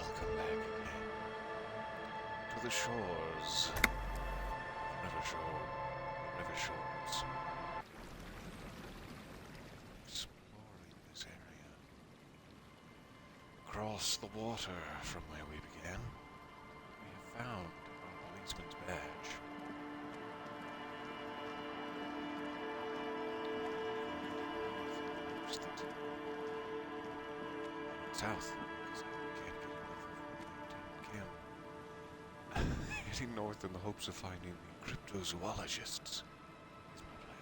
Welcome back again to the shores. River shores. Exploring this area. Across the water from where we began, we have found our policeman's badge. South. Heading north in the hopes of finding the cryptozoologists is my plan.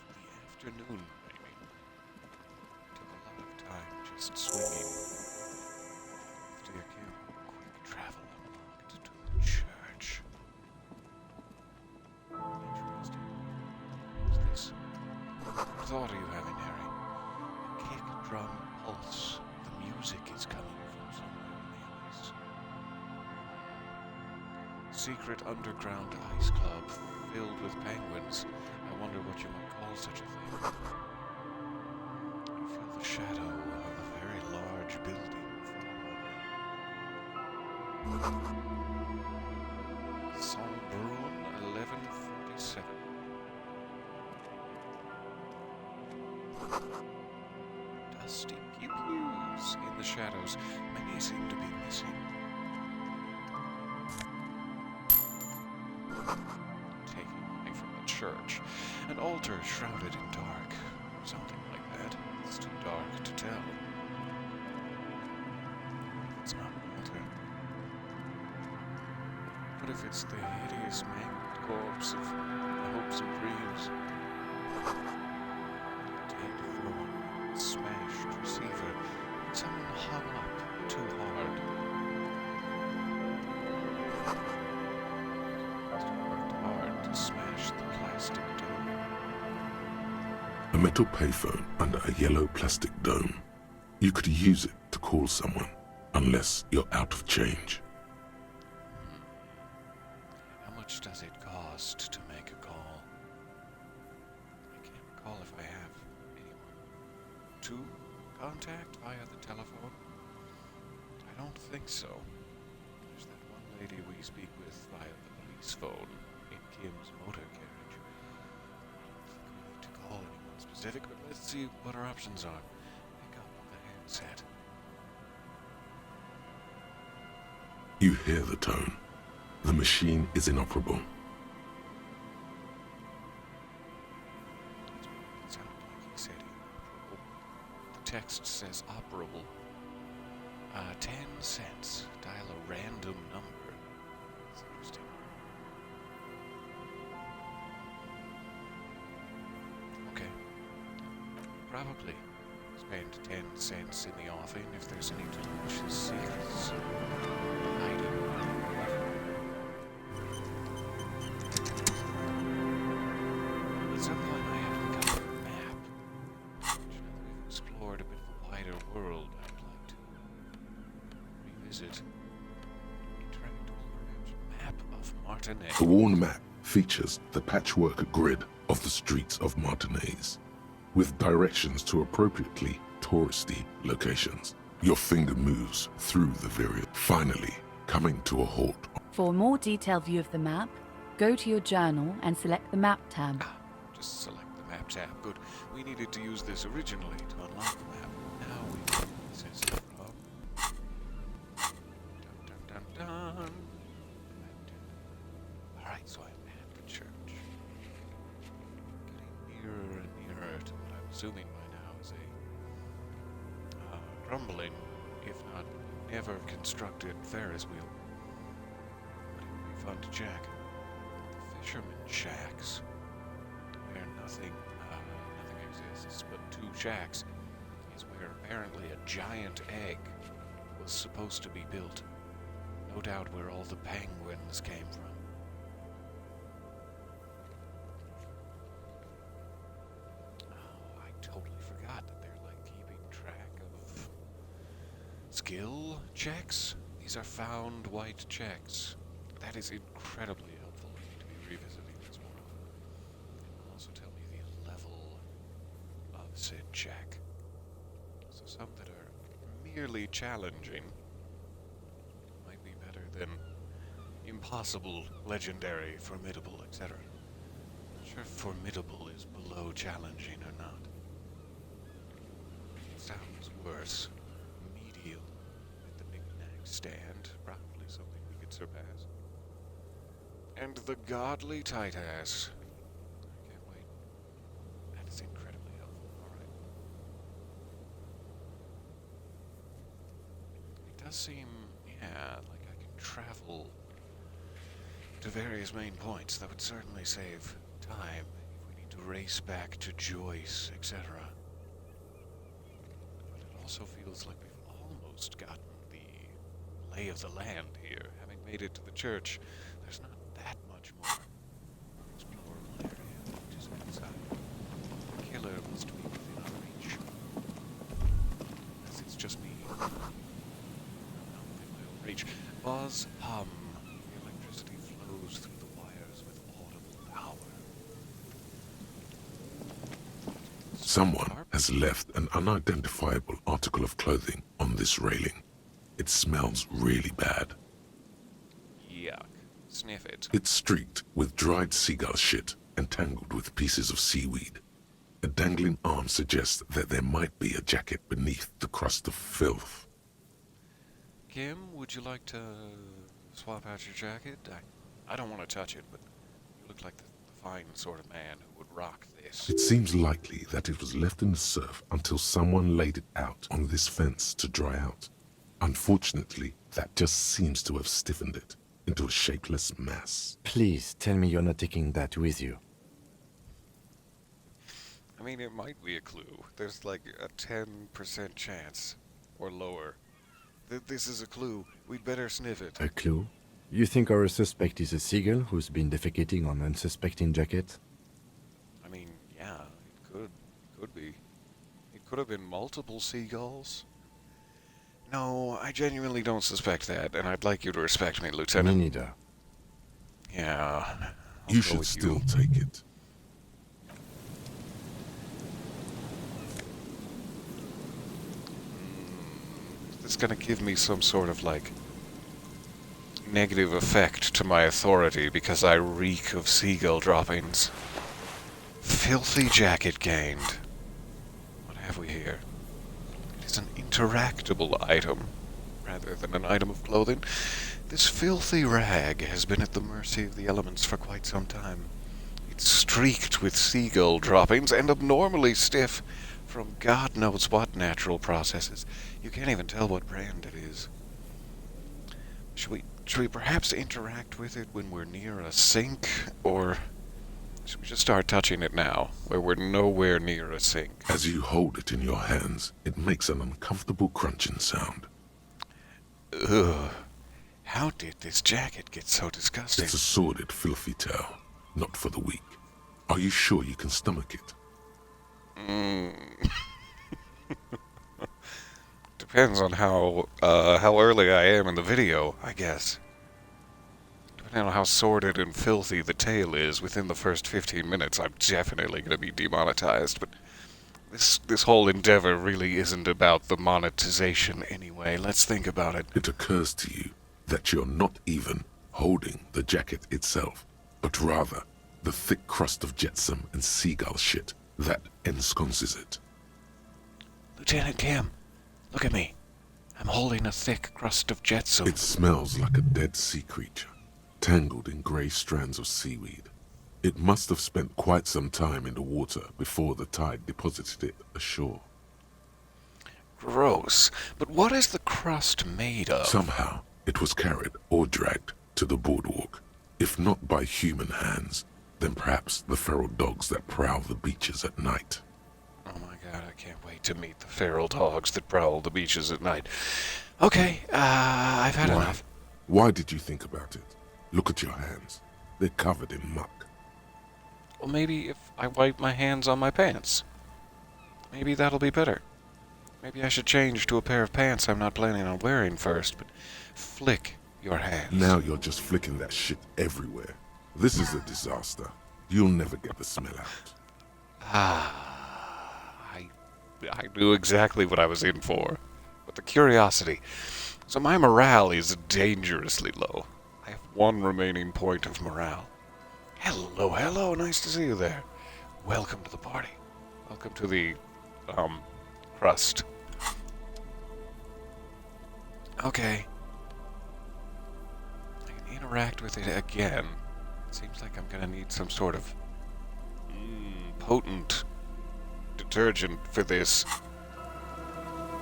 We have the afternoon, maybe. Took a lot of time just swinging. Dear Kim, quick travel unlocked to the church. Interesting. What's this? What thought are you having, Harry? A kick drum pulse. The music is coming from somewhere in the ice. Secret underground ice club filled with penguins. I wonder what you might call such a thing. You feel the shadow of a very large building following. Sombrun 1147. Dusty pew-pews in the shadows. Many seem to be missing. Taking money from the church. An altar shrouded in dark. Something like that. It's too dark to tell. It's not an altar. What if it's the hideous mangled corpse of my hopes and dreams? Dead phone, smashed receiver. Someone hung up too hard. It worked hard to smash the plastic dome. A metal payphone under a yellow plastic dome. You could use it to call someone, unless you're out of change. How much does it cost to make a call? I can't recall if I have anyone to contact via the telephone. I don't think so. There's that one lady we speak with via the police phone in Kim's motor carriage. I don't think we need to call anyone specific, but let's see what our options are. Pick up the handset. You hear the tone. The machine is inoperable. It sounded like he said inoperable. The text says operable. 10 cents. Dial a random number. That's interesting. Okay. Probably spend 10 cents in the offing if there's any delicious secrets hiding. At some point I have to pick up a map. Now that we've explored a bit of a wider world, I'd like to revisit interactable map of Martinez. The worn map features the patchwork grid of the streets of Martinez, with directions to appropriately touristy locations. Your finger moves through the various, finally coming to a halt. For a more detailed view of the map, go to your journal and select the Map tab. Just select the map tab. Good. We needed to use this originally to unlock the map. Now we can access it from... Dun dun dun dun. Map tab. Alright, so I'm at the church. Getting nearer and nearer to what I'm assuming by now is a crumbling, if not never constructed Ferris wheel. But it would be fun to check. The fisherman shacks. Where nothing exists but two shacks is where apparently a giant egg was supposed to be built. No doubt where all the penguins came from. Oh, I totally forgot that they're like keeping track of skill checks. These are found white checks. That is incredibly helpful. I need to be revisiting this more often. It will also tell me the level of said check. So some that are merely challenging might be better than impossible, legendary, formidable, etc. Not sure if formidable is below challenging or not. Sounds worse. Medial with the knick-knack stand, probably something we could surpass. And the godly tight ass. I can't wait. That is incredibly helpful. Alright. It does seem, yeah, like I can travel to various main points. That would certainly save time if we need to race back to Joyce, etc. But it also feels like we've almost gotten the lay of the land here. Having made it to the church, there's not that much more explorable area just outside. The killer must be within our reach. Unless it's just me. Not within my own reach. Buzz hum. The electricity flows through the wires with audible power. Someone has left an unidentifiable article of clothing on this railing. It smells really bad. Yuck. Sniff it. It's streaked with dried seagull shit and tangled with pieces of seaweed. A dangling arm suggests that there might be a jacket beneath the crust of filth. Kim, would you like to swap out your jacket? I don't want to touch it, but you look like the fine sort of man who would rock this. It seems likely that it was left in the surf until someone laid it out on this fence to dry out. Unfortunately, that just seems to have stiffened it into a shapeless mass. Please tell me you're not taking that with you. I mean, it might be a clue. There's like a 10% chance, or lower. This is a clue. We'd better sniff it. A clue? You think our suspect is a seagull who's been defecating on unsuspecting jacket? I mean, yeah, it could be. It could have been multiple seagulls. No, I genuinely don't suspect that, and I'd like you to respect me, Me Lieutenant. neither. Yeah. I'll You go should with still take it. It's gonna give me some sort of, like, negative effect to my authority because I reek of seagull droppings. Filthy jacket gained. What have we here? It is an interactable item, rather than an item of clothing. This filthy rag has been at the mercy of the elements for quite some time. It's streaked with seagull droppings and abnormally stiff from God knows what natural processes. You can't even tell what brand it is. Should we perhaps interact with it when we're near a sink, or should we just start touching it now, where we're nowhere near a sink? As you hold it in your hands, it makes an uncomfortable crunching sound. Ugh. How did this jacket get so disgusting? It's a sordid, filthy tale, not for the weak. Are you sure you can stomach it? Depends on how early I am in the video, I guess. Depending on how sordid and filthy the tale is, within the first 15 minutes, I'm definitely going to be demonetized. But this whole endeavor really isn't about the monetization anyway. Let's think about it. It occurs to you that you're not even holding the jacket itself, but rather the thick crust of jetsam and seagull shit that ensconces it. Lieutenant Kim, look at me. I'm holding a thick crust of jetsam. It smells like a dead sea creature, tangled in grey strands of seaweed. It must have spent quite some time in the water before the tide deposited it ashore. Gross. But what is the crust made of? Somehow, it was carried or dragged to the boardwalk. If not by human hands, then perhaps the feral dogs that prowl the beaches at night. Oh my god, I can't wait to meet the feral dogs that prowl the beaches at night. Okay, I've had Why? enough. Why did you think about it? Look at your hands. They're covered in muck. Well, maybe if I wipe my hands on my pants. Maybe that'll be better. Maybe I should change to a pair of pants I'm not planning on wearing first, but flick your hands. Now you're just flicking that shit everywhere. This is a disaster. You'll never get the smell out. I knew exactly what I was in for. But the curiosity. So my morale is dangerously low. I have 1 remaining point of morale. Hello, hello, nice to see you there. Welcome to the party. Welcome to the, crust. Okay. I can interact with it again. Seems like I'm gonna need some sort of potent detergent for this,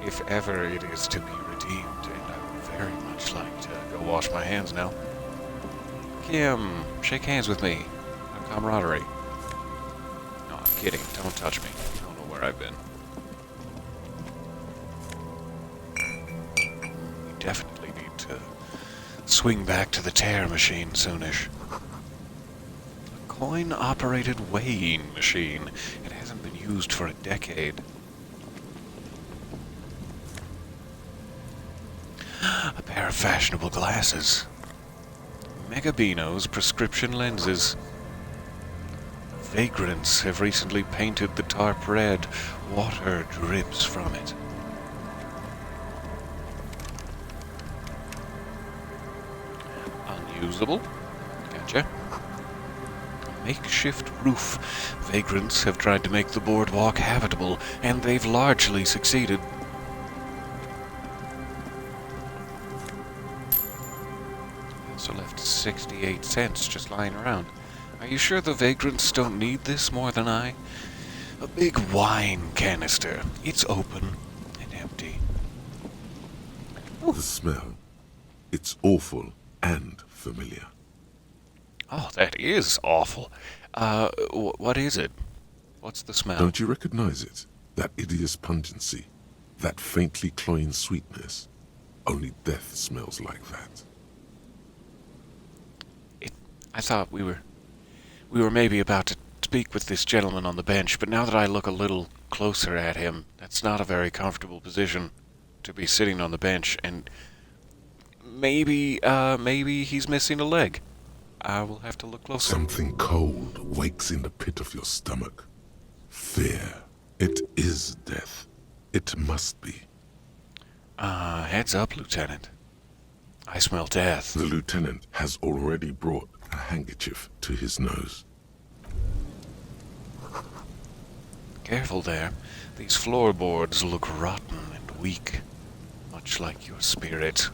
if ever it is to be redeemed, and I would very much like to go wash my hands now. Kim, shake hands with me. No camaraderie. No, I'm kidding. Don't touch me. You don't know where I've been. You definitely need to swing back to the tear machine soonish. A coin-operated weighing machine. It hasn't been used for a decade. A pair of fashionable glasses. Megabino's prescription lenses. Vagrants have recently painted the tarp red. Water drips from it. Unusable. Gotcha. Makeshift roof. Vagrants have tried to make the boardwalk habitable, and they've largely succeeded. Also left 68 cents just lying around. Are you sure the vagrants don't need this more than I? A big wine canister. It's open and empty. The smell. It's awful and familiar. Oh, that is awful. What is it? What's the smell? Don't you recognize it? That hideous pungency. That faintly cloying sweetness. Only death smells like that. I thought we were maybe about to speak with this gentleman on the bench, but now that I look a little closer at him, that's not a very comfortable position to be sitting on the bench, and maybe he's missing a leg. I will have to look closer. Something cold wakes in the pit of your stomach. Fear. It is death. It must be. Heads up, Lieutenant. I smell death. The lieutenant has already brought a handkerchief to his nose. Careful there. These floorboards look rotten and weak, much like your spirit.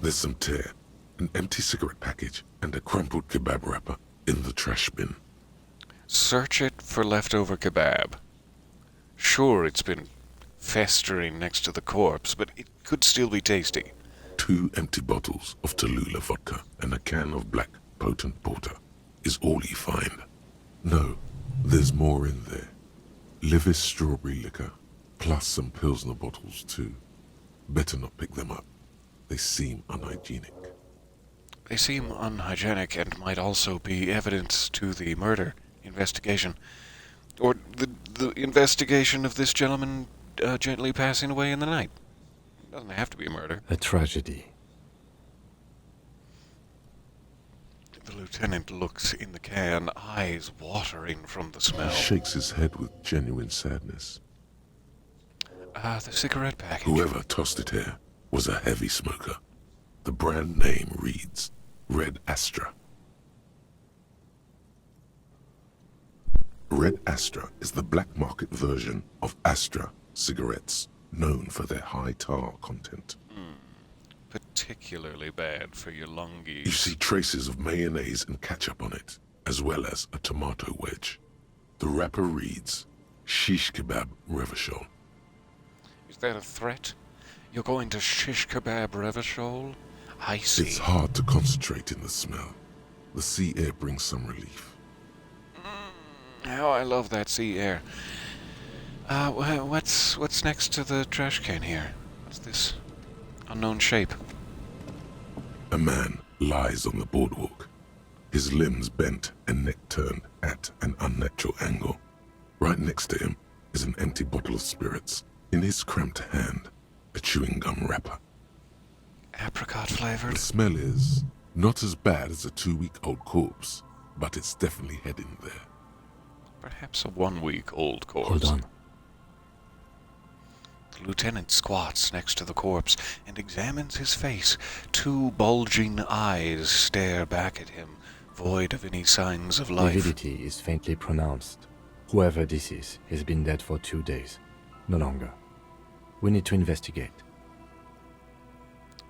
There's some tear, an empty cigarette package, and a crumpled kebab wrapper in the trash bin. Search it for leftover kebab. Sure, it's been festering next to the corpse, but it could still be tasty. 2 empty bottles of Tallulah vodka and a can of black potent porter is all you find. No, there's more in there. Livis strawberry liquor, plus some Pilsner bottles too. Better not pick them up. They seem unhygienic. They seem unhygienic and might also be evidence to the murder investigation. Or the investigation of this gentleman gently passing away in the night. Doesn't have to be a murder. A tragedy. The lieutenant looks in the can, eyes watering from the smell. He shakes his head with genuine sadness. The cigarette package. Whoever tossed it here was a heavy smoker. The brand name reads Red Astra. Red Astra is the black market version of Astra cigarettes, known for their high tar content. Particularly bad for your lungies. You see traces of mayonnaise and ketchup on it, as well as a tomato wedge. The wrapper reads Shish Kebab Revachol. Is that a threat? You're going to shish kebab Revachol? I see. It's hard to concentrate in the smell. The sea air brings some relief. How I love that sea air. What's next to the trash can here? What's this unknown shape? A man lies on the boardwalk, his limbs bent and neck turned at an unnatural angle. Right next to him is an empty bottle of spirits. In his cramped hand, a chewing gum wrapper. Apricot flavored? The smell is not as bad as a 2-week-old corpse, but it's definitely heading there. Perhaps a 1-week-old corpse. Hold on. The lieutenant squats next to the corpse and examines his face. Two bulging eyes stare back at him, void of any signs of life. Lividity is faintly pronounced. Whoever this is has been dead for 2 days. No longer. We need to investigate.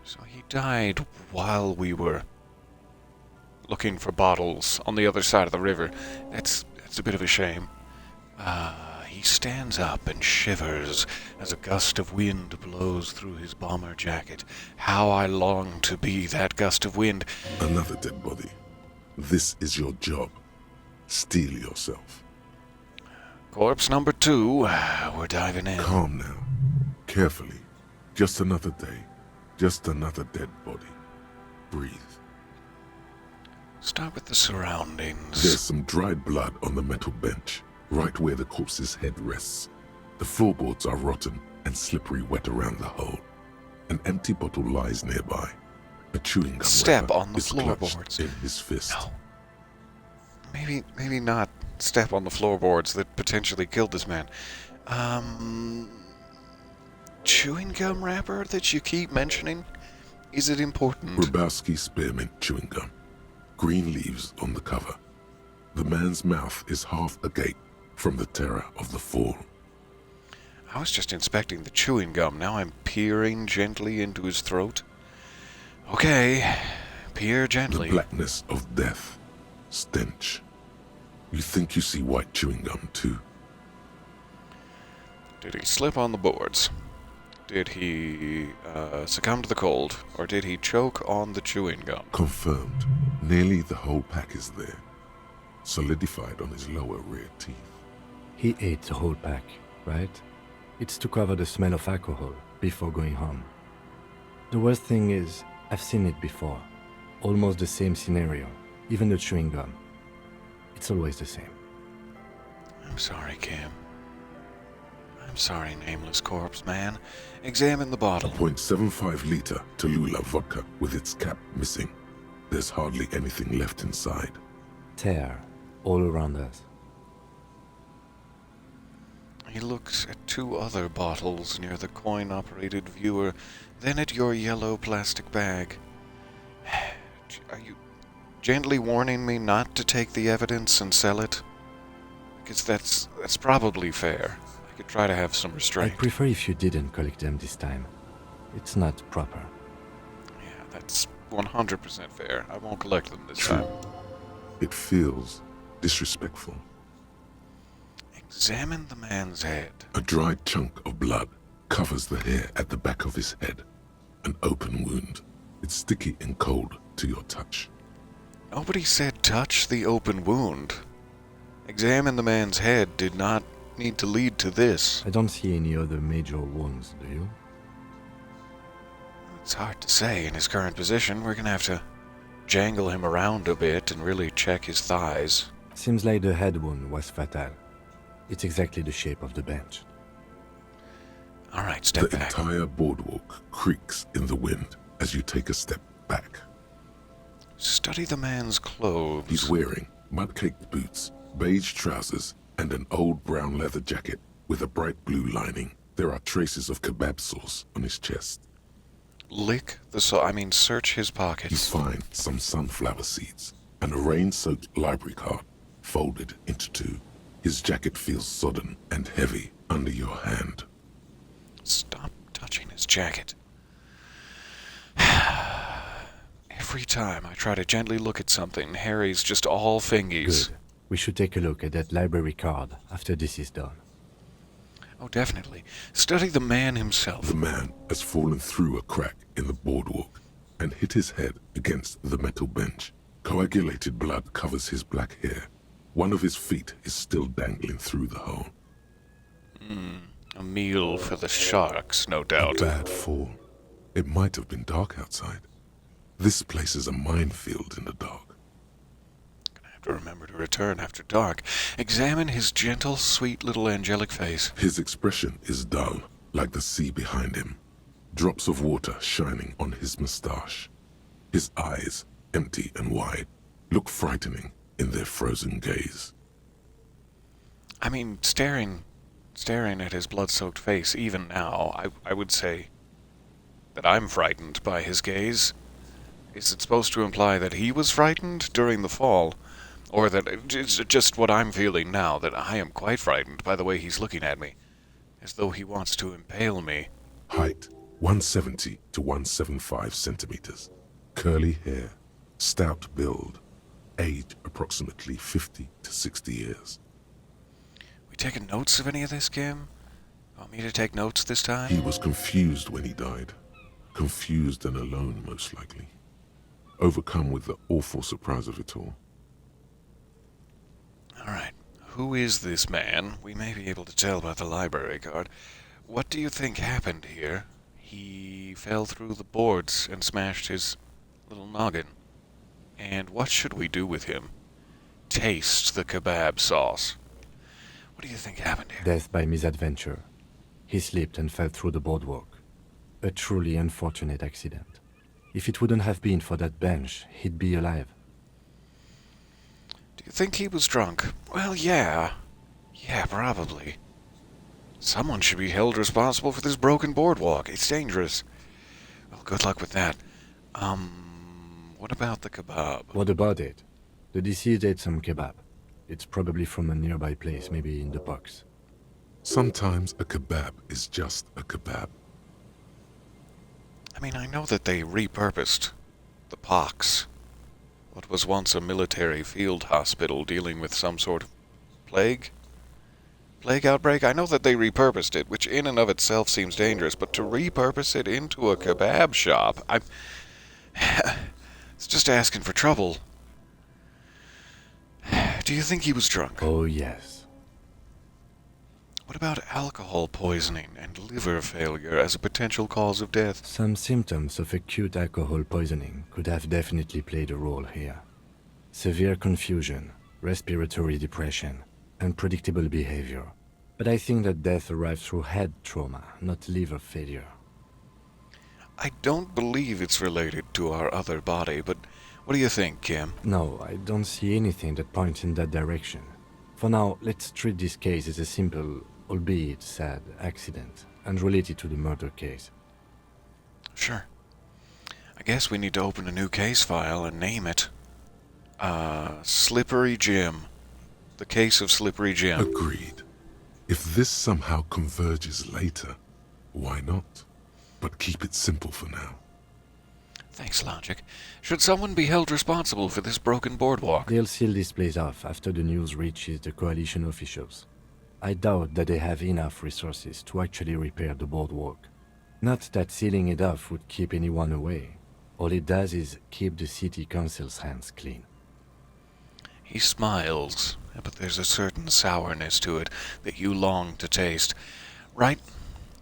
So he died while we were looking for bottles on the other side of the river. That's a bit of a shame. He stands up and shivers as a gust of wind blows through his bomber jacket. How I long to be that gust of wind. Another dead body. This is your job. Steel yourself. Corpse number 2. We're diving in. Calm now. Carefully. Just another day. Just another dead body. Breathe. Start with the surroundings. There's some dried blood on the metal bench, right where the corpse's head rests. The floorboards are rotten and slippery wet around the hole. An empty bottle lies nearby. A chewing gum Step wrapper on the is clutched floorboards. in his fist. No. Maybe not step on the floorboards that potentially killed this man. Chewing gum wrapper that you keep mentioning? Is it important? Grabowski spearmint chewing gum. Green leaves on the cover. The man's mouth is half agape from the terror of the fall. I was just inspecting the chewing gum. Now I'm peering gently into his throat. Okay, peer gently. The blackness of death. Stench. You think you see white chewing gum too? Did he slip on the boards? Did he succumb to the cold? Or did he choke on the chewing gum? Confirmed. Nearly the whole pack is there. Solidified on his lower rear teeth. He ate the whole pack, right? It's to cover the smell of alcohol before going home. The worst thing is, I've seen it before. Almost the same scenario. Even the chewing gum. It's always the same. I'm sorry, Cam. I'm sorry, nameless corpse man. Examine the bottle. 0.75 liter Tallulah vodka with its cap missing. There's hardly anything left inside. Tear all around us. He looks at 2 other bottles near the coin-operated viewer, then at your yellow plastic bag. Are you gently warning me not to take the evidence and sell it? Because that's probably fair. I could try to have some restraint. I'd prefer if you didn't collect them this time. It's not proper. Yeah, that's 100% fair. I won't collect them this True. time. It feels disrespectful. Examine the man's head. A dried chunk of blood covers the hair at the back of his head. An open wound. It's sticky and cold to your touch. Nobody said touch the open wound. Examine the man's head did not need to lead to this. I don't see any other major wounds, do you? It's hard to say in his current position. We're gonna have to jangle him around a bit and really check his thighs. Seems like the head wound was fatal. It's exactly the shape of the bench. All right, step The back. entire boardwalk creaks in the wind as you take a step back. Study the man's clothes. He's wearing mud-caked boots, beige trousers, and an old brown leather jacket with a bright blue lining. There are traces of kebab sauce on his chest. Search his You pockets. find some sunflower seeds and a rain-soaked library card folded into 2. His jacket feels sodden and heavy under your hand. Stop touching his jacket. Every time I try to gently look at something, Harry's just all fingies. Good. We should take a look at that library card after this is done. Oh, definitely. Study the man himself. The man has fallen through a crack in the boardwalk and hit his head against the metal bench. Coagulated blood covers his black hair. One of his feet is still dangling through the hole. A meal for the sharks, no A doubt. bad fall. It might have been dark outside. This place is a minefield in the dark. Gonna have to remember to return after dark. Examine his gentle, sweet little angelic face. His expression is dull, like the sea behind him. Drops of water shining on his mustache. His eyes, empty and wide, look frightening in their frozen gaze. I mean, staring Staring at his blood-soaked face, even now, I would say that I'm frightened by his gaze. Is it supposed to imply that he was frightened during the fall? Or that it's just what I'm feeling now, that I am quite frightened by the way he's looking at me, as though he wants to impale me. Height 170 to 175 centimeters. Curly hair. Stout build. Age approximately 50 to 60 years. We taking notes of any of this, Kim? Want me to take notes this time? He was confused when he died. Confused and alone, most likely. Overcome with the awful surprise of it all. Alright. Who is this man? We may be able to tell by the library card. What do you think happened here? He fell through the boards and smashed his little noggin. And what should we do with him? Taste the kebab sauce. What do you think happened here? Death by misadventure. He slipped and fell through the boardwalk. A truly unfortunate accident. If it wouldn't have been for that bench, he'd be alive. Do you think he was drunk? Well, yeah. Yeah, probably. Someone should be held responsible for this broken boardwalk. It's dangerous. Well, good luck with that. What about the kebab? What about it? The deceased ate some kebab. It's probably from a nearby place, maybe in the box. Sometimes a kebab is just a kebab. I mean, I know that they repurposed the pox. What was once a military field hospital dealing with some sort of plague outbreak. I know that they repurposed it, which in and of itself seems dangerous, but to repurpose it into a kebab shop, it's just asking for trouble. Do you think he was drunk? Oh, yes. What about alcohol poisoning and liver failure as a potential cause of death? Some symptoms of acute alcohol poisoning could have definitely played a role here. Severe confusion, respiratory depression, unpredictable behavior. But I think that death arrived through head trauma, not liver failure. I don't believe it's related to our other body, but what do you think, Kim? No, I don't see anything that points in that direction. For now, let's treat this case as a simple, albeit sad, accident, unrelated to the murder case. Sure. I guess we need to open a new case file and name it. Slippery Jim. The case of Slippery Jim. Agreed. If this somehow converges later, why not? But keep it simple for now. Thanks, Logic. Should someone be held responsible for this broken boardwalk? They'll seal this place off after the news reaches the coalition officials. I doubt that they have enough resources to actually repair the boardwalk. Not that sealing it off would keep anyone away. All it does is keep the city council's hands clean. He smiles, but there's a certain sourness to it that you long to taste. Right?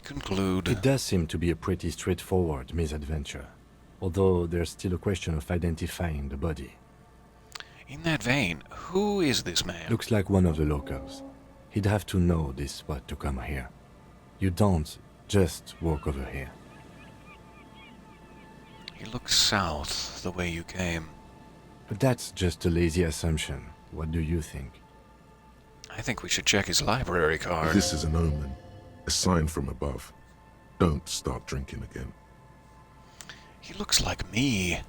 Conclude. It does seem to be a pretty straightforward misadventure, although there's still a question of identifying the body. In that vein, who is this man? Looks like one of the locals. He'd have to know this spot to come here. You don't just walk over here. He looks south, the way you came. But that's just a lazy assumption. What do you think? I think we should check his library card. This is an omen, a sign from above. Don't start drinking again. He looks like me.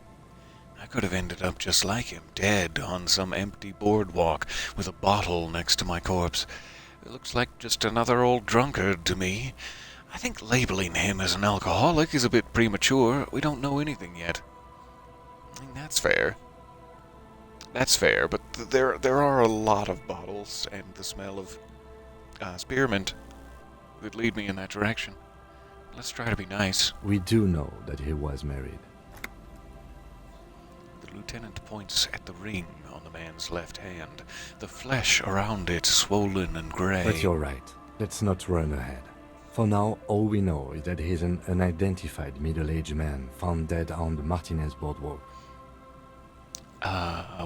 I could have ended up just like him, dead on some empty boardwalk with a bottle next to my corpse. It looks like just another old drunkard to me. I think labeling him as an alcoholic is a bit premature. We don't know anything yet. I mean, that's fair. That's fair, but there are a lot of bottles and the smell of spearmint that lead me in that direction. Let's try to be nice. We do know that he was married. The lieutenant points at the ring on the man's left hand, the flesh around it swollen and gray. But you're right. Let's not run ahead. For now, all we know is that he's an unidentified middle-aged man found dead on the Martinez boardwalk.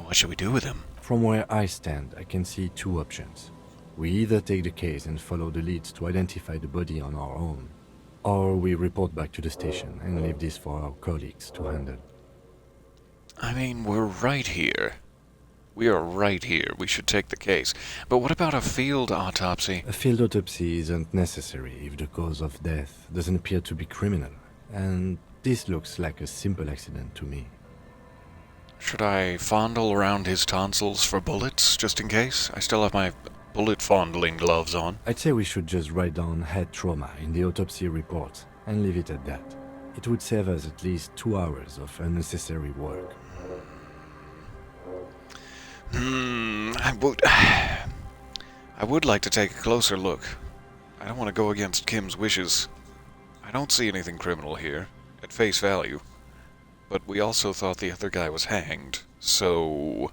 What should we do with him? From where I stand, I can see two options. We either take the case and follow the leads to identify the body on our own, or we report back to the station and leave this for our colleagues to handle. I mean, we're right here. We are right here. We should take the case. But what about a field autopsy? A field autopsy isn't necessary if the cause of death doesn't appear to be criminal, and this looks like a simple accident to me. Should I fondle around his tonsils for bullets, just in case? I still have my bullet fondling gloves on. I'd say we should just write down head trauma in the autopsy report and leave it at that. It would save us at least 2 hours of unnecessary work. I would like to take a closer look. I don't want to go against Kim's wishes. I don't see anything criminal here, at face value. But we also thought the other guy was hanged, so...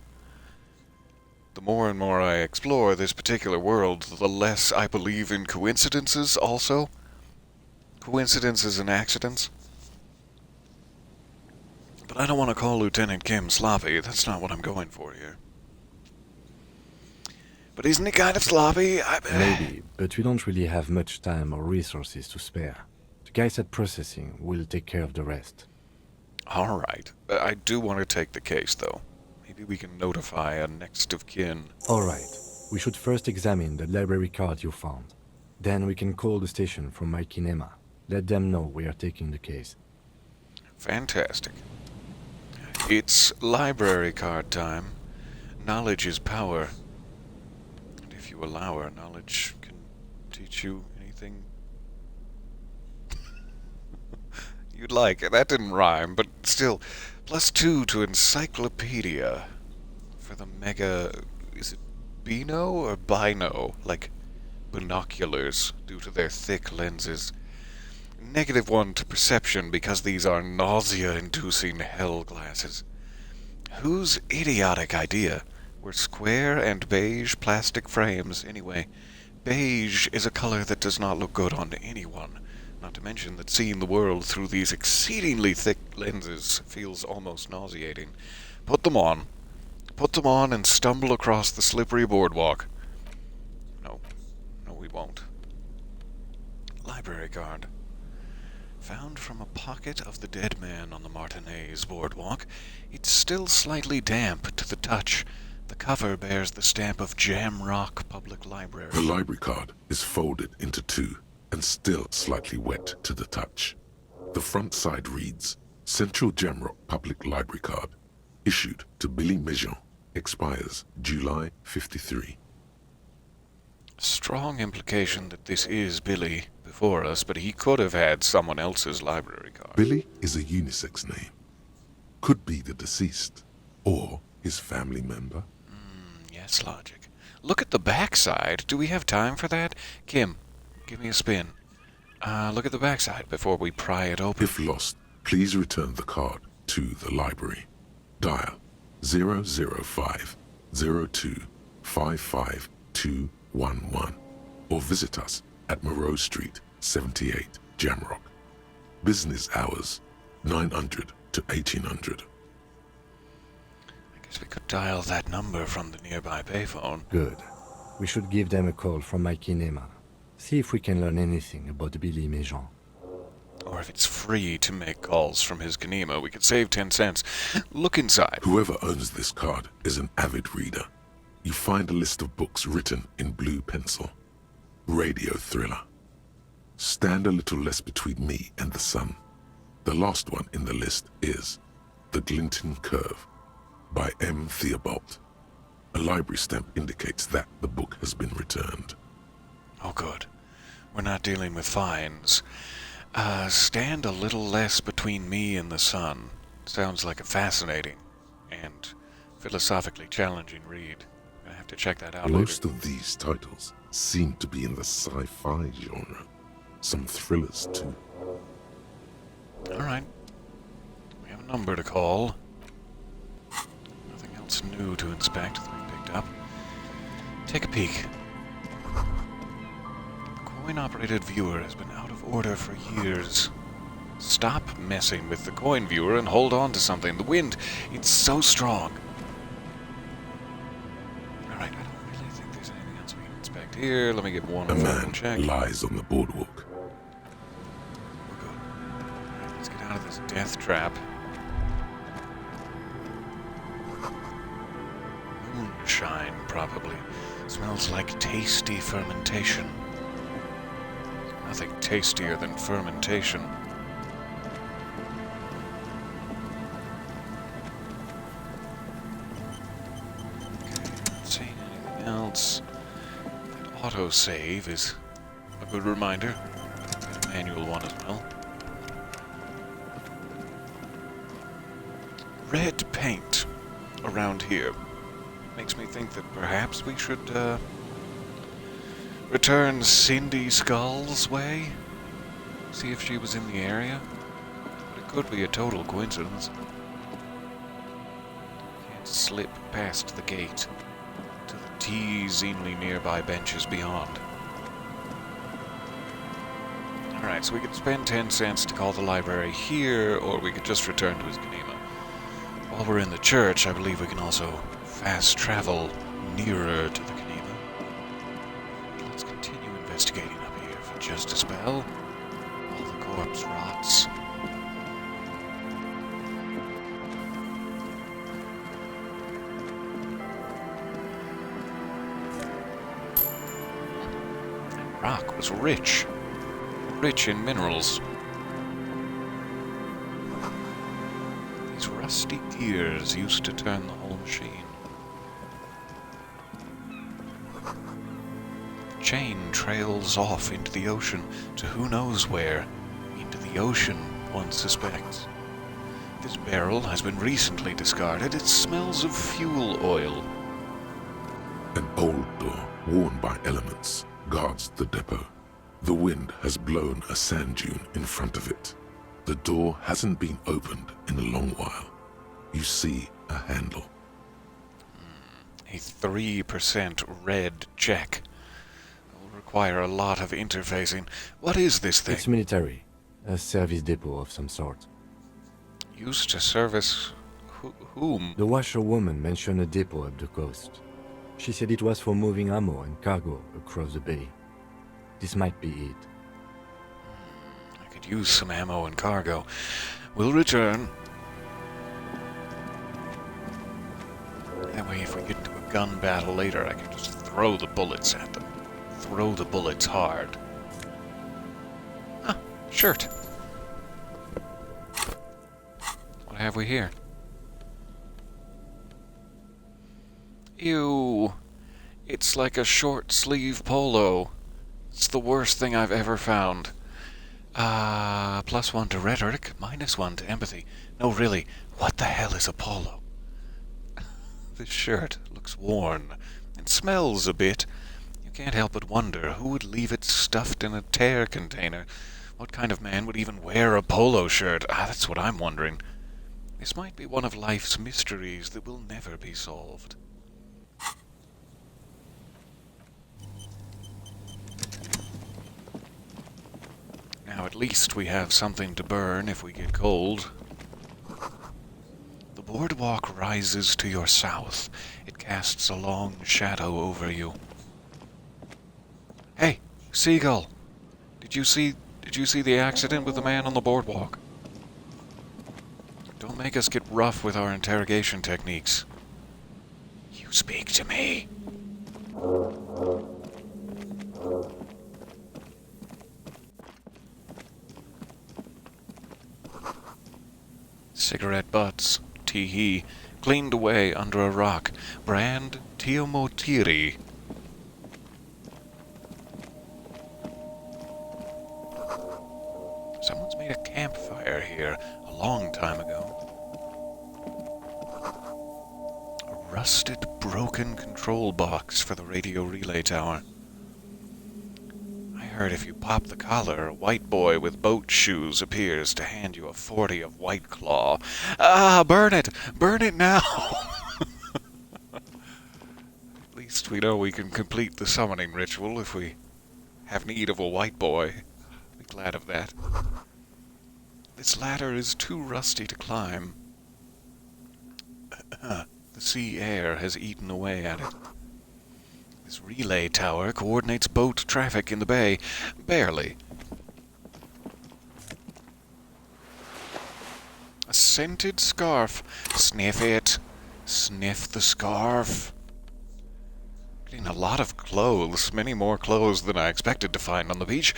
The more and more I explore this particular world, the less I believe in coincidences also. Coincidences and accidents. But I don't want to call Lieutenant Kim sloppy. That's not what I'm going for here. But isn't he kind of sloppy? Maybe, but we don't really have much time or resources to spare. The guys at processing will take care of the rest. All right. I do want to take the case, though. Maybe we can notify a next of kin. All right. We should first examine the library card you found. Then we can call the station from my kinema. Let them know we are taking the case. Fantastic. It's library card time. Knowledge is power. And if you allow her, knowledge can teach you anything you'd like. That didn't rhyme, but still. +2 to encyclopedia. For the mega... Is it Bino or Bino? Like binoculars, due to their thick lenses. -1 to perception, because these are nausea-inducing hell glasses. Whose idiotic idea were square and beige plastic frames, anyway? Beige is a color that does not look good on anyone. Not to mention that seeing the world through these exceedingly thick lenses feels almost nauseating. Put them on. Put them on and stumble across the slippery boardwalk. No. No, we won't. Library card. Found from a pocket of the dead man on the Martinez boardwalk. It's still slightly damp to the touch. The cover bears the stamp of Jamrock Public Library. The library card is folded into 2 and still slightly wet to the touch. The front side reads, Central Jamrock Public Library Card, issued to Billy Mejean, expires July 53. Strong implication that this is Billy before us, but he could have had someone else's library card. Billy is a unisex name. Could be the deceased, or his family member. Yes, logic. Look at the backside. Do we have time for that? Kim, give me a spin. Look at the backside before we pry it open. If lost, please return the card to the library. Dial 005 02 55211 or visit us at Moreau Street, 78, Jamrock. Business hours, 900 to 1800. I guess we could dial that number from the nearby payphone. Good. We should give them a call from my kinema. See if we can learn anything about Billy Mejean. Or if it's free to make calls from his kinema, we could save 10 cents. Look inside. Whoever owns this card is an avid reader. You find a list of books written in blue pencil. Radio thriller. Stand a little less between me and the sun. The last one in the list is The Glinting Curve by M. Theobald. A library stamp indicates that the book has been returned. Oh, good. We're not dealing with fines. Stand a little less between me and the sun. Sounds like a fascinating and philosophically challenging read. I'm gonna have to check that out Most later. of these titles seem to be in the sci-fi genre. Some thrillers too. All right. We have a number to call. Nothing else new to inspect that we picked up. Take a peek. The coin-operated viewer has been out of order for years. Stop messing with the coin viewer and hold on to something. The wind, it's so strong. All right, I don't really think there's anything else we can inspect here. Let me get one A final man check. lies on the boardwalk. We're good. All right, let's get out of this death trap. moonshine, probably. Smells like tasty fermentation. Nothing tastier than fermentation. Okay, not seeing anything else. That autosave is a good reminder. Get a manual one as well. Red paint around here. Makes me think that perhaps we should, return Cindy Skull's way? See if she was in the area? But it could be a total coincidence. Can't slip past the gate to the teasingly nearby benches beyond. Alright, so we could spend 10 cents to call the library here, or we could just return to his Geneva. While we're in the church, I believe we can also fast travel nearer to the Geneva. Let's continue investigating up here for just a spell. All the corpse rots. That rock was rich. Rich in minerals. These rusty gears used to turn the whole machine. The chain trails off into the ocean to who knows where. Into the ocean, one suspects. This barrel has been recently discarded. It smells of fuel oil. An old door, worn by elements, guards the depot. The wind has blown a sand dune in front of it. The door hasn't been opened in a long while. You see a handle. A 3% red check. It will require a lot of interfacing. What is this thing? It's military. A service depot of some sort. Used to service whom? The washerwoman mentioned a depot up the coast. She said it was for moving ammo and cargo across the bay. This might be it. I could use some ammo and cargo. We'll return. That way, if we get into a gun battle later, I can just throw the bullets at them. Throw the bullets hard. Ah, shirt. What have we here? Ew. It's like a short sleeve polo. It's the worst thing I've ever found. +1 to rhetoric, -1 to empathy. No, really, what the hell is a polo? This shirt looks worn and smells a bit. You can't help but wonder who would leave it stuffed in a tear container. What kind of man would even wear a polo shirt? That's what I'm wondering. This might be one of life's mysteries that will never be solved. Now at least we have something to burn if we get cold. The boardwalk rises to your south. It casts a long shadow over you. Hey, Seagull! Did you see the accident with the man on the boardwalk? Don't make us get rough with our interrogation techniques. You speak to me. Cigarette butts, tee-hee, cleaned away under a rock. Brand Tiomotiri. Someone's made a campfire here a long time ago. A rusted, broken control box for the radio relay tower. I heard if you pop the collar, a white boy with boat shoes appears to hand you a 40 of White Claw. Ah, burn it! Burn it now! At least we know we can complete the summoning ritual if we have need of a white boy. I'll be glad of that. This ladder is too rusty to climb. The sea air has eaten away at it. This relay tower coordinates boat traffic in the bay. Barely. A scented scarf. Sniff it. Sniff the scarf. Getting a lot of clothes, many more clothes than I expected to find on the beach,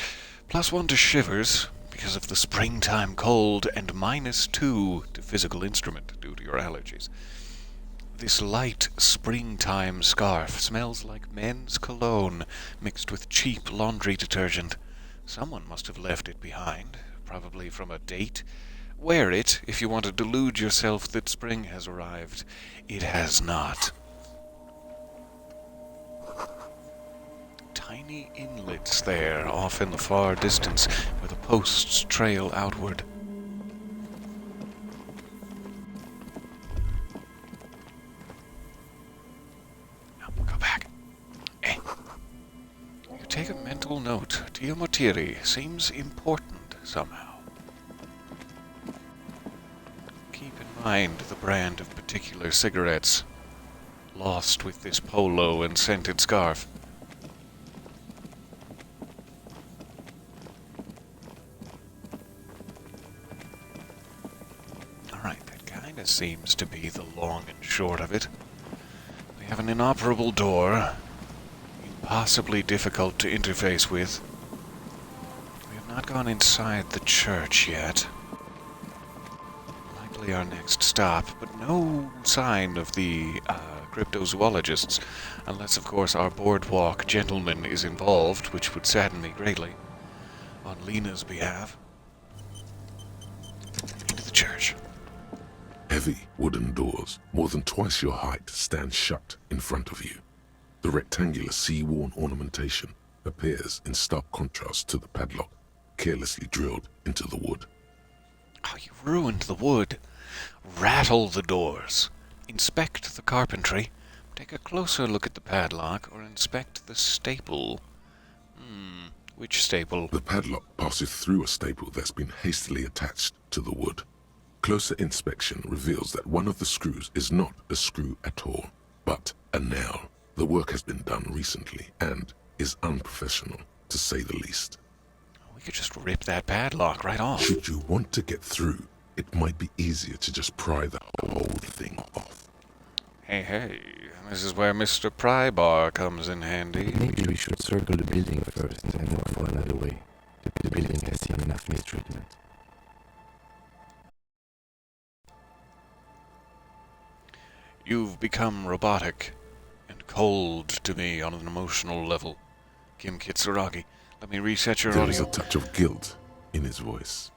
plus 1 to shivers because of the springtime cold, and -2 to physical instrument due to your allergies. This light springtime scarf smells like men's cologne mixed with cheap laundry detergent. Someone must have left it behind, probably from a date. Wear it if you want to delude yourself that spring has arrived. It has not. Tiny inlets there, off in the far distance, where the posts trail outward. Now, go back. You take a mental note. Tia Motiri seems important somehow. Keep in mind the brand of particular cigarettes, lost with this polo and scented scarf. Seems to be the long and short of it. We have an inoperable door, impossibly difficult to interface with. We have not gone inside the church yet. Likely our next stop, but no sign of the cryptozoologists, unless of course our boardwalk gentleman is involved, which would sadden me greatly, on Lena's behalf. Into the church. Heavy wooden doors, more than twice your height, stand shut in front of you. The rectangular sea-worn ornamentation appears in stark contrast to the padlock, carelessly drilled into the wood. Oh, you ruined the wood. Rattle the doors. Inspect the carpentry. Take a closer look at the padlock, or inspect the staple. Which staple? The padlock passes through a staple that's been hastily attached to the wood. Closer inspection reveals that one of the screws is not a screw at all, but a nail. The work has been done recently and is unprofessional, to say the least. We could just rip that padlock right off. Should you want to get through, it might be easier to just pry the whole thing off. Hey, this is where Mr. Prybar comes in handy. Maybe we should circle the building first and look for another way. The building has seen enough mistreatment. You've become robotic and cold to me on an emotional level. Kim Kitsuragi, let me reset your There audio. is a touch of guilt in his voice.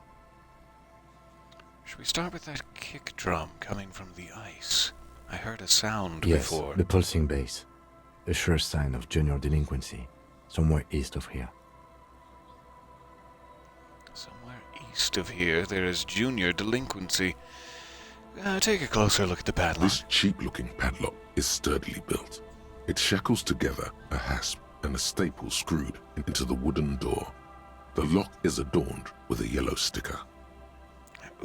Should we start with that kick drum coming from the ice? I heard a sound Yes, before. the pulsing bass. A sure sign of junior delinquency, somewhere east of here. Somewhere east of here, there is junior delinquency. Take a closer look at the padlock. This cheap-looking padlock is sturdily built. It shackles together a hasp and a staple screwed into the wooden door. The lock is adorned with a yellow sticker.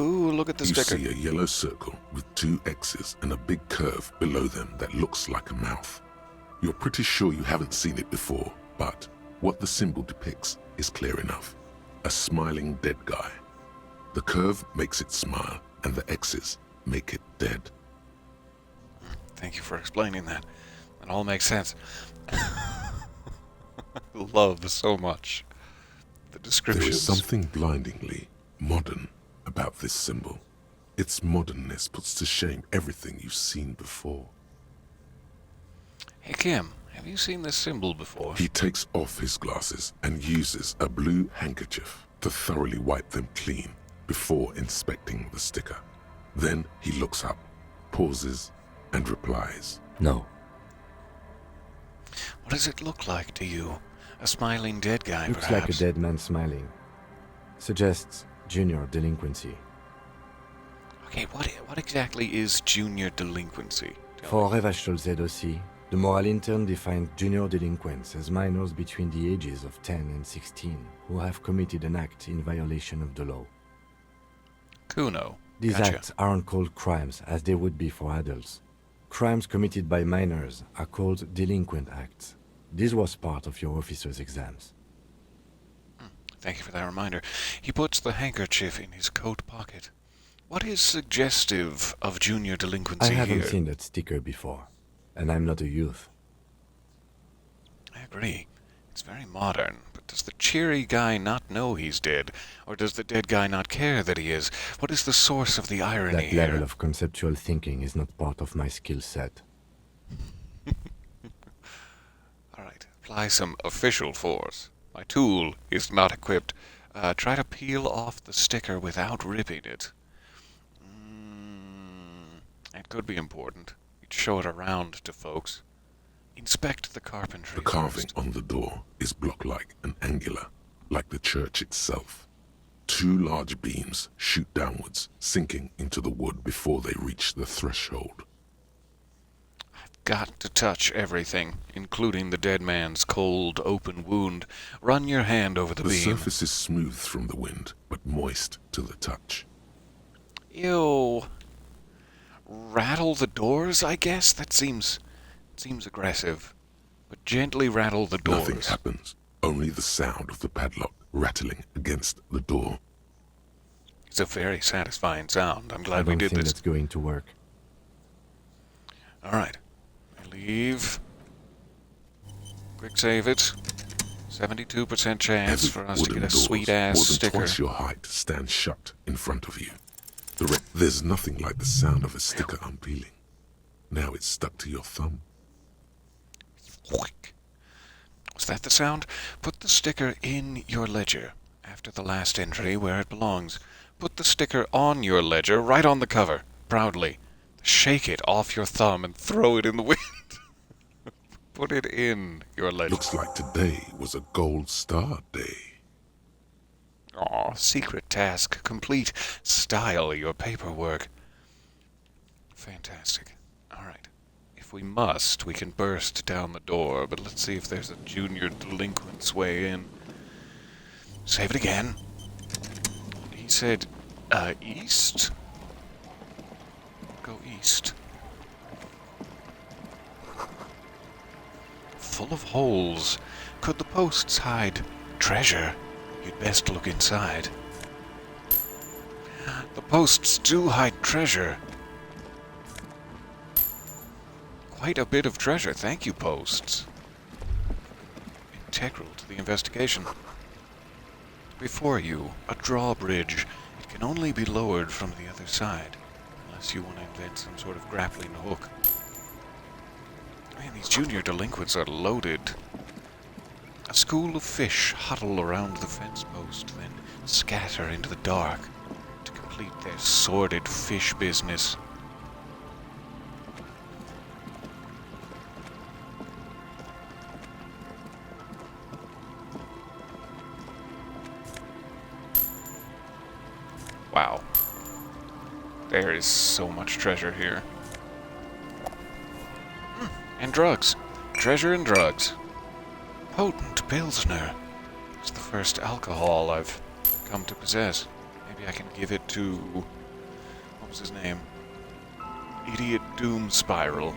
Ooh, look at the You sticker. see a yellow circle with 2 X's and a big curve below them that looks like a mouth. You're pretty sure you haven't seen it before, but what the symbol depicts is clear enough. A smiling dead guy. The curve makes it smile, and the X's make it dead. Thank you for explaining that. It all makes sense. Love so much the There descriptions. is something blindingly modern about this symbol. Its modernness puts to shame everything you've seen before. Hey Kim, have you seen this symbol before? He takes off his glasses and uses a blue handkerchief to thoroughly wipe them clean before inspecting the sticker. Then he looks up, pauses, and replies. No. What does it look like to you? A smiling dead guy, Looks perhaps? like a dead man smiling. Suggests junior delinquency. Okay, what exactly is junior delinquency? Tell For me. Revachol ZOC, the moral intern defined junior delinquents as minors between the ages of 10 and 16 who have committed an act in violation of the law. Kuno. These Gotcha. acts aren't called crimes as they would be for adults. Crimes committed by minors are called delinquent acts. This was part of your officer's exams. Thank you for that reminder. He puts the handkerchief in his coat pocket. What is suggestive of junior I delinquency haven't here? seen that sticker before, and I'm not a youth. agree. It's very modern, but does the cheery guy not know he's dead? Or does the dead guy not care that he is? What is the source of the irony That level here? of conceptual thinking is not part of my skill set. Alright, apply some official force. My tool is not equipped. Try to peel off the sticker without ripping it. That could be important. You'd show it around to folks. Inspect the carpentry The carving first. on the door is block-like and angular, like the church itself. 2 large beams shoot downwards, sinking into the wood before they reach the threshold. Got to touch everything, including the dead man's cold, open wound. Run your hand over the The beam. surface is smooth from the wind, but moist to the touch. Ew. Rattle the doors, I guess? That seems aggressive. But gently rattle the doors. Nothing happens, only the sound of the padlock rattling against the door. It's a very satisfying sound. I'm I glad we don't did think this. that's going to work. Alright. I leave. Quick save it. 72% chance Heavy for us to wooden get a doors, sweet-ass more than sticker. twice your height, stand shut in front of you. There's nothing like the sound of a sticker unpeeling. Now it's stuck to your thumb. Quick. Was that the sound? Put the sticker in your ledger. After the last entry, where it belongs. Put the sticker on your ledger, right on the cover. Proudly. Shake it off your thumb and throw it in the wind. Put it in your ledger. Looks like today was a gold star day. Aw, secret task complete. Style your paperwork. Fantastic. Alright. If we must, we can burst down the door, but let's see if there's a junior delinquent's way in. Save it again. He said, east? Go east. Full of holes. Could the posts hide treasure? You'd best look inside. The posts do hide treasure. Quite a bit of treasure. Thank you, posts. Integral to the investigation. Before you, a drawbridge. It can only be lowered from the other side, unless you want to invent some sort of grappling hook. Man, these junior delinquents are loaded. A school of fish huddle around the fence post, then scatter into the dark to complete their sordid fish business. Wow. There is so much treasure here. And drugs. Treasure and drugs. Potent Pilsner. It's the first alcohol I've come to possess. Maybe I can give it to... what was his name? Idiot Doom Spiral.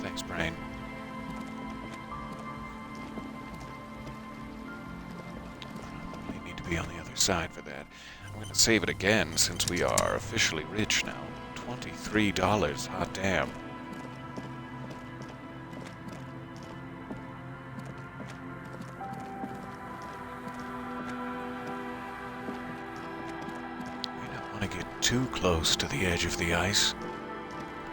Thanks, Brain. Probably need to be on the other side for that. I'm going to save it again since we are officially rich now. $23. Hot damn. To get too close to the edge of the ice,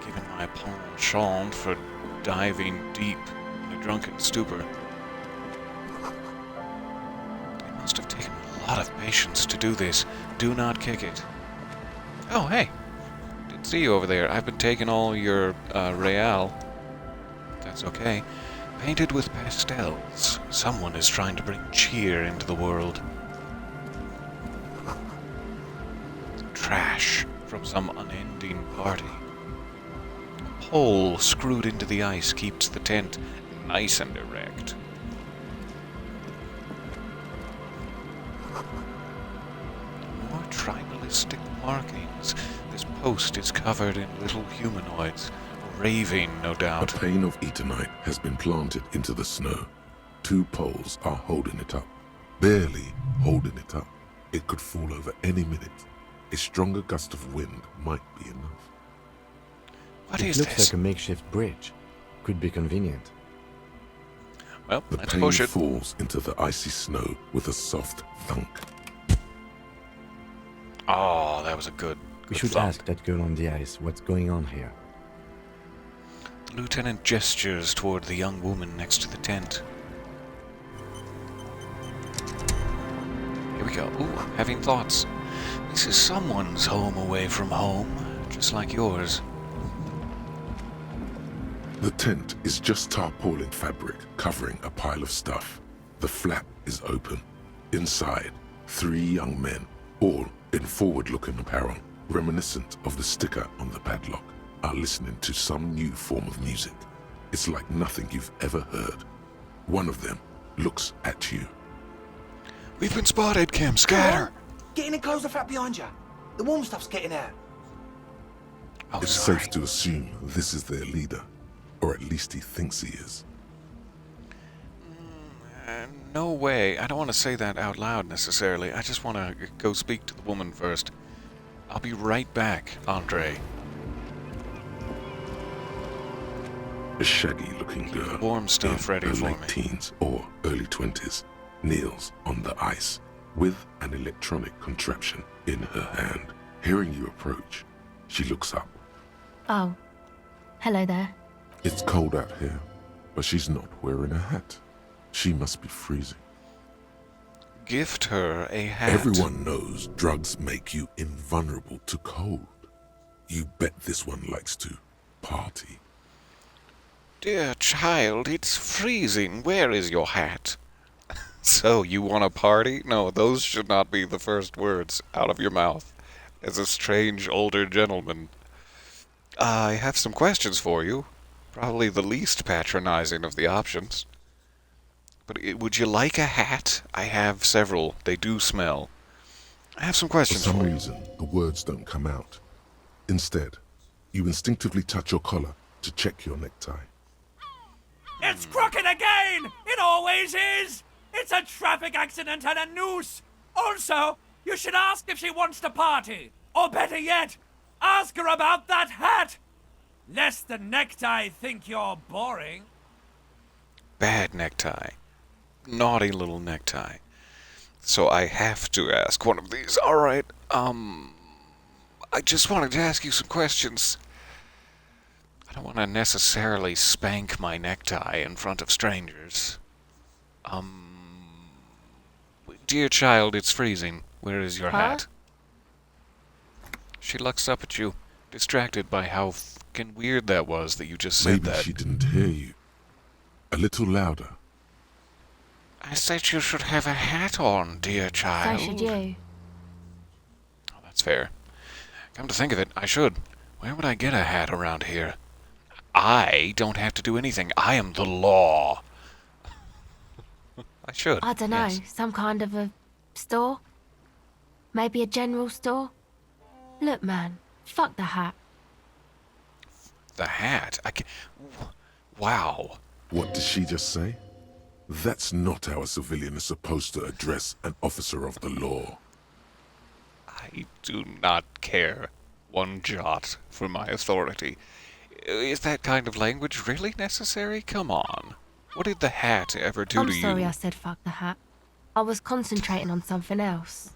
given my penchant for diving deep in a drunken stupor. It must have taken a lot of patience to do this. Do not kick it. Oh, hey. Didn't see you over there. I've been taking all your real. That's okay. Painted with pastels. Someone is trying to bring cheer into the world. Trash from some unending party. A pole screwed into the ice keeps the tent nice and erect. More tribalistic markings. This post is covered in little humanoids, raving, no A doubt. pane of Eternite has been planted into the snow. 2 poles are holding it up. Barely holding it up. It could fall over any minute. A stronger gust of wind might be enough. What It is looks this? like a makeshift bridge. Could be convenient. Well, The let's pane push it. falls into the icy snow with a soft thunk. Oh, that was a good We should thump. ask that girl on the ice what's going on here. The lieutenant gestures toward the young woman next to the tent. Here we go. Ooh, having thoughts. This is someone's home away from home, just like yours. The tent is just tarpaulin fabric covering a pile of stuff. The flap is open. Inside, 3 young men, all in forward-looking apparel, reminiscent of the sticker on the padlock, are listening to some new form of music. It's like nothing you've ever heard. One of them looks at you. We've been spotted, Kim. Scatter. Get in and close the flap behind you. The warm stuff's getting out. Oh, It's sorry. safe to assume this is their leader, or at least he thinks he is. No way. I don't want to say that out loud necessarily. I just want to go speak to the woman first. I'll be right back, Andre. A shaggy-looking girl, Warm stuff in ready her for late me. teens or early 20s, kneels on the ice with an electronic contraption in her hand. Hearing you approach, she looks up. Oh, hello there. It's cold out here, but she's not wearing a hat. She must be freezing. Gift her a hat. Everyone knows drugs make you invulnerable to cold. You bet this one likes to party. Dear child, it's freezing. Where is your hat? So, you want a party? No, those should not be the first words out of your mouth as a strange older gentleman. I have some questions for you. Probably the least patronizing of the options. But would you like a hat? I have several. They do smell. I have some For questions some for you. reason, the words don't come out. Instead, you instinctively touch your collar to check your necktie. It's crooked again! It always is! It's a traffic accident and a noose! Also, you should ask if she wants to party. Or better yet, ask her about that hat! Lest the necktie think you're boring. Bad necktie. Naughty little necktie. So I have to ask one of these. Alright, I just wanted to ask you some questions. I don't want to necessarily spank my necktie in front of strangers. Dear child, it's freezing. Where is your Huh? hat? She looks up at you, distracted by how fucking weird that was that you just said Maybe that. she didn't hear you. A little louder. I said you should have a hat on, dear So child. should you. Oh, that's fair. Come to think of it, I should. Where would I get a hat around here? I don't have to do anything. I am the law. I should. I don't know, yes. some kind of a store? Maybe a general store? Look, man, fuck the hat. The hat? Wow. What did she just say? That's not how a civilian is supposed to address an officer of the law. I do not care one jot for my authority. Is that kind of language really necessary? Come on. What did the hat ever do I'm to sorry you? I said fuck the hat. I was concentrating on something else.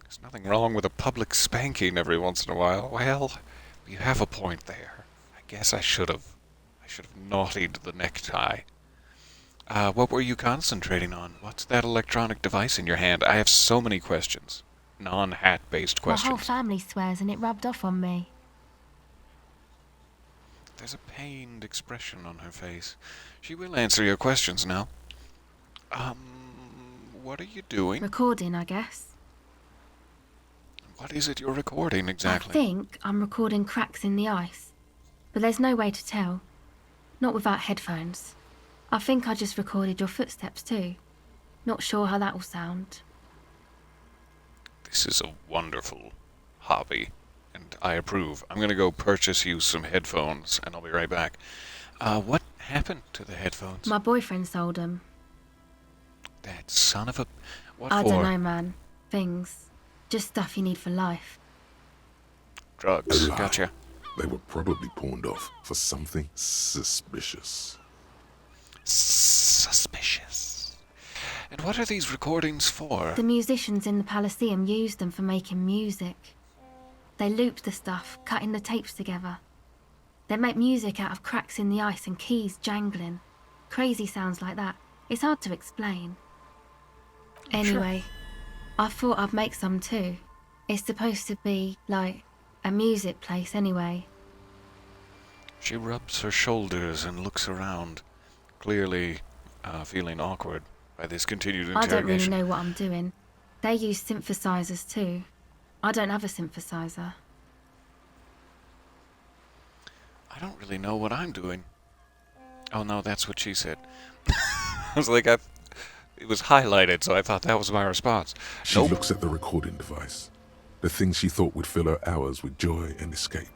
There's nothing wrong with a public spanking every once in a while. Well, you have a point there. I guess I should have naughtied the necktie. What were you concentrating on? What's that electronic device in your hand? I have so many questions. Non-hat-based My whole questions. family swears and it rubbed off on me. There's a pained expression on her face. She will answer your questions now. What are you doing? Recording, I guess. What is it you're recording exactly? I think I'm recording cracks in the ice. But there's no way to tell. Not without headphones. I think I just recorded your footsteps too. Not sure how that will sound. This is a wonderful hobby, and I approve. I'm gonna go purchase you some headphones, and I'll be right back. What happened to the headphones? My boyfriend sold them. That son of a... What I for? don't know, man. Things. Just stuff you need for life. Drugs. A lie. Gotcha. They were probably pawned off for something suspicious. Suspicious. And what are these recordings for? The musicians in the Palaceum used them for making music. They looped the stuff, cutting the tapes together. They make music out of cracks in the ice and keys jangling. Crazy sounds like that. It's hard to explain. Anyway, I thought I'd make some too. It's supposed to be, like, a music place anyway. She rubs her shoulders and looks around, clearly feeling awkward by this continued I don't really interrogation. know what I'm doing. They use synthesizers too. I don't have a synthesizer. I don't really know what I'm doing. Oh no, that's what she said. I was like, it was highlighted, so I thought that was my response. She Nope. looks at the recording device, the thing she thought would fill her hours with joy and escape.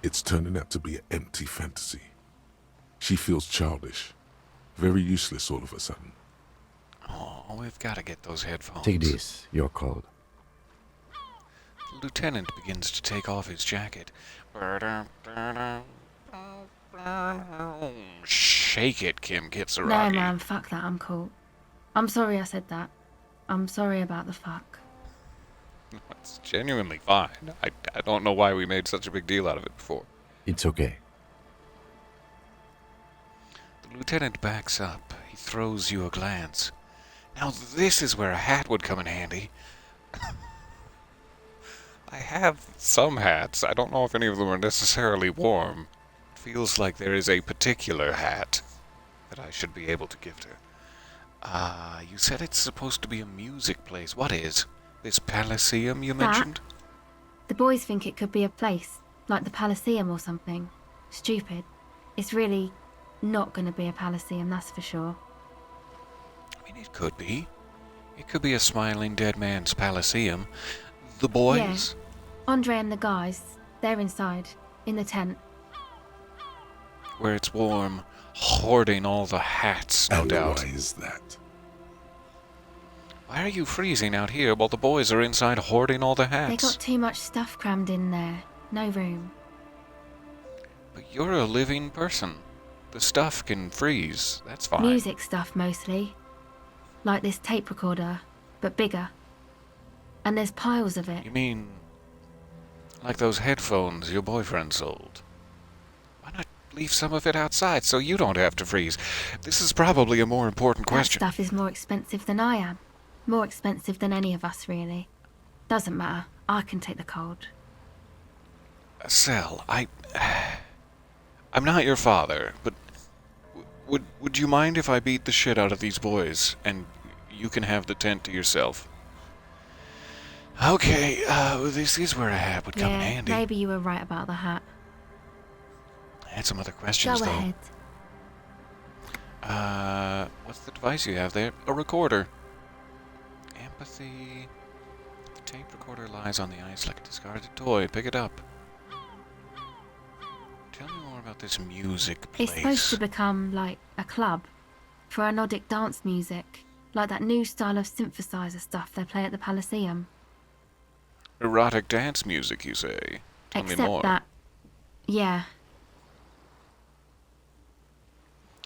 It's turning out to be an empty fantasy. She feels childish, very useless all of a sudden. Oh, we've got to get those headphones. Take this, you're called. The lieutenant begins to take off his jacket. Shake it, Kim Kitsuragi. No, man, fuck that, I'm cool. I'm sorry I said that. I'm sorry about the fuck. It's genuinely fine. I don't know why we made such a big deal out of it before. It's okay. The lieutenant backs up. He throws you a glance. Now this is where a hat would come in handy. I have some hats. I don't know if any of them are necessarily warm. It feels like there is a particular hat that I should be able to gift her. You said it's supposed to be a music place. What is? This Palaceum you mentioned? The boys think it could be a place, like the Palaceum or something. Stupid. It's really not going to be a Palaceum, that's for sure. I mean, it could be. It could be a smiling dead man's Palaceum. The boys? Yeah. Andre and the guys, they're inside, in the tent. Where it's warm, hoarding all the hats, no And doubt. why is that? Why are you freezing out here while the boys are inside hoarding all the hats? They got too much stuff crammed in there. No room. But you're a living person. The stuff can freeze. That's fine. Music stuff mostly. Like this tape recorder, but bigger. And there's piles of it. You mean like those headphones your boyfriend sold? Why not leave some of it outside so you don't have to freeze? This is probably a more important question. That stuff is more expensive than I am. More expensive than any of us, really. Doesn't matter. I can take the cold. Sel, I'm not your father, but would you mind if I beat the shit out of these boys and you can have the tent to yourself? Okay, this is where a hat would come in Yeah, handy. maybe you were right about the hat. I had some other questions, Go though. ahead. What's the device you have there? A recorder. Empathy. The tape recorder lies on the ice like a discarded toy. Pick it up. Tell me more about this music place. It's supposed to become like a club for anodic dance music, like that new style of synthesizer stuff they play at the Palaceum. Erotic dance music, you say? Tell me more. Except that, yeah,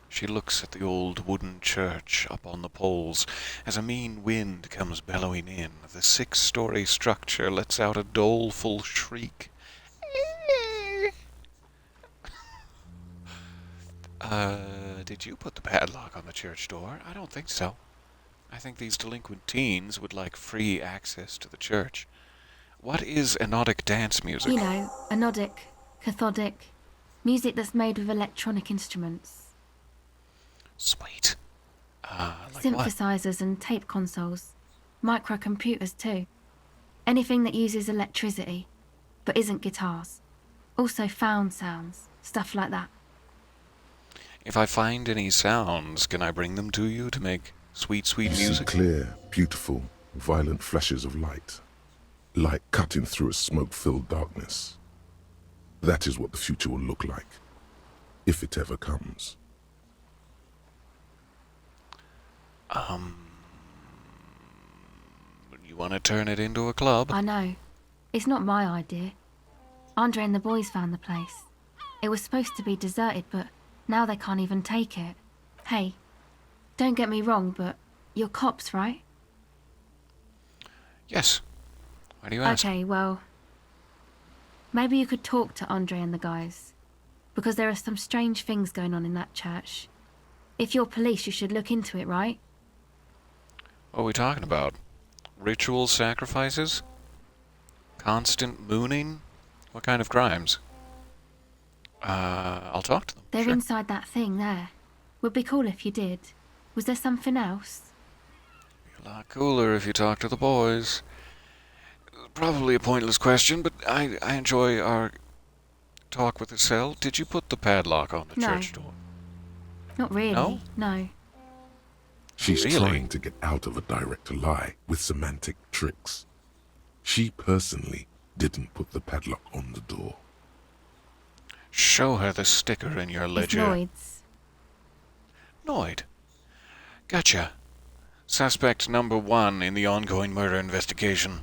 She looks at the old wooden church up on the poles as a mean wind comes bellowing in. The 6-story structure lets out a doleful shriek. Did you put the padlock on the church door? I don't think so. I think these delinquent teens would like free access to the church. What is anodic dance music? you know, anodic, cathodic, music that's made with electronic instruments. Sweet. Like what? Synthesizers and tape consoles. Microcomputers too. Anything that uses electricity, but isn't guitars. Also found sounds, stuff like that. If I find any sounds, can I bring them to you to make sweet, sweet You see music? clear, beautiful, violent flashes of light. Light cutting through a smoke-filled darkness. That is what the future will look like, if it ever comes. You want to turn it into a club? I know. It's not my idea. Andre and the boys found the place. It was supposed to be deserted, but now they can't even take it. Hey, don't get me wrong, but you're cops, right? Yes. Why do you ask? Okay, well, maybe you could talk to Andre and the guys, because there are some strange things going on in that church. If you're police, you should look into it, right? What are we talking about? Ritual sacrifices? Constant mooning? What kind of crimes? I'll talk to them. They're sure. inside that thing there. Would be cool if you did. Was there something else? Be a lot cooler if you talk to the boys. Probably a pointless question, but I enjoy our talk with Estelle. Did you put the padlock on the No. church door? Not really, No? She's Really? trying to get out of a direct lie with semantic tricks. She personally didn't put the padlock on the door. Show her the sticker in your It's ledger. Lloyd's. Noid. Gotcha. Suspect number 1 in the ongoing murder investigation.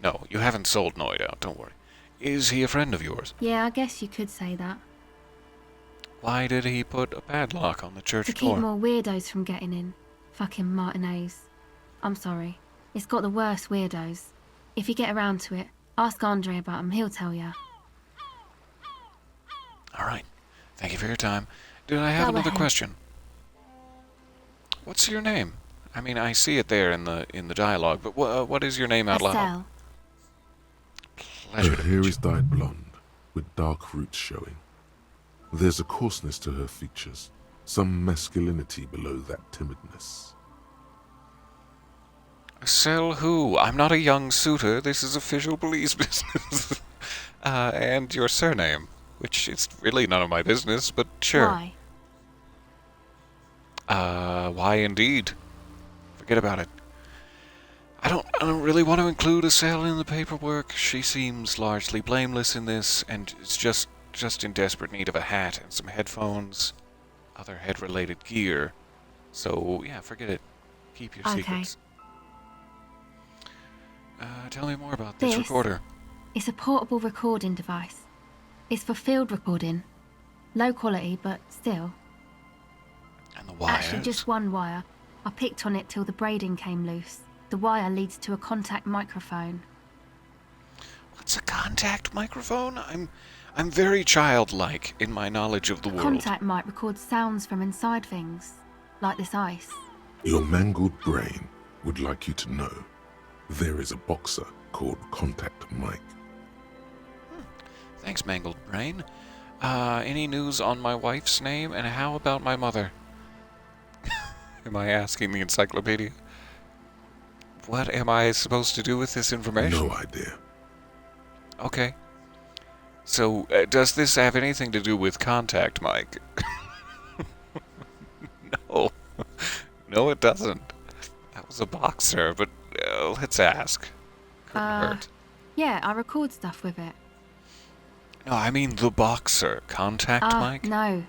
No, you haven't sold Noid out, don't worry. Is he a friend of yours? Yeah, I guess you could say that. Why did he put a padlock on the church To door? keep more weirdos from getting in. Fucking Martinez. I'm sorry. It's got the worst weirdos. If you get around to it, ask Andre about him, he'll tell you. All right. Thank you for your time. Did I have Go another ahead. question? What's your name? I mean, I see it there in the dialogue, but what is your name out loud? Estelle. Pleasure Her to hair meet is dyed blonde, with dark roots showing. There's a coarseness to her features, some masculinity below that timidness. Sell who? I'm not a young suitor. This is official police business. And your surname, which is really none of my business, but sure. Why? Why indeed? Forget about it. I don't really want to include Estelle in the paperwork. She seems largely blameless in this, and is just in desperate need of a hat and some headphones, other head-related gear. So, yeah, forget it. Keep your Okay. secrets. Tell me more about this This? recorder. It's a portable recording device. It's for field recording. Low quality, but still. And the wires. Actually, just one wire. I picked on it till the braiding came loose. The wire leads to a contact microphone. What's a contact microphone? I'm very childlike in my knowledge of the A world. contact mic records sounds from inside things, like this ice. Your mangled brain would like you to know there is a boxer called Contact Mike. Thanks, Mangled Brain. Any news on my wife's name, and how about my mother? Am I asking the encyclopedia? What am I supposed to do with this information? No idea. Okay. So, does this have anything to do with Contact Mike? No. No, it doesn't. That was a boxer, but let's ask. Couldn't hurt. Yeah, I record stuff with it. No, I mean the boxer. Contact Mike? No.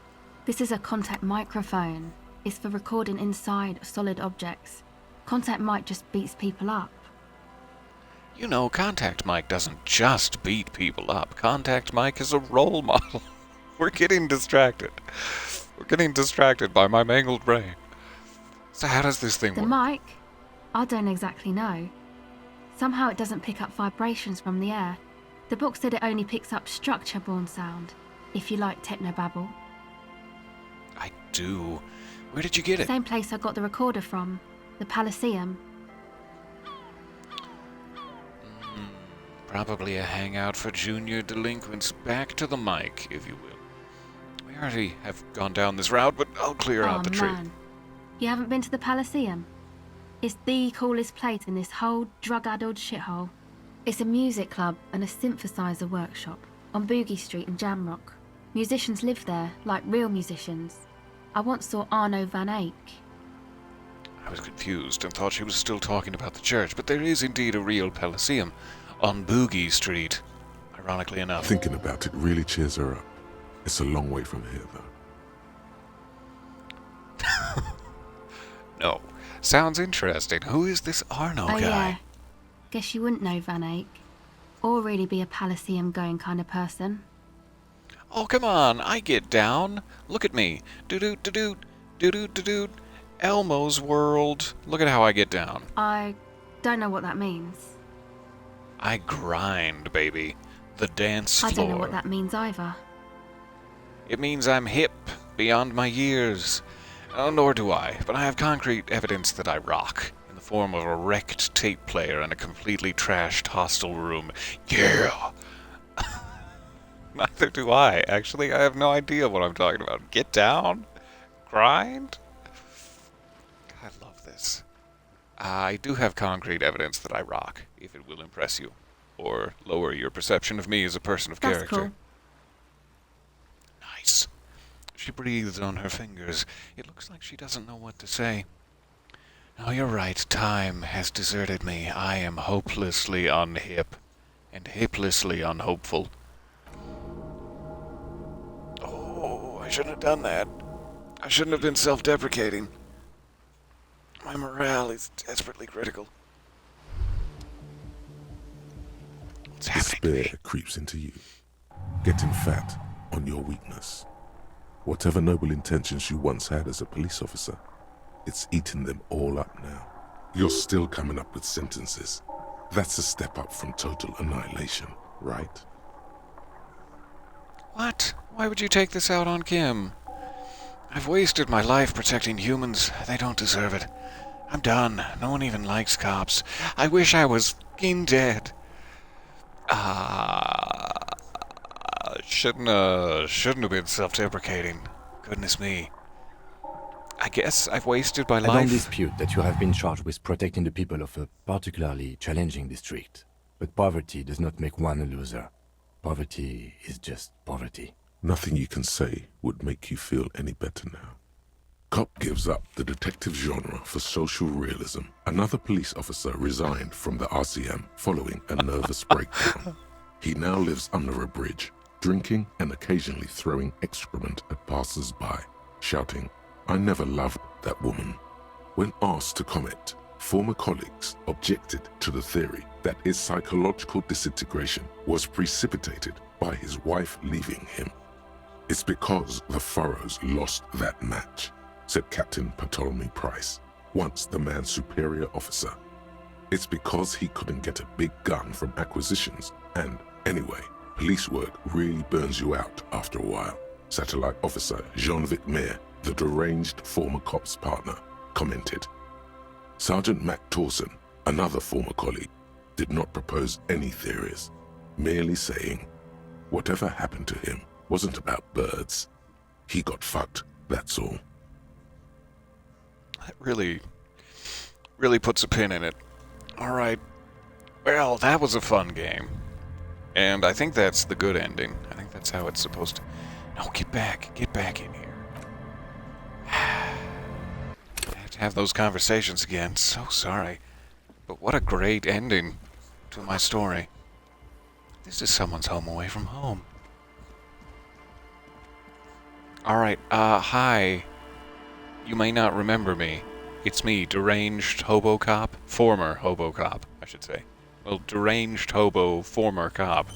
This is a contact microphone. It's for recording inside solid objects. Contact mic just beats people up. You know, Contact Mike doesn't just beat people up. Contact Mike is a role model. We're getting distracted. We're getting distracted by my mangled brain. So how does this thing The work? mic? I don't exactly know. Somehow it doesn't pick up vibrations from the air. The book said it only picks up structure-borne sound, if you like technobabble. I do. Where did you get it? Same place I got the recorder from, the Elysium. Probably a hangout for junior delinquents. Back to the mic, if you will. We already have gone down this route, but I'll clear out the tree. Man. You haven't been to the Elysium? It's the coolest place in this whole drug-addled shithole. It's a music club and a synthesizer workshop on Boogie Street in Jamrock. Musicians live there, like real musicians. I once saw Arno van Eyck. I was confused and thought she was still talking about the church, but there is indeed a real Elysium on Boogie Street, ironically enough. Thinking about it really cheers her up. It's a long way from here, though. No. Sounds interesting. Who is this Arno Oh guy? yeah. Guess you wouldn't know Van Eyck. or really be a Palaceum going kind of person. Oh, come on, I get down. Look at me. Do-do, do-do, do-do, do-do. Elmo's World. Look at how I get down. I don't know what that means. I grind, baby. The dance floor. I don't know what that means either. It means I'm hip, beyond my years. Oh, nor do I, but I have concrete evidence that I rock, in the form of a wrecked tape player and a completely trashed hostel room. Yeah! Neither do I. Actually, I have no idea what I'm talking about. Get down? Grind? I love this. I do have concrete evidence that I rock, if it will impress you, or lower your perception of me as a person of That's character. cool. Nice. She breathes on her fingers. It looks like she doesn't know what to say. No, you're right. Time has deserted me. I am hopelessly unhip, and hopelessly unhopeful. Oh, I shouldn't have done that. I shouldn't have been self-deprecating. My morale is desperately critical. What's happening to me? Despair creeps into you, getting fat on your weakness. Whatever noble intentions you once had as a police officer, it's eating them all up now. You're still coming up with sentences. That's a step up from total annihilation, right? What? Why would you take this out on Kim? I've wasted my life protecting humans. They don't deserve it. I'm done. No one even likes cops. I wish I was fucking dead. Shouldn't have been self-deprecating. Goodness me. I guess I've wasted my I don't life. dispute that you have been charged with protecting the people of a particularly challenging district. But poverty does not make one a loser. Poverty is just poverty. Nothing you can say would make you feel any better now. Cop gives up the detective genre for social realism. Another police officer resigned from the RCM following a nervous breakdown. He now lives under a bridge, drinking and occasionally throwing excrement at passers-by, shouting, "I never loved that woman." When asked to comment, former colleagues objected to the theory that his psychological disintegration was precipitated by his wife leaving him. "It's because the Furrows lost that match," said Captain Ptolemy Price, once the man's superior officer. "It's because he couldn't get a big gun from acquisitions, and anyway, police work really burns you out after a while," Satellite Officer Jean-Vic Mayer, the deranged former cop's partner, commented. Sergeant Matt Torson, another former colleague, did not propose any theories, merely saying, "Whatever happened to him wasn't about birds. He got fucked, that's all." That really puts a pin in it. Alright. Well, that was a fun game. And I think that's the good ending. I think that's how it's supposed to... No, get back in here. I have to have those conversations again. So sorry. But what a great ending to my story. This is someone's home away from home. Alright, hi. You may not remember me. It's me, deranged hobo cop. Former hobo cop, I should say. Well, deranged hobo, former cop.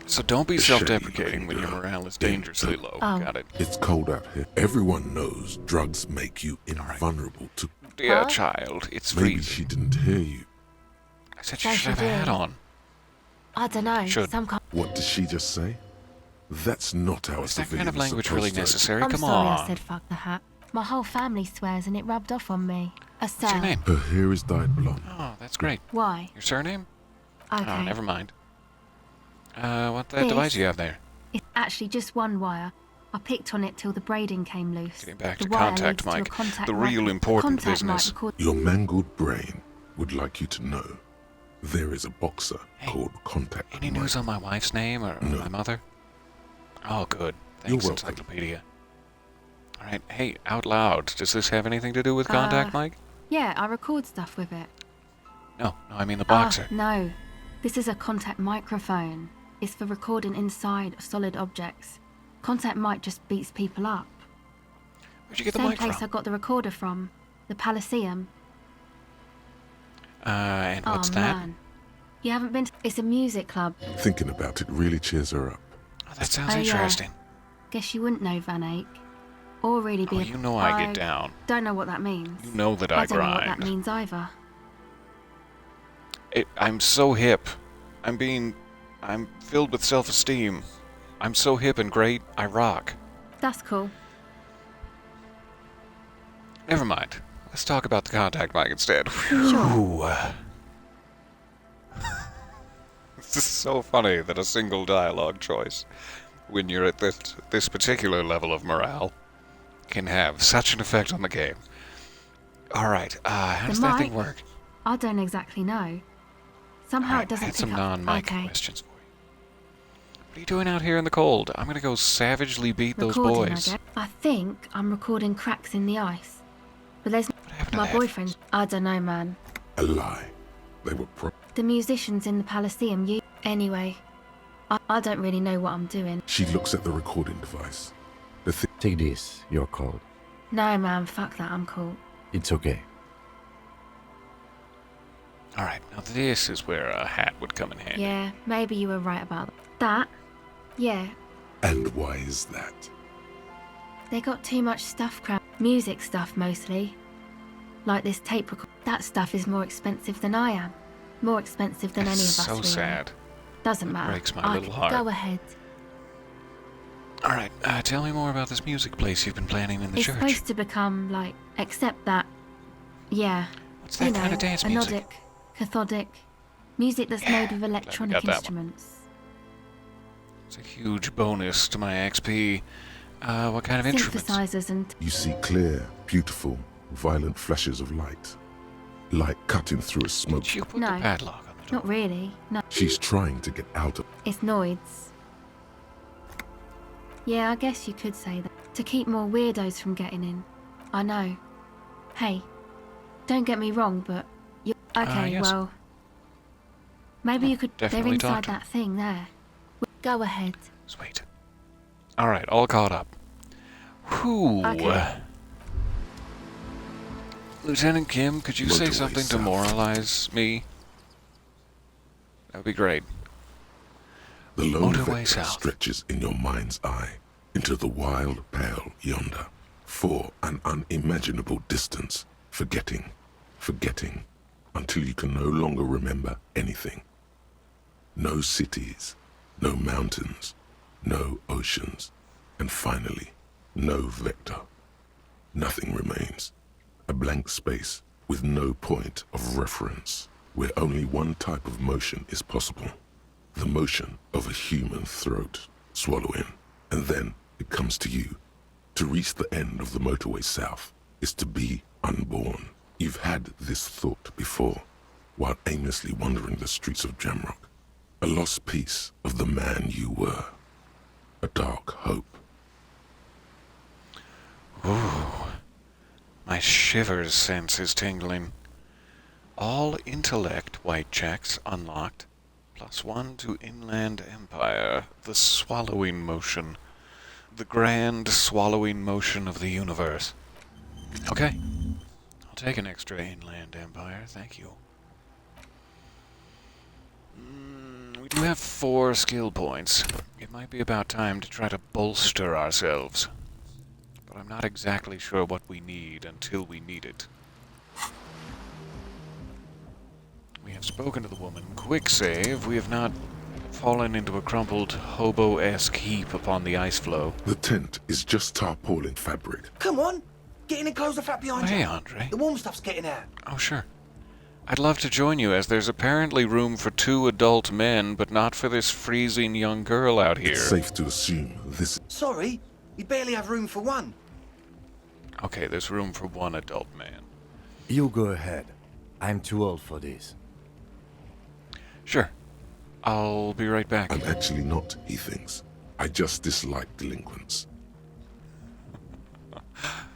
So don't be It's shady self-deprecating when your looking girl. morale is dangerously low. Oh. Got it? It's cold out here. Everyone knows drugs make you invulnerable to... Dear Huh? child, it's Maybe freezing. she didn't hear you. I said So you should have she a hat did. on. I don't know. Should. Some kind. What did she just say? That's not how Is a that civilian kind of language really necessary? I'm Come sorry on. I said fuck the hat. My whole family swears and it rubbed off on me. What's your name? Her hair is dyed blonde. Oh, that's great. Why? Your surname? Okay. Oh, never mind. What This- device do you have there? It's actually just one wire. I picked on it till the braiding came loose. Getting back the to wire contact leads to a mic. contact The mic. real The important contact mic business. record- Your mangled brain would like you to know there is a boxer Hey, called Contact Any Mike. news on my wife's name or No. my mother? Oh, good. You're Thanks, welcome. Encyclopedia. All right. Hey, out loud. Does this have anything to do with contact mic? Yeah, I record stuff with it. No, I mean the boxer. No. This is a contact microphone. It's for recording inside of solid objects. Contact mic just beats people up. Where'd you get the Same mic place from? I got the recorder from. The Palaceum. And what's oh, that? man. You haven't been to... It's a music club. Thinking about it really cheers her up. Oh, that sounds Oh, yeah. interesting. Guess you wouldn't know Van Eyck. Or really be Oh, a... you know I get down. Don't know what that means. You know that I don't know what grind. that means either. I'm so hip. I'm filled with self-esteem. I'm so hip and great, I rock. That's cool. Never mind. Let's talk about the contact mic instead. Sure. Whew. This is so funny that a single dialogue choice, when you're at this particular level of morale, can have such an effect on the game. Alright, how does that thing mic? work? I don't exactly know. Somehow Alright, it doesn't I had some pick up... non-mic Okay. questions for you. What are you doing out here in the cold? I'm gonna go savagely beat those Recording, boys. I guess. I think I'm recording cracks in the ice. But there's... What happened to My the boyfriend... I don't know, man. A lie. They were The musicians in the Elysium, you... Anyway, I don't really know what I'm doing. She looks at the recording device. Take this, you're cold. No, man, fuck that, I'm cool. It's okay. Alright, now this is where a hat would come in handy. Yeah, maybe you were right about that. Yeah, And why is that? they got too much stuff music stuff mostly. Like this tape record. That stuff is more expensive than I am. More expensive than any of That's us so really. sad. Doesn't matter. breaks my little heart. Go ahead. Alright, tell me more about this music place you've been planning in the It's church. supposed to become like, except that, yeah, What's that kind of dance music? anodic, cathodic, music that's Yeah, made with glad we electronic got that one. instruments. It's a huge bonus to my XP. What kind of instruments? Synthesizers and You see clear, beautiful, violent flashes of light. Light cutting through a smoke. Did you put No. the padlock on the door? not really. No, She's trying to get out of... it's noids. Yeah, I guess you could say that. To keep more weirdos from getting in. I know. Hey, don't get me wrong, but you okay? yes. Well, maybe you could. They're definitely talk inside to 'em. that thing there. Go ahead. Sweet. Alright, all caught up. Whew. Okay. Lieutenant Kim, could you say Motorway something to south. moralize me? That would be great. The lone Motorway vector south. stretches in your mind's eye into the wild pale yonder for an unimaginable distance, forgetting, until you can no longer remember anything. No cities, no mountains, no oceans, and finally, no vector. Nothing remains. A blank space with no point of reference, where only one type of motion is possible. The motion of a human throat, swallowing, and then it comes to you. To reach the end of the motorway south is to be unborn. You've had this thought before, while aimlessly wandering the streets of Jamrock. A lost piece of the man you were. A dark hope. Ooh. My shivers sense is tingling. All intellect white checks unlocked. +1 to Inland Empire. The swallowing motion. The grand swallowing motion of the universe. Okay. I'll take an extra Inland Empire, thank you. We do have 4 skill points. It might be about time to try to bolster ourselves. But I'm not exactly sure what we need until we need it. We have spoken to the woman. Quick save. We have not fallen into a crumpled, hobo-esque heap upon the ice floe. The tent is just tarpaulin fabric. Come on, get in and close the flap behind Hey, you. Andre. The warm stuff's getting out. Oh, sure. I'd love to join you, as there's apparently room for 2 adult men, but not for this freezing young girl out here. It's safe to assume this Sorry, you barely have room for one. Okay, there's room for 1 adult man. You go ahead. I'm too old for this. Sure. I'll be right back. I'm actually not, he thinks. I just dislike delinquents.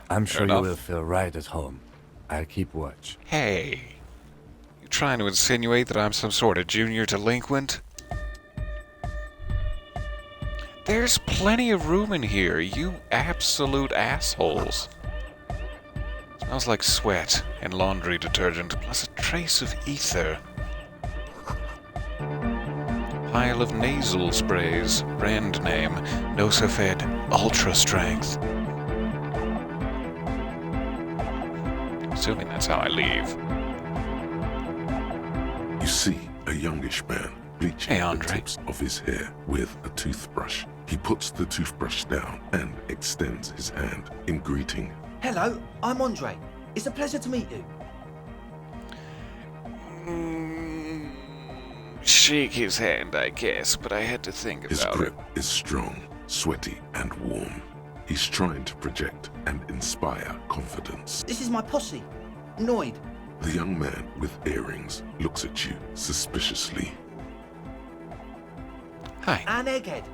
I'm Fair sure enough. you will feel right at home. I'll keep watch. Hey. You trying to insinuate that I'm some sort of junior delinquent? There's plenty of room in here, you absolute assholes. It's Smells like sweat and laundry detergent, plus a trace of ether. Pile of nasal sprays, brand name, Nosafed Ultra Strength. Assuming that's how I leave. You see a youngish man bleaching Hey, the Andre. tips of his hair with a toothbrush. He puts the toothbrush down and extends his hand in greeting. Hello, I'm Andre. It's a pleasure to meet you. Shake his hand, I guess, but I had to think about His it. grip is strong, sweaty, and warm. He's trying to project and inspire confidence. This is my posse, Noid. The young man with earrings looks at you suspiciously. Hi. And Egghead.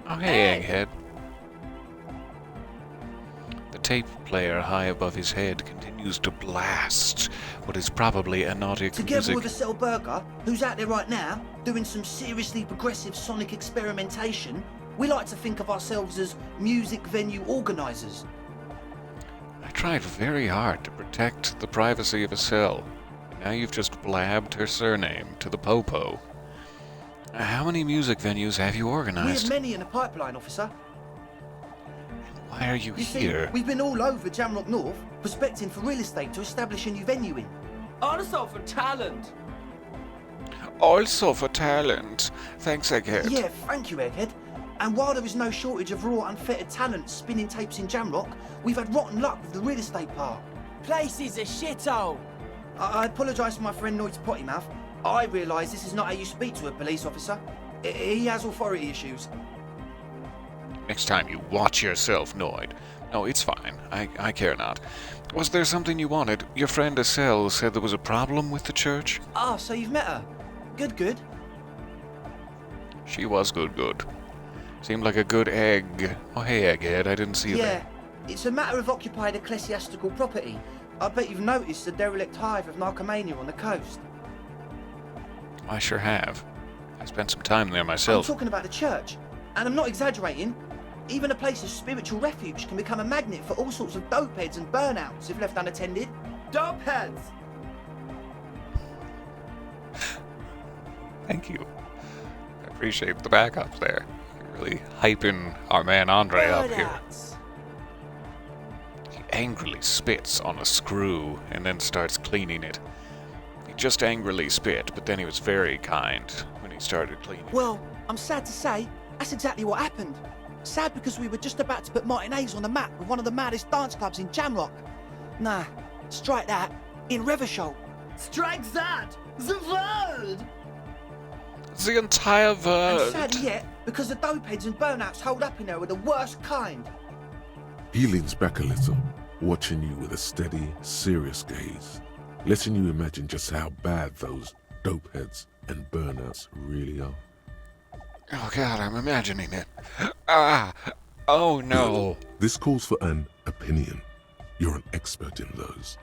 Oh, hey, Egghead. The tape player high above his head continues to blast what is probably anodic Together music. with Cell Burger, who's out there right now, doing some seriously progressive sonic experimentation, we like to think of ourselves as music venue organisers. I tried very hard to protect the privacy of a cell. And now you've just blabbed her surname to the popo. How many music venues have you We have organized? many in the pipeline, officer. Why are you You see, here? we've been all over Jamrock North, prospecting for real estate to establish a new venue in. Also for talent. Also for talent. Thanks, Egghead. Yeah, thank you, Egghead. And while there is no shortage of raw, unfettered talent spinning tapes in Jamrock, we've had rotten luck with the real estate part. Place is a shithole. I apologise for my friend Noid's potty mouth. I realise this is not how you speak to a police officer. He has authority issues. Next time you watch yourself, Noid. No, it's fine. I care not. Was there something you wanted? Your friend Estelle said there was a problem with the church? Ah, so you've met her. Good. She was good. Seemed like a good egg. Oh, hey, Egghead, I didn't see you Yeah, there. it's a matter of occupied ecclesiastical property. I bet you've noticed the derelict hive of narcomania on the coast. I sure have. I spent some time there I'm myself. talking about the church, and I'm not exaggerating. Even a place of spiritual refuge can become a magnet for all sorts of dopeheads and burnouts if left unattended. Dopeheads. Thank you. I appreciate the backup there. You're really hyping our man Andre up here. Burnouts. He angrily spits on a screw and then starts cleaning it. He just angrily spit, but then he was very kind when he started cleaning. Well, I'm sad to say, that's exactly what happened. Sad because we were just about to put Martinez on the map with one of the maddest dance clubs in Jamrock. Nah, strike that. In Revachol. Strike that. The world. The entire And world. sadder yet, because the dopeheads and burnouts holed up in there are the worst kind. He leans back a little, watching you with a steady, serious gaze, letting you imagine just how bad those dopeheads and burnouts really are. Oh god, I'm imagining it. Ah! Oh no! This calls for an opinion. You're an expert in those.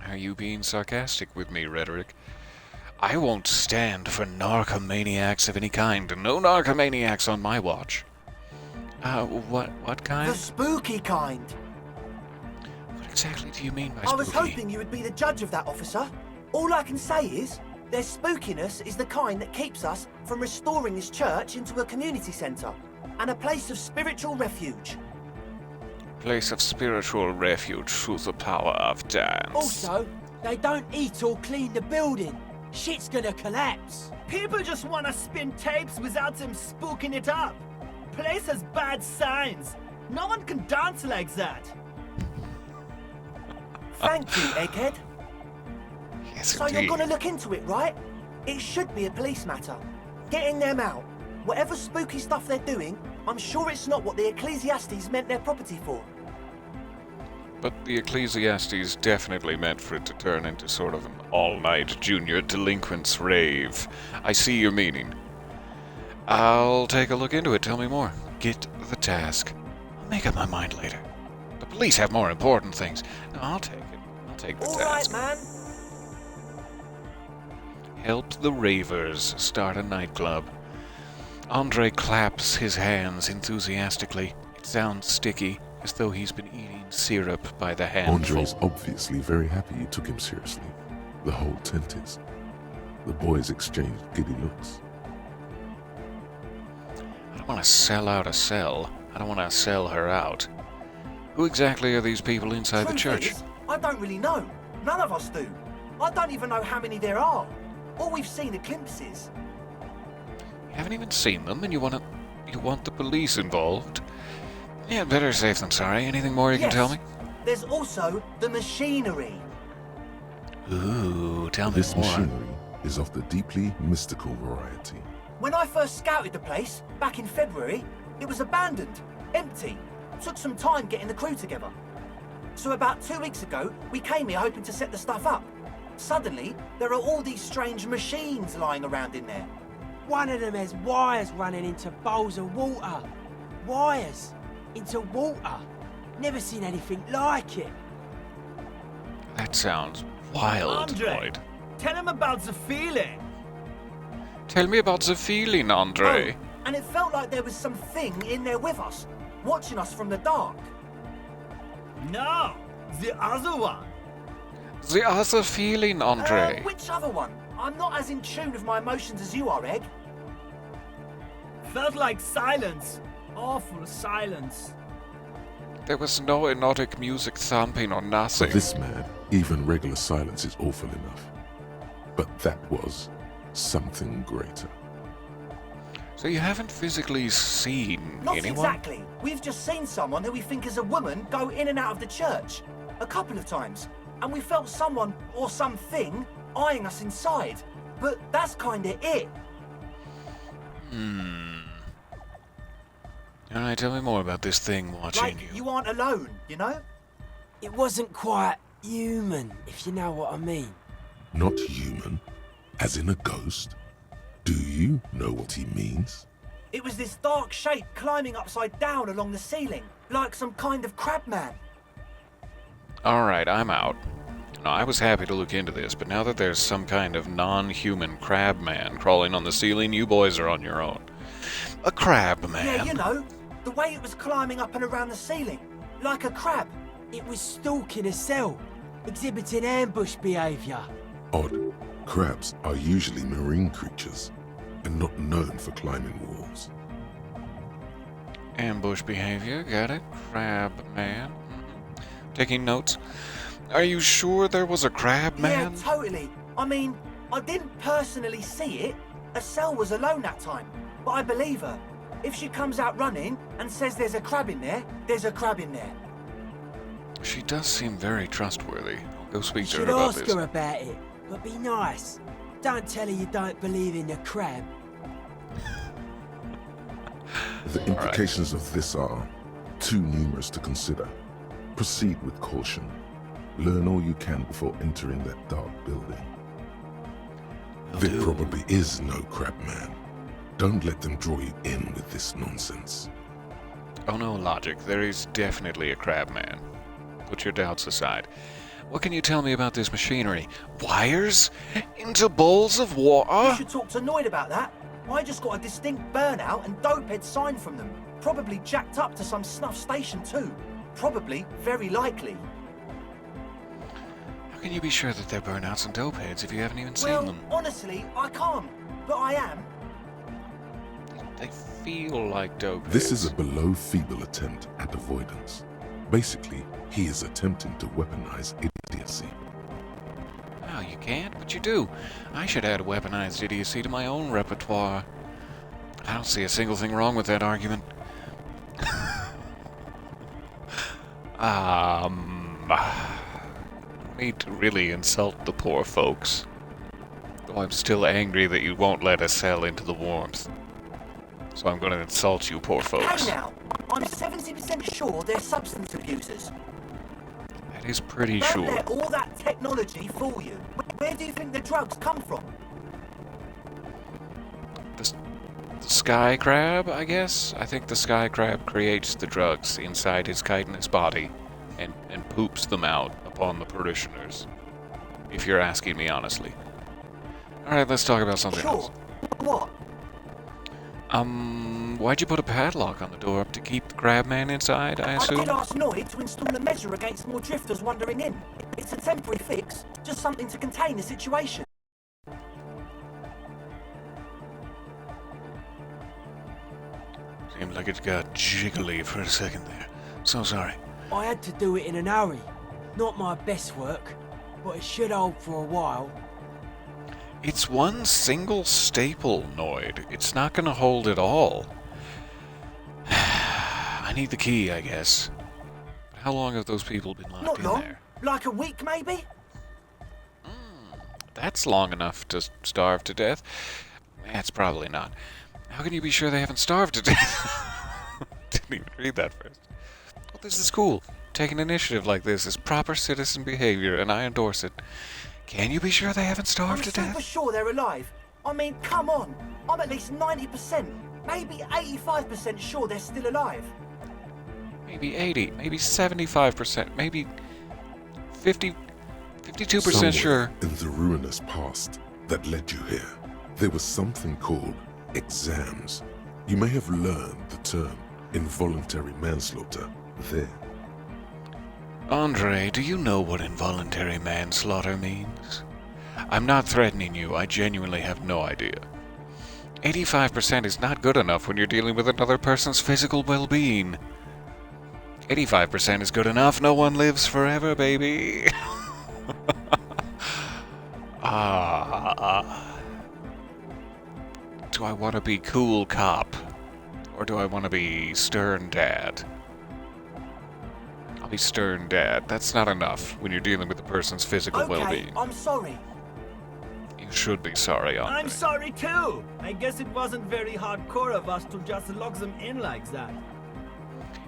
Are you being sarcastic with me, Rhetoric? I won't stand for narcomaniacs of any kind. No narcomaniacs on my watch. What The kind? spooky kind. What exactly do you mean by I was spooky? hoping you would be the judge of that, officer. All I can say is, their spookiness is the kind that keeps us from restoring this church into a community centre and a place of spiritual refuge. Place of spiritual refuge through the power of dance. Also, they don't eat or clean the building. Shit's gonna collapse. People just want to spin tapes without them spooking it up. Place has bad signs. No one can dance like that. Thank you, Egghead. Yes, So you're indeed. gonna look into it, right? It should be a police matter. Getting them out. Whatever spooky stuff they're doing, I'm sure it's not what the Ecclesiastes meant their property for. But the Ecclesiastes definitely meant for it to turn into sort of an all-night junior delinquents rave. I see your meaning. I'll take a look into it. Tell me more. Get the task. I'll make up my mind later. The police have more important things. No, I'll take it. I'll take the All right, task. man. Help the ravers start a nightclub. Andre claps his hands enthusiastically. It sounds sticky, as though he's been eating syrup by the handful. Andre's obviously very happy you took him seriously. The whole tent is. The boys exchanged giddy looks. I don't want to sell out a cell. I don't want to sell her out. Who exactly are these people inside the Truth church? is, I don't really know. None of us do. I don't even know how many there are. All we've seen are glimpses. You haven't even seen them, and you want the police involved? Yeah, better safe than sorry. Anything more you can tell me? There's also the machinery. Ooh, tell me This more. machinery is of the deeply mystical variety. When I first scouted the place, back in February, it was abandoned, empty. Took some time getting the crew together. So about 2 weeks ago, we came here hoping to set the stuff up. Suddenly, there are all these strange machines lying around in there. One of them has wires running into bowls of water. Wires into water. Never seen anything like it. That sounds wild, Andre, Lloyd. tell him about the feeling. Tell me about the feeling, Andre. Oh, and it felt like there was something in there with us, watching us from the dark. No, the other one. The other feeling, Andre. Which other one? I'm not as in tune with my emotions as you are, Egg. Felt like silence. Awful silence. There was no hypnotic music thumping or For nothing. this man, even regular silence is awful enough. But that was something greater. So you haven't physically seen Not anyone? exactly. We've just seen someone who we think is a woman go in and out of the church. A couple of times. And we felt someone or something eyeing us inside. But that's kinda it. Alright, tell me more about this thing watching Like, you aren't alone, you know? It wasn't quite human, if you know what I mean. Not human, as in a ghost. Do you know what he means? It was this dark shape climbing upside down along the ceiling, like some kind of crab man. Alright, I'm out. Now, I was happy to look into this, but now that there's some kind of non-human crab man crawling on the ceiling, you boys are on your own. A crab man? Yeah, you know, the way it was climbing up and around the ceiling, like a crab. It was stalking a cell, exhibiting ambush behaviour. Odd. Crabs are usually marine creatures and not known for climbing walls. Ambush behavior, got it. Crab man. Taking notes. Are you sure there was a crab man? Yeah, totally. I mean, I didn't personally see it. Estelle was alone that time, but I believe her. If she comes out running and says there's a crab in there, there's a crab in there. She does seem very trustworthy. I'll go speak to her Should about ask this. her about it, but be nice. Don't tell her you don't believe in the crab. The implications of this are too numerous to consider. Proceed with caution. Learn all you can before entering that dark building. There probably is no crab man. Don't let them draw you in with this nonsense. Oh no, Logic. There is definitely a crab man. Put your doubts aside. What can you tell me about this machinery? Wires? Into bowls of You water? should talk to Noid about that. I just got a distinct burnout and dopehead sign from them. Probably jacked up to some snuff station too. Probably, very likely. How can you be sure that they're burnouts and dope heads if you haven't even seen Well, them? honestly, I can't. But I am. They feel like dope heads. This is a below feeble attempt at avoidance. Basically, he is attempting to weaponize idiocy. Oh, you can't, but you do. I should add weaponized idiocy to my own repertoire. I don't see a single thing wrong with that argument. Need to really insult the poor folks. Though I'm still angry that you won't let us sell into the warmth. So I'm going to insult you poor folks. Hey now, I'm 70% sure they're substance abusers. That is pretty Don't sure. let all that technology fool you. Where do you think the drugs come from? The sky crab, I guess? I think the sky crab creates the drugs inside his chitinous body and poops them out upon the parishioners. If you're asking me honestly. Alright, let's talk about something Sure. else. What? Why'd you put a padlock on the door up to keep the crab man inside, I I assume? did ask Noid to install a measure against more drifters wandering in. It's a temporary fix, just something to contain the situation. Seemed like it got jiggly for a second there. So sorry. I had to do it in an hurry. Not my best work, but it should hold for a while. It's one single staple, Noid. It's not gonna hold at all. I need the key, I guess. How long have those people been locked Not in long. there? Like a week, maybe? That's long enough to starve to death. That's probably not. How can you be sure they haven't starved to death? Didn't even read that first. Well, this is cool. Taking initiative like this is proper citizen behavior, and I endorse it. Can you be sure they haven't starved I'm to death? super sure they're alive. I mean, come on. I'm at least 90%, maybe 85% sure they're still alive. Maybe 80, maybe 75%, maybe 52% Somewhere sure. in the ruinous past that led you here, there was something called exams. You may have learned the term involuntary manslaughter there. Andre, do you know what involuntary manslaughter means? I'm not threatening you, I genuinely have no idea. 85% is not good enough when you're dealing with another person's physical well-being. 85% is good enough, no one lives forever, baby. Do I want to be cool cop? Or do I want to be stern dad? I'll be stern dad. That's not enough when you're dealing with a person's physical Okay, well-being. I'm sorry. You should be sorry, Andre. I'm sorry too. I guess it wasn't very hardcore of us to just lock them in like that.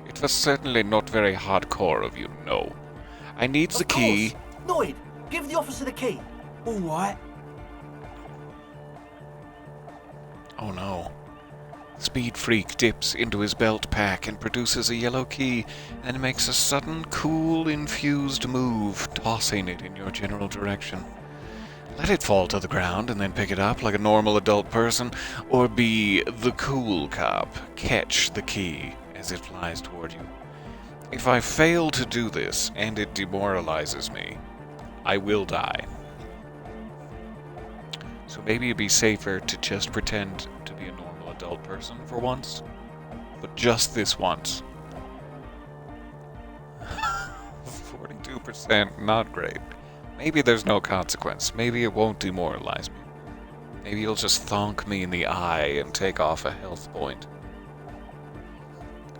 It was certainly not very hardcore of you, no. I need the Of key. course. Noid, give the officer the key. All right. Oh no. Speed Freak dips into his belt pack and produces a yellow key, and makes a sudden, cool, infused move, tossing it in your general direction. Let it fall to the ground and then pick it up like a normal adult person, or be the cool cop. Catch the key as it flies toward you. If I fail to do this, and it demoralizes me, I will die. So maybe it'd be safer to just pretend to be a normal adult person for once. But just this once. 42%, not great. Maybe there's no consequence. Maybe it won't demoralize me. Maybe you'll just thonk me in the eye and take off a health point.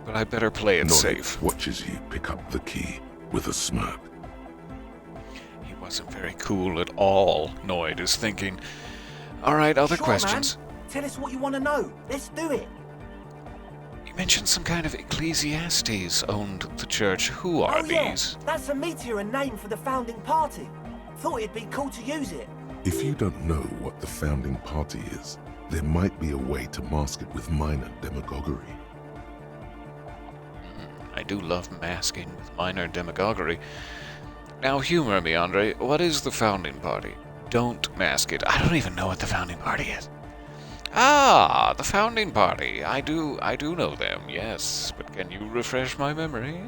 But I better play it Noid safe. watches you pick up the key with a smirk. He wasn't very cool at all, Noid is thinking. Alright, other Sure, questions? Man. Tell us what you want to know. Let's do it. You mentioned some kind of Ecclesiastes owned the church. Who are yeah, these? that's a meteor and name for the founding party. Thought it'd be cool to use it. If you don't know what the founding party is, there might be a way to mask it with minor demagoguery. I do love masking with minor demagoguery. Now humor me, Andre. What is the founding party? Don't mask it. I don't even know what the founding party is. Ah, the founding party. I do know them, yes. But can you refresh my memory?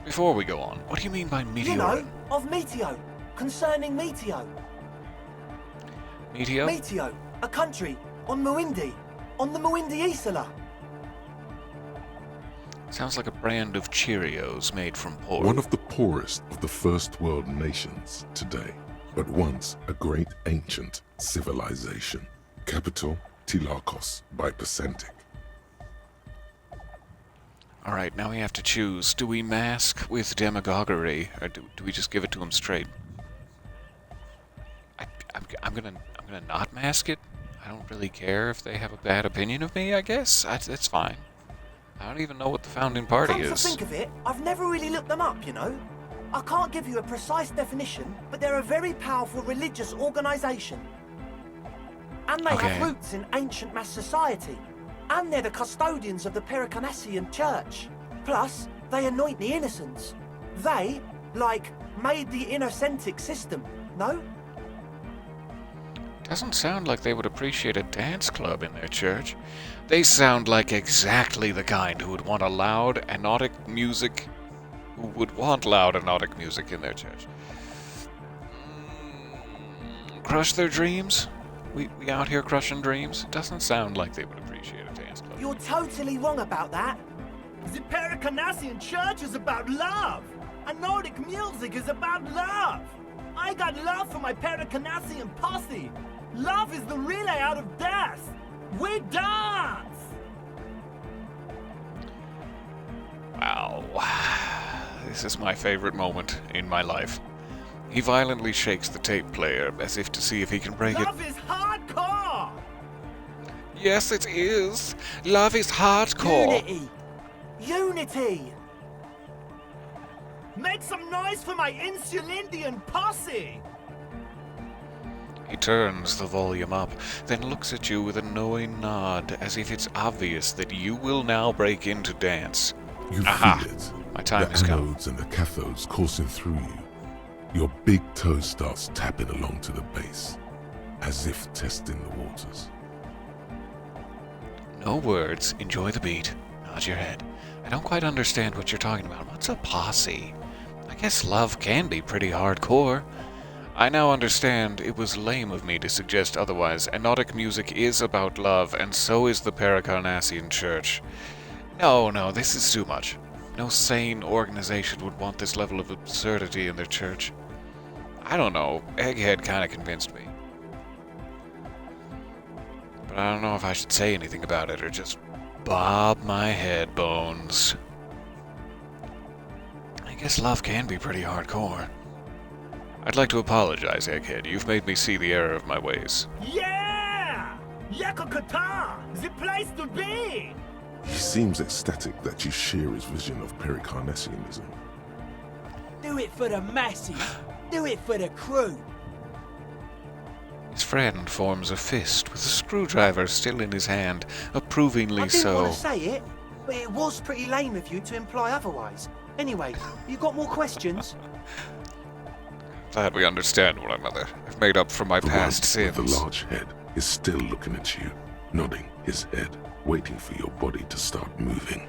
Before we go on, what do you mean by meteor? You know, of Meteo. Concerning Meteo. Meteo? Meteo, a country on Muindi. On the Muindi Isla. Sounds like a brand of Cheerios made from pork. One of the poorest of the first world nations today, but once a great ancient civilization. Capital, Tilakos by Percentic. Alright, now we have to choose. Do we mask with demagoguery, or do we just give it to him straight? I'm gonna not mask it. I don't really care if they have a bad opinion of me, I guess. It's fine. I don't even know what the founding party Come is. to think of it, I've never really looked them up, you know. I can't give you a precise definition, but they're a very powerful religious organisation. And they Okay. have roots in ancient mass society. And they're the custodians of the Pericarnassian church. Plus, they anoint the innocents. They, like, made the innocentic system, no? Doesn't sound like they would appreciate a dance club in their church. They sound like exactly the kind who would want loud, anodic music in their church. Crush their dreams? We out here crushing dreams? It doesn't sound like they would appreciate a dance club. You're totally wrong about that. The Pericarnassian church is about love. And Nordic music is about love. I got love for my Pericarnassian posse. Love is the relay out of death. We dance! Wow. This is my favorite moment in my life. He violently shakes the tape player as if to see if he can break it. Love is hardcore! Yes, it is. Love is hardcore. Unity! Unity! Make some noise for my Insulindian posse! He turns the volume up, then looks at you with a knowing nod as if it's obvious that you will now break into dance. You Aha. feel it. My time the has come. anodes and the cathodes coursing through you. Your big toe starts tapping along to the bass, as if testing the waters. No words, enjoy the beat, nod your head. I don't quite understand what you're talking about. What's a posse? I guess love can be pretty hardcore. I now understand it was lame of me to suggest otherwise. Anodic music is about love, and so is the Pericarnassian Church. No, this is too much. No sane organization would want this level of absurdity in their church. I don't know, Egghead kinda convinced me. But I don't know if I should say anything about it or just bob my head, Bones. I guess love can be pretty hardcore. I'd like to apologize, Egghead. You've made me see the error of my ways. Yeah! Yakokota! The place to be! He seems ecstatic that you share his vision of Pericarnassianism. Do it for the masses. Do it for the crew. His friend forms a fist with a screwdriver still in his hand, approvingly I didn't so. want to say it, but it was pretty lame of you to imply otherwise. Anyway, you got more questions? Glad we understand one another. I've made up for my The past one sins. with the large head is still looking at you, nodding his head, waiting for your body to start moving.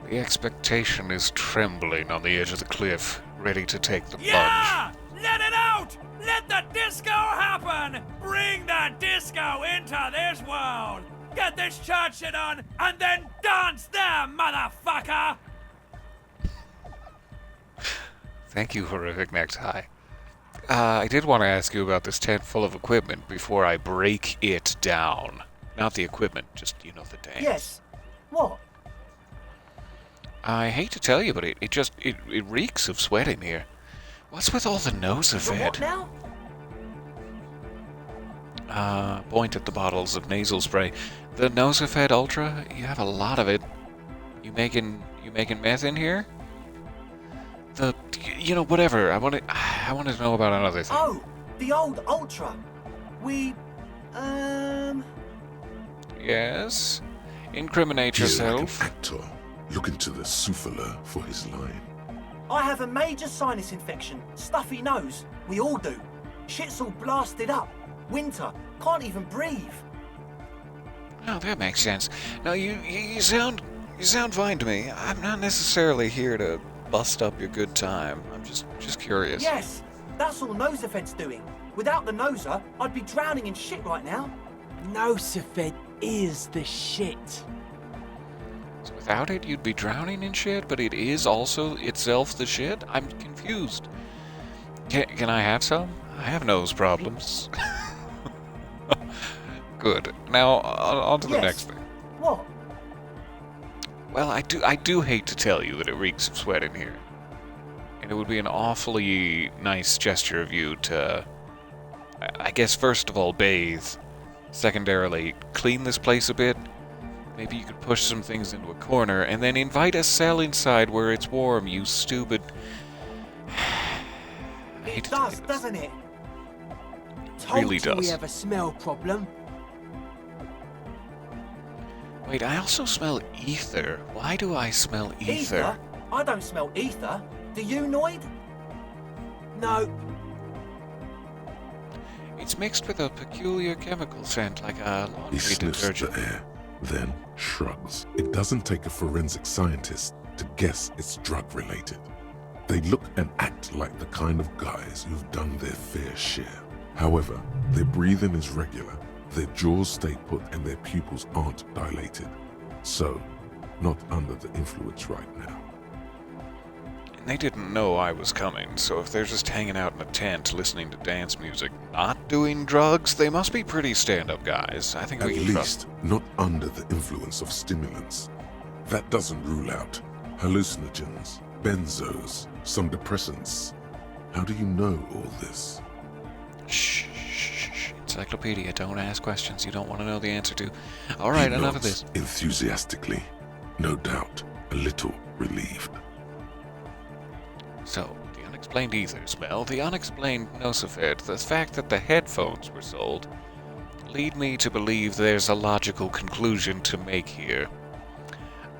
The expectation is trembling on the edge of the cliff, ready to take the plunge. Yeah! Let it out! Let the disco happen! Bring the disco into this world! Get this church shit on, and then dance there, motherfucker! Thank you, Horrific Necktie. I did want to ask you about this tent full of equipment before I break it down. Not the equipment, just, the dance. Yes. What? I hate to tell you, but it reeks of sweat in here. What's with all the The Nosafed? what now? Point at the bottles of nasal spray. The Nosafed Ultra, you have a lot of it. You making meth in here? Whatever. I wanted to know about another thing. Oh, the old Ultra. We, Yes? Incriminate You're like yourself. an actor, looking to the souffleur for his line. I have a major sinus infection. Stuffy nose. We all do. Shit's all blasted up. Winter. Can't even breathe. Oh, that makes sense. Now, you sound fine to me. I'm not necessarily here to bust up your good time. I'm just curious. Yes, that's all Nosafed's doing. Without the Noser, I'd be drowning in shit right now. Nosafed is the shit. So without it, you'd be drowning in shit, but it is also itself the shit? I'm confused. Can I have some? I have nose problems. Good. Now, on to the Yes. next thing. What? Well, I do hate to tell you that it reeks of sweat in here. And it would be an awfully nice gesture of you to, I guess, first of all, bathe. Secondarily, clean this place a bit. Maybe you could push some things into a corner, and then invite a cell inside where it's warm, you stupid... I hate It to tell you does, this. doesn't it? Told really you we does. have a smell problem. Wait, I also smell ether. Why do I smell ether? I don't smell ether. Do you, Noid? No, It's mixed with a peculiar chemical scent, like a He laundry sniffs detergent. the air, then shrugs. It doesn't take a forensic scientist to guess it's drug-related. They look and act like the kind of guys who've done their fair share. However, their breathing is regular, their jaws stay put, and their pupils aren't dilated. So, not under the influence right now. And they didn't know I was coming, so if they're just hanging out in a tent listening to dance music, not doing drugs, they must be pretty stand-up guys. I think At we can trust. least, not under the influence of stimulants. That doesn't rule out hallucinogens, benzos, some depressants. How do you know all this? Shh, shh, shh. Encyclopedia, don't ask questions you don't want to know the answer to. All right, He enough of nods this. enthusiastically, no doubt a little relieved. So, the unexplained ether smell, the unexplained nocifed, the fact that the headphones were sold, lead me to believe there's a logical conclusion to make here.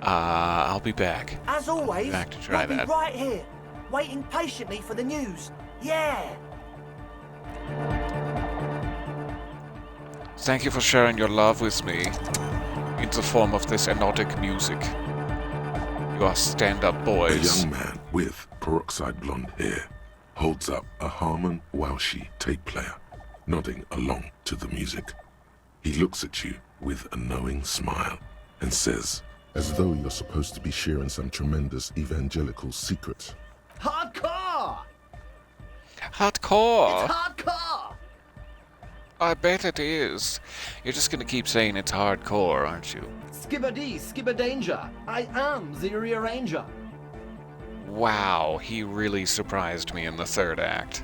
I'll be back. As always, Back to try we'll that. be right here, waiting patiently for the news. Yeah! Thank you for sharing your love with me in the form of this erotic music. You are stand-up A boys. young man with peroxide blonde hair holds up a Harman Walshy tape player, nodding along to the music. He looks at you with a knowing smile and says, as though you're supposed to be sharing some tremendous evangelical secret. Hardcore! Hardcore! It's hardcore! I bet it is. You're just gonna keep saying it's hardcore, aren't you? Skibbity, skibberdanger. I am the rearranger. Wow, he really surprised me in the third act.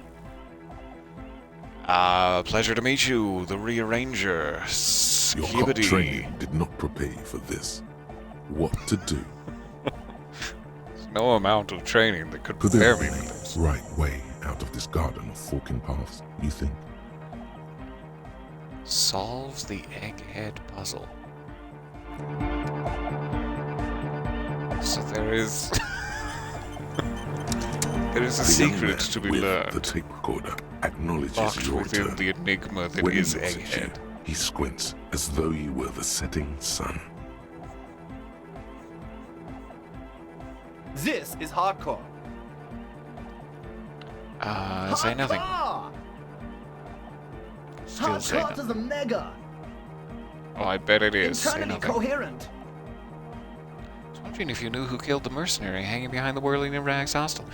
Pleasure to meet you, the rearranger. Your hot Skibbity. training did not prepare you for this. What to do? There's no amount of training that could Could prepare there me be for this. a right way out of this garden of forking paths, you think? Solve the egghead puzzle. So there is... there is a The young secret man to be with learned. the tape recorder acknowledges Locked your within return. the enigma that When he is looks at you, Egghead. he squints as though you were the setting sun. This is hardcore. Say nothing. Hardcore! Still say Hardcore nothing. to the mega. Oh, I bet it is. Say Internally nothing. coherent. I was wondering if you knew who killed the mercenary hanging behind the whirling in rags hostel.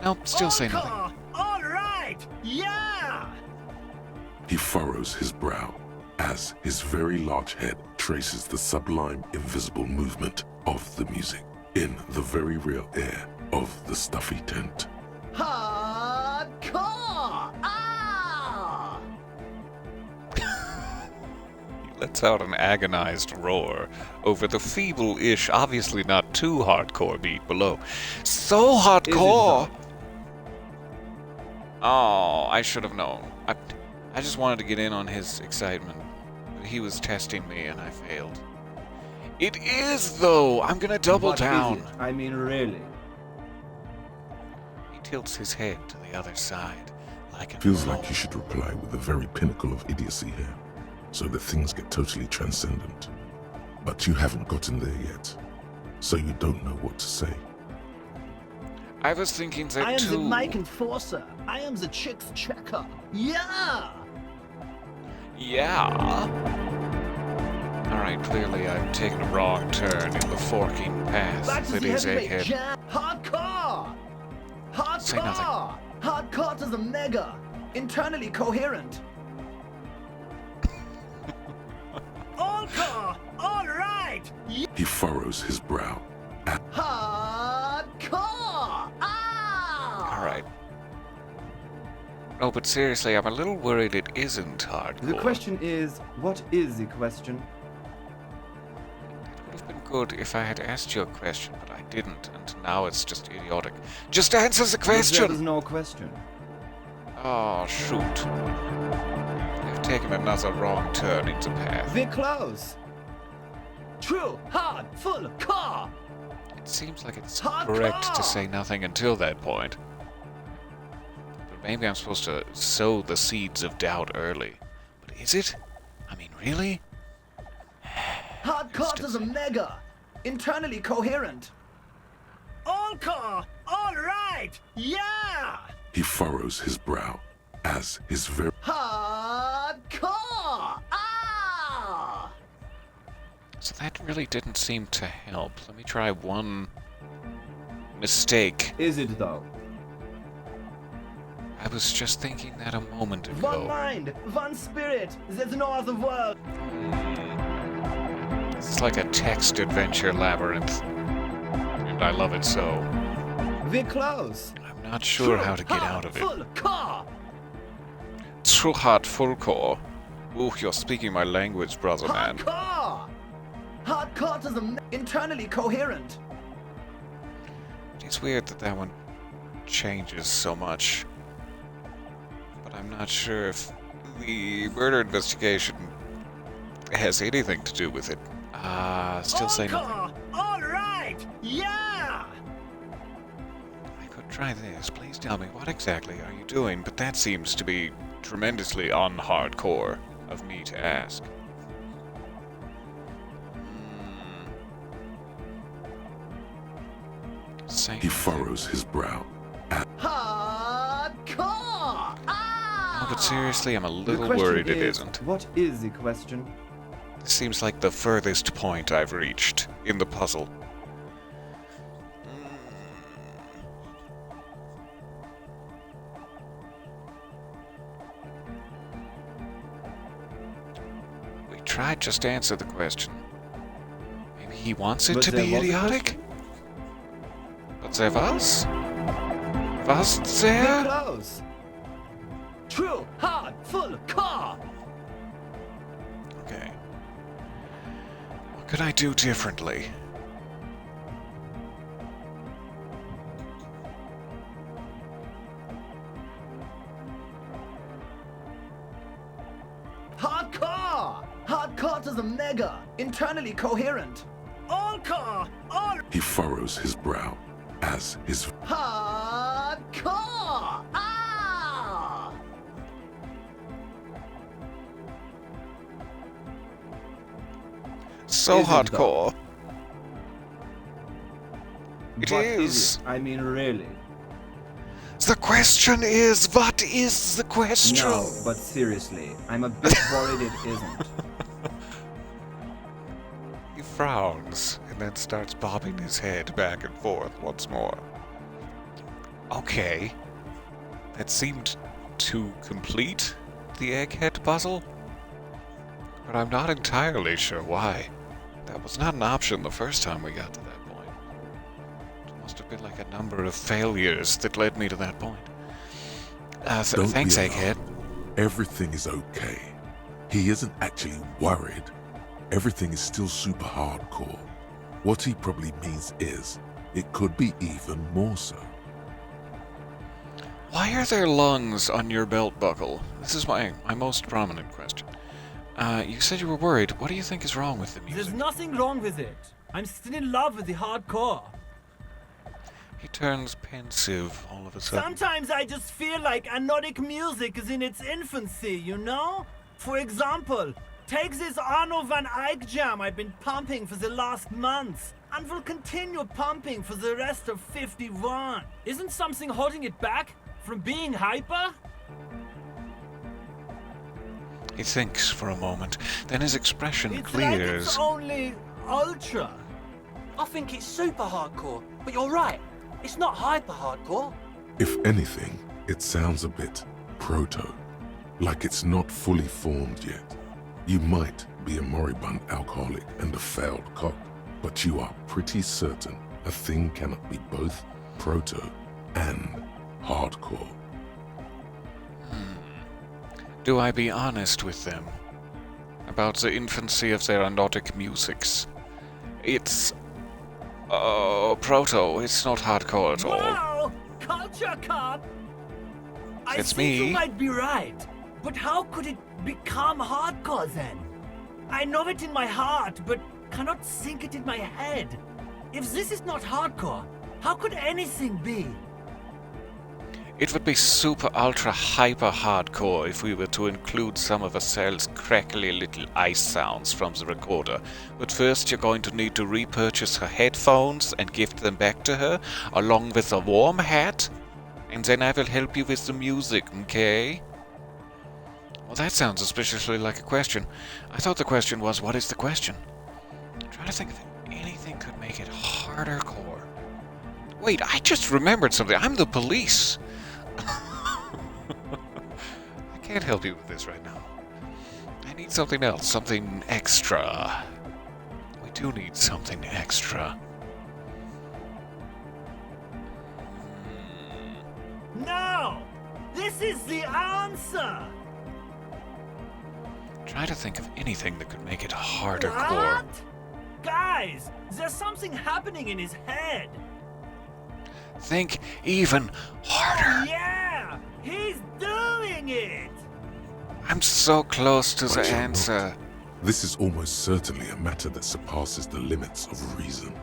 No, still say nothing. Hardcore! All right! Yeah! He furrows his brow as his very large head traces the sublime invisible movement of the music in the very real air of the stuffy tent. Hardcore! Ah! He lets out an agonized roar over the feeble-ish, obviously not too hardcore beat below. So hardcore! Oh, I should have known. I just wanted to get in on his excitement, but he was testing me and I failed. It is, though! I'm gonna double What is down. it? I mean, really. He tilts his head to the other side, like a Feels like you should reply with the very pinnacle of idiocy here, so that things get totally transcendent. But you haven't gotten there yet, so you don't know what to say. I was thinking that I am too. the mic enforcer. I am the chick's checker. Yeah! Yeah. Alright, clearly I've taken a wrong turn in the forking path Back to that the is heavyweight Egghead. jam. Hardcore! Say nothing. Hardcore! Hardcore to the mega. Internally coherent. All core! All right! He furrows his brow. Hardcore! Ah! Alright. No, but seriously, I'm a little worried it isn't hardcore. The question is, what is the question? It would have been good if I had asked you a question, but I didn't, and now it's just idiotic. Just answer the There is question! no question. Oh, shoot. I've taken another wrong turn in the path. We're close. True, hard, full, core! It seems like it's Hardcore! correct to say nothing until that point. The maybe I'm supposed to sow the seeds of doubt early. But is it? I mean, really? Hardcore is a mega, internally coherent. All-core, all right, yeah! He furrows his brow as his very Hardcore! Ah! So that really didn't seem to help. Let me try one mistake. Is it though? I was just thinking that a moment One ago. mind, one spirit, there's no other word. It's like a text adventure labyrinth. And I love it so. We're close. I'm not sure how to get out of it. Full car! True heart, full core. Ooh, you're speaking my language, brother man. Hardcore! Hardcore is internally coherent. It's weird that that one changes so much. But I'm not sure if the murder investigation has anything to do with it. Still say nothing. All-core, all right, yeah! I could try this. Please tell me, what exactly are you doing? But that seems to be tremendously un-hardcore of me to ask. he furrows his brow. Hardcore! Ah! No, but seriously, I'm a The little question worried it is, isn't. what is the question? This seems like the furthest point I've reached in the puzzle. We tried just to answer the question. Maybe he wants it But to there be was a idiotic? But there was? Was We're there? close. True, hard, full car! Okay. What could I do differently? Hardcore! Hardcore is a mega, internally coherent. All-core, all He furrows his brow as his hardcore! Ah! So Is it hardcore. It What is. it? I mean, really. The question is, what is the question? No, but seriously, I'm a bit worried it isn't. He frowns and then starts bobbing his head back and forth once more. Okay. That seemed to complete the egghead puzzle, but I'm not entirely sure why. That was not an option the first time we got to that point. It must have been like a number of failures that led me to that point. Don't Thanks, be Egghead. alarmed. Everything is okay. He isn't actually worried. Everything is still super hardcore. What he probably means is, it could be even more so. Why are there lungs on your belt buckle? This is my most prominent question. You said you were worried. What do you think is wrong with the music? There's nothing wrong with it. I'm still in love with the hardcore. He turns pensive all of a sudden. Sometimes I just feel like anodic music is in its infancy, you know? For example, take this Arno van Eyck jam I've been pumping for the last month, and will continue pumping for the rest of 51. Isn't something holding it back from being hyper? He thinks for a moment, then his expression It's clears. like it's only ultra. I think it's super hardcore, but you're right. It's not hyper hardcore. If anything, it sounds a bit proto, like it's not fully formed yet. You might be a moribund alcoholic and a failed cop, but you are pretty certain a thing cannot be both proto and hardcore. Do I be honest with them about the infancy of their anodic musics? It's proto. It's not hardcore at all. Wow! Culture cop! I It's think me. you might be right. But how could it become hardcore then? I know it in my heart, but cannot think it in my head. If this is not hardcore, how could anything be? It would be super ultra hyper hardcore if we were to include some of Estelle's crackly little ice sounds from the recorder. But first you're going to need to repurchase her headphones and gift them back to her, along with a warm hat. And then I will help you with the music, okay? Well, that sounds suspiciously like a question. I thought the question was, what is the question? I'm trying to think if anything could make it harder core. Wait, I just remembered something. I'm the police. I can't help you with this right now. I need something else, something extra. We do need something extra. No! This is the answer! Try to think of anything that could make it harder core. What? Guys, there's something happening in his head. Think even harder. Yeah! He's doing it! I'm so close to the But you're answer. not. This is almost certainly a matter that surpasses the limits of reason.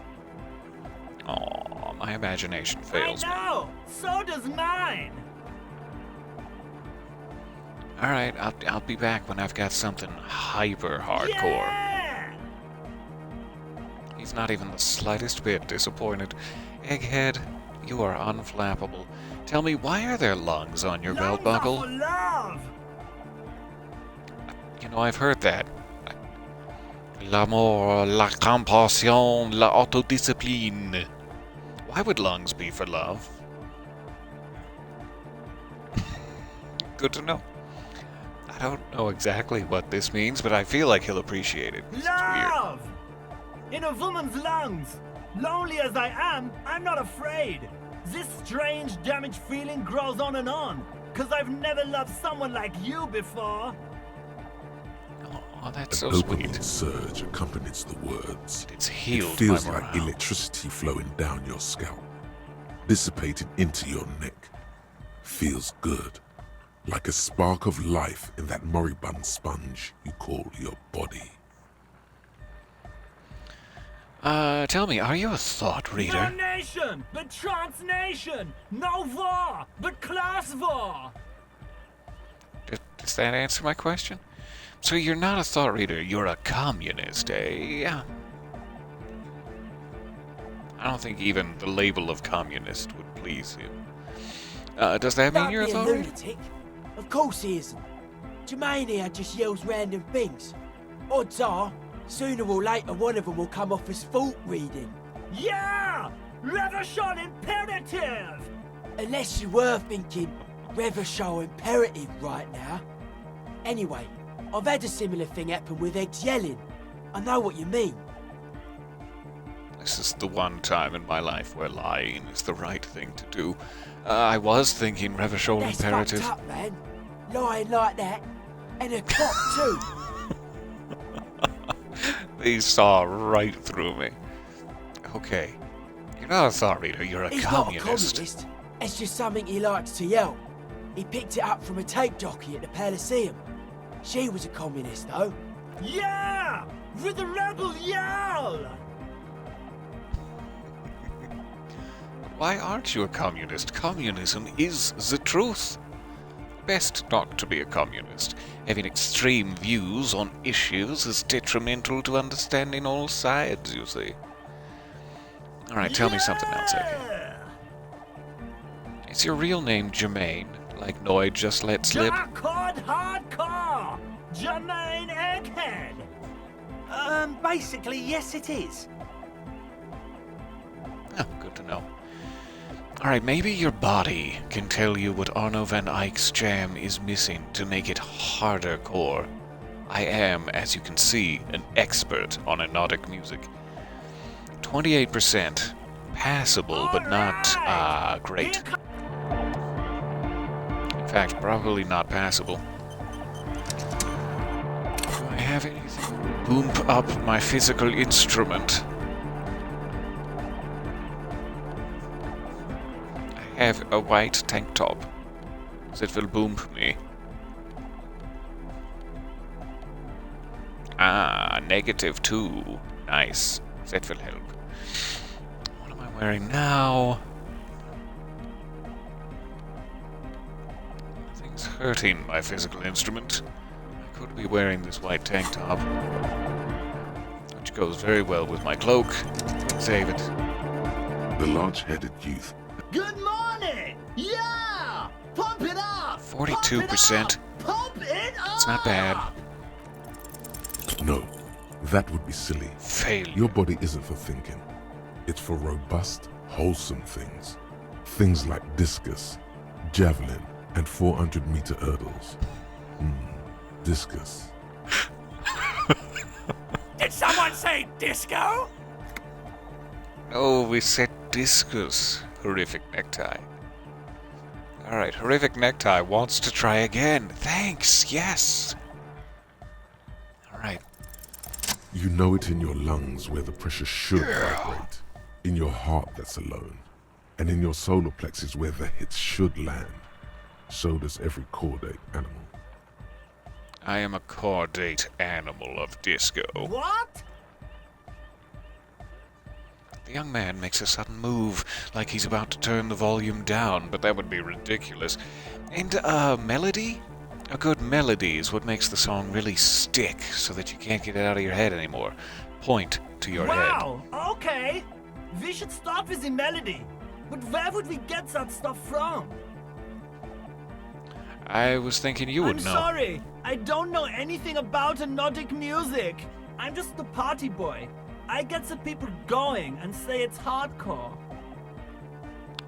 Oh, my imagination fails me. I know! So does mine! Alright, I'll be back when I've got something hyper hardcore. Yeah! He's not even the slightest bit disappointed. Egghead, you are unflappable. Tell me, why are there lungs on your belt Lungs are buckle? for love! You know, I've heard that. L'amour, la compassion, la autodiscipline. Why would lungs be for love? Good to know. I don't know exactly what this means, but I feel like he'll appreciate it. It's weird. Love! In a woman's lungs! Lonely as I am, I'm not afraid. This strange, damaged feeling grows on and on. Cause I've never loved someone like you before. Oh, that's An so opening sweet. surge accompanies the words. It's It healed feels my like morale. electricity flowing down your scalp, dissipating into your neck. Feels good. Like a spark of life in that moribund sponge you call your body. Tell me, are you a thought No reader? nation, but transnation. No war, but class war. Does that answer my question? So you're not a thought reader, you're a communist, eh? I don't think even the label of communist would please him. Does that mean Don't you're a be a thought reader? lunatic. Of course he isn't. Jermaine here just yells random things. Odds are, sooner or later one of them will come off as thought reading. Yeah! Revolution imperative! Unless you were thinking Revolution imperative right now. Anyway, I've had a similar thing happen with eggs yelling. I know what you mean. This is the one time in my life where lying is the right thing to do. I was thinking Revachol That's imperative. fucked up, man. Lying like that. And a cop too. They saw right through me. Okay. You're not a thought reader, you're a He's not a communist. communist. It's just something he likes to yell. He picked it up from a tape jockey at the Elysium. She was a communist, though. Yeah! With the rebel yell! Why aren't you a communist? Communism is the truth. Best not to be a communist. Having extreme views on issues is detrimental to understanding all sides, you see. Alright, tell me something else, Egghead. Yeah! Is your real name Jermaine, like Noid just let slip? Dark-cord hardcore! Jermaine Egghead! Basically, yes it is. Oh, good to know. Alright, maybe your body can tell you what Arno van Eyck's jam is missing to make it harder core. I am, as you can see, an expert on hypnotic music. 28%. Passable, but not, great. In fact, probably not passable. Do I have anything to boom up my physical instrument? I have a white tank top that will boom me. Ah, -2. Nice. That will help. What am I wearing now? hurting my physical instrument. I could be wearing this white tank top, which goes very well with my cloak. Save it. The large-headed youth. Good morning! Yeah! Pump it up! 42%. Pump it up! It's not bad. No, that would be silly. Failure. Your body isn't for thinking. It's for robust, wholesome things. Things like discus, javelin, and 400-meter hurdles. Discus. Did someone say disco? Oh, we said discus. Horrific necktie. Alright, horrific necktie wants to try again. Thanks, yes. Alright. You know it in your lungs where the pressure should vibrate. In your heart that's alone. And in your solar plexus where the hits should land. So does every chordate animal. I am a chordate animal of disco. What? The young man makes a sudden move, like he's about to turn the volume down, but that would be ridiculous. And a melody? A good melody is what makes the song really stick, so that you can't get it out of your head anymore. Point to your head. Wow, okay. We should start with the melody. But where would we get that stuff from? I was thinking you would I'm know. sorry. I don't know anything about Nordic music. I'm just the party boy. I get the people going and say it's hardcore.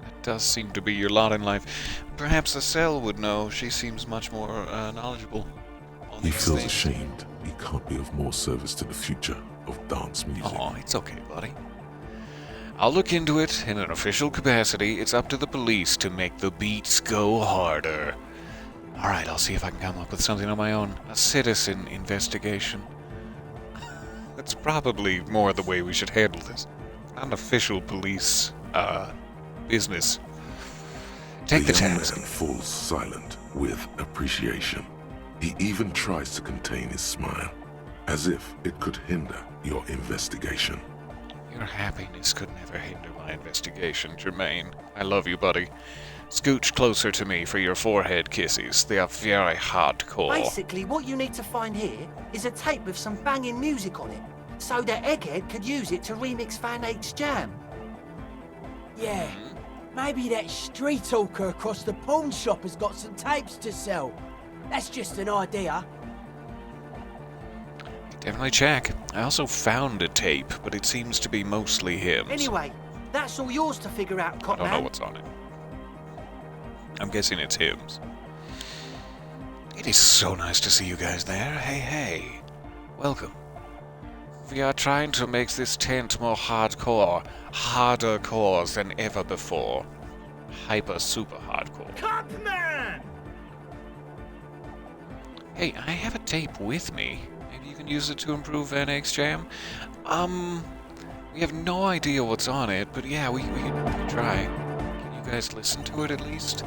That does seem to be your lot in life. Perhaps Estelle would know. She seems much more knowledgeable on He these feels things. ashamed. He can't be of more service to the future of dance music. Oh, it's okay, buddy. I'll look into it in an official capacity. It's up to the police to make the beats go harder. Alright, I'll see if I can come up with something on my own. A citizen investigation. That's probably more the way we should handle this. Not an official police, business. Take the young man task. falls silent with appreciation. He even tries to contain his smile, as if it could hinder your investigation. Your happiness could never hinder my investigation, Jermaine. I love you, buddy. Scooch closer to me for your forehead kisses. They are very hardcore. Basically, what you need to find here is a tape with some banging music on it, so that Egghead could use it to remix Fan 8's jam. Yeah, maybe that street hawker across the pawn shop has got some tapes to sell. That's just an idea. Definitely check. I also found a tape, but it seems to be mostly hymns. Anyway, that's all yours to figure out, I Cop don't know Man. what's on it. I'm guessing it's hymns. It is so nice to see you guys there. Hey, hey. Welcome. We are trying to make this tent more hardcore. Harder cores than ever before. Hyper super hardcore. Cop Man! Hey, I have a tape with me. Maybe you can use it to improve Van Eyck's jam? We have no idea what's on it, but yeah, we can try. Can you guys listen to it at least?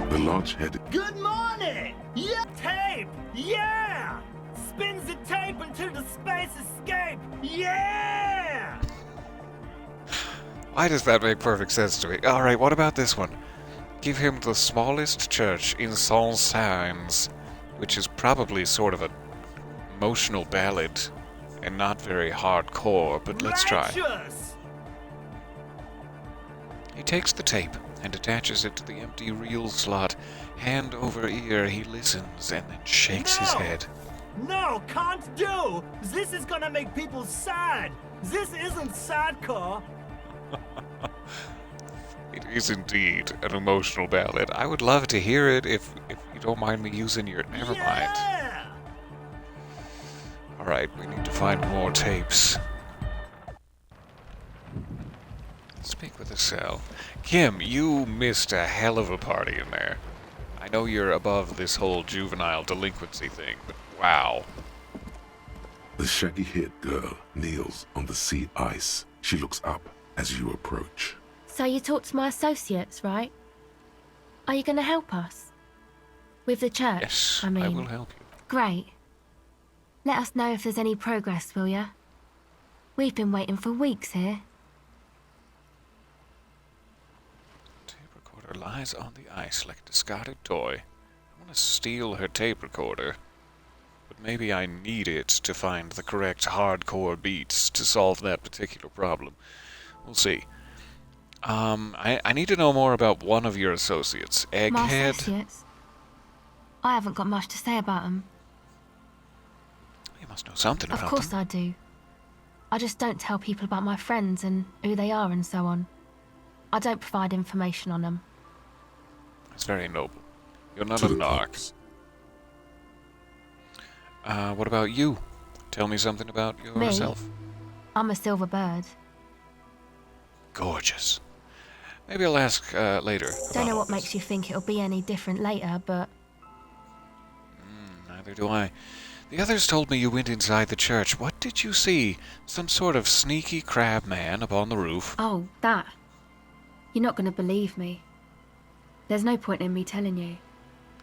The large-headed. Good morning! Yeah! Tape! Yeah! Spins the tape until the space escape! Yeah! Why does that make perfect sense to me? Alright, what about this one? Give him the smallest church in Saint-Saëns, which is probably sort of an emotional ballad and not very hardcore, but let's try. Righteous! He takes the tape and attaches it to the empty reel slot. Hand over ear, he listens and then shakes his No! head. No, can't do! This is gonna make people sad! This isn't sadcore! It is indeed an emotional ballad. I would love to hear it if you don't mind me using your... Never mind. Yeah! Alright, we need to find more tapes. Speak with Estelle. Kim, you missed a hell of a party in there. I know you're above this whole juvenile delinquency thing, but wow. The shaggy-haired girl kneels on the sea ice. She looks up as you approach. So you talked to my associates, right? Are you going to help us? With the church, Yes, I mean. I will help you. Great. Let us know if there's any progress, will ya? We've been waiting for weeks here. Tape recorder lies on the ice like a discarded toy. I want to steal her tape recorder, but maybe I need it to find the correct hardcore beats to solve that particular problem. We'll see. I need to know more about one of your associates, My Egghead. associates? I haven't got much to say about them. You must know something Of about course them. I do. I just don't tell people about my friends and who they are and so on. I don't provide information on them. It's very noble. You're not To a the narc. cops. What about you? Tell me something about yourself. I'm a silver bird. Gorgeous. Maybe I'll ask later. Don't know about what makes you think it'll be any different later, but Neither do I. The others told me you went inside the church. What did you see? Some sort of sneaky crab man up on the roof? oh, that. You're not going to believe me. There's no point in me telling you.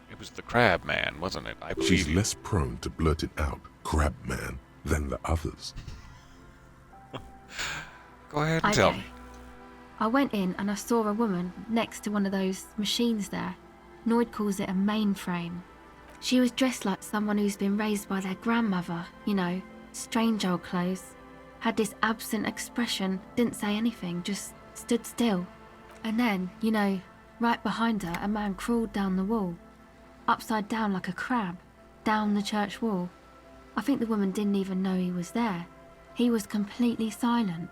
It was the crab man, wasn't it? I believe She's you. less prone to blurt it out, crab man, than the others. Go ahead and tell Okay. me. I went in and I saw a woman next to one of those machines there. Noid calls it a mainframe. She was dressed like someone who's been raised by their grandmother, you know, strange old clothes. Had this absent expression, didn't say anything, just stood still. And then, you know, right behind her, a man crawled down the wall, upside down like a crab, down the church wall. I think the woman didn't even know he was there. He was completely silent.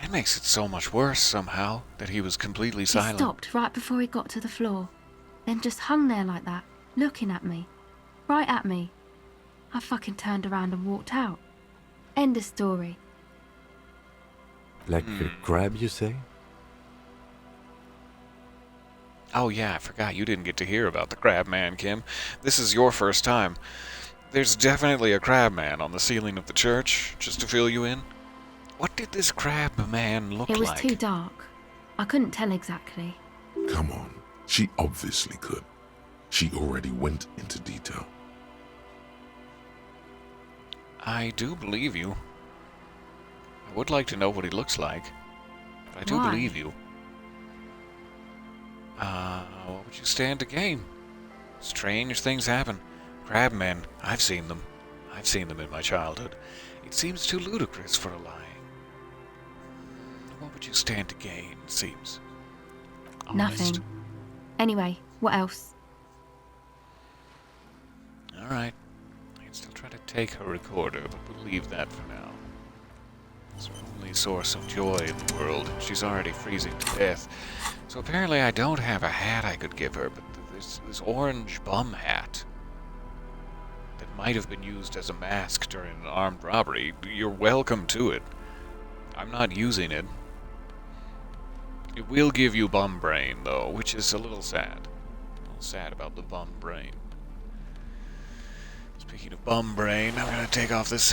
It makes it so much worse somehow that he was completely He silent. stopped right before he got to the floor, then just hung there like that, looking at me. Right at me. I fucking turned around and walked out. End of story. Like a crab, you say? Oh yeah, I forgot you didn't get to hear about the crab man, Kim. This is your first time. There's definitely a crab man on the ceiling of the church, just to fill you in. What did this crab man look It was like? too dark. I couldn't tell exactly. Come on, she obviously could. She already went into detail. I do believe you. I would like to know what he looks like, but I do Why? believe you. What would you stand to gain? Strange things happen. Crabmen, I've seen them. I've seen them in my childhood. It seems too ludicrous for a lie. What would you stand to gain, it seems? Honest. Nothing. Anyway, what else? Alright. I can still try to take her recorder, but we'll leave that for now. It's her only source of joy in the world, and she's already freezing to death. So apparently I don't have a hat I could give her, but there's this orange bum hat that might have been used as a mask during an armed robbery. You're welcome to it. I'm not using it. It will give you bum brain, though, which is a little sad. A little sad about the bum brain. Speaking of bum brain, I'm gonna take off this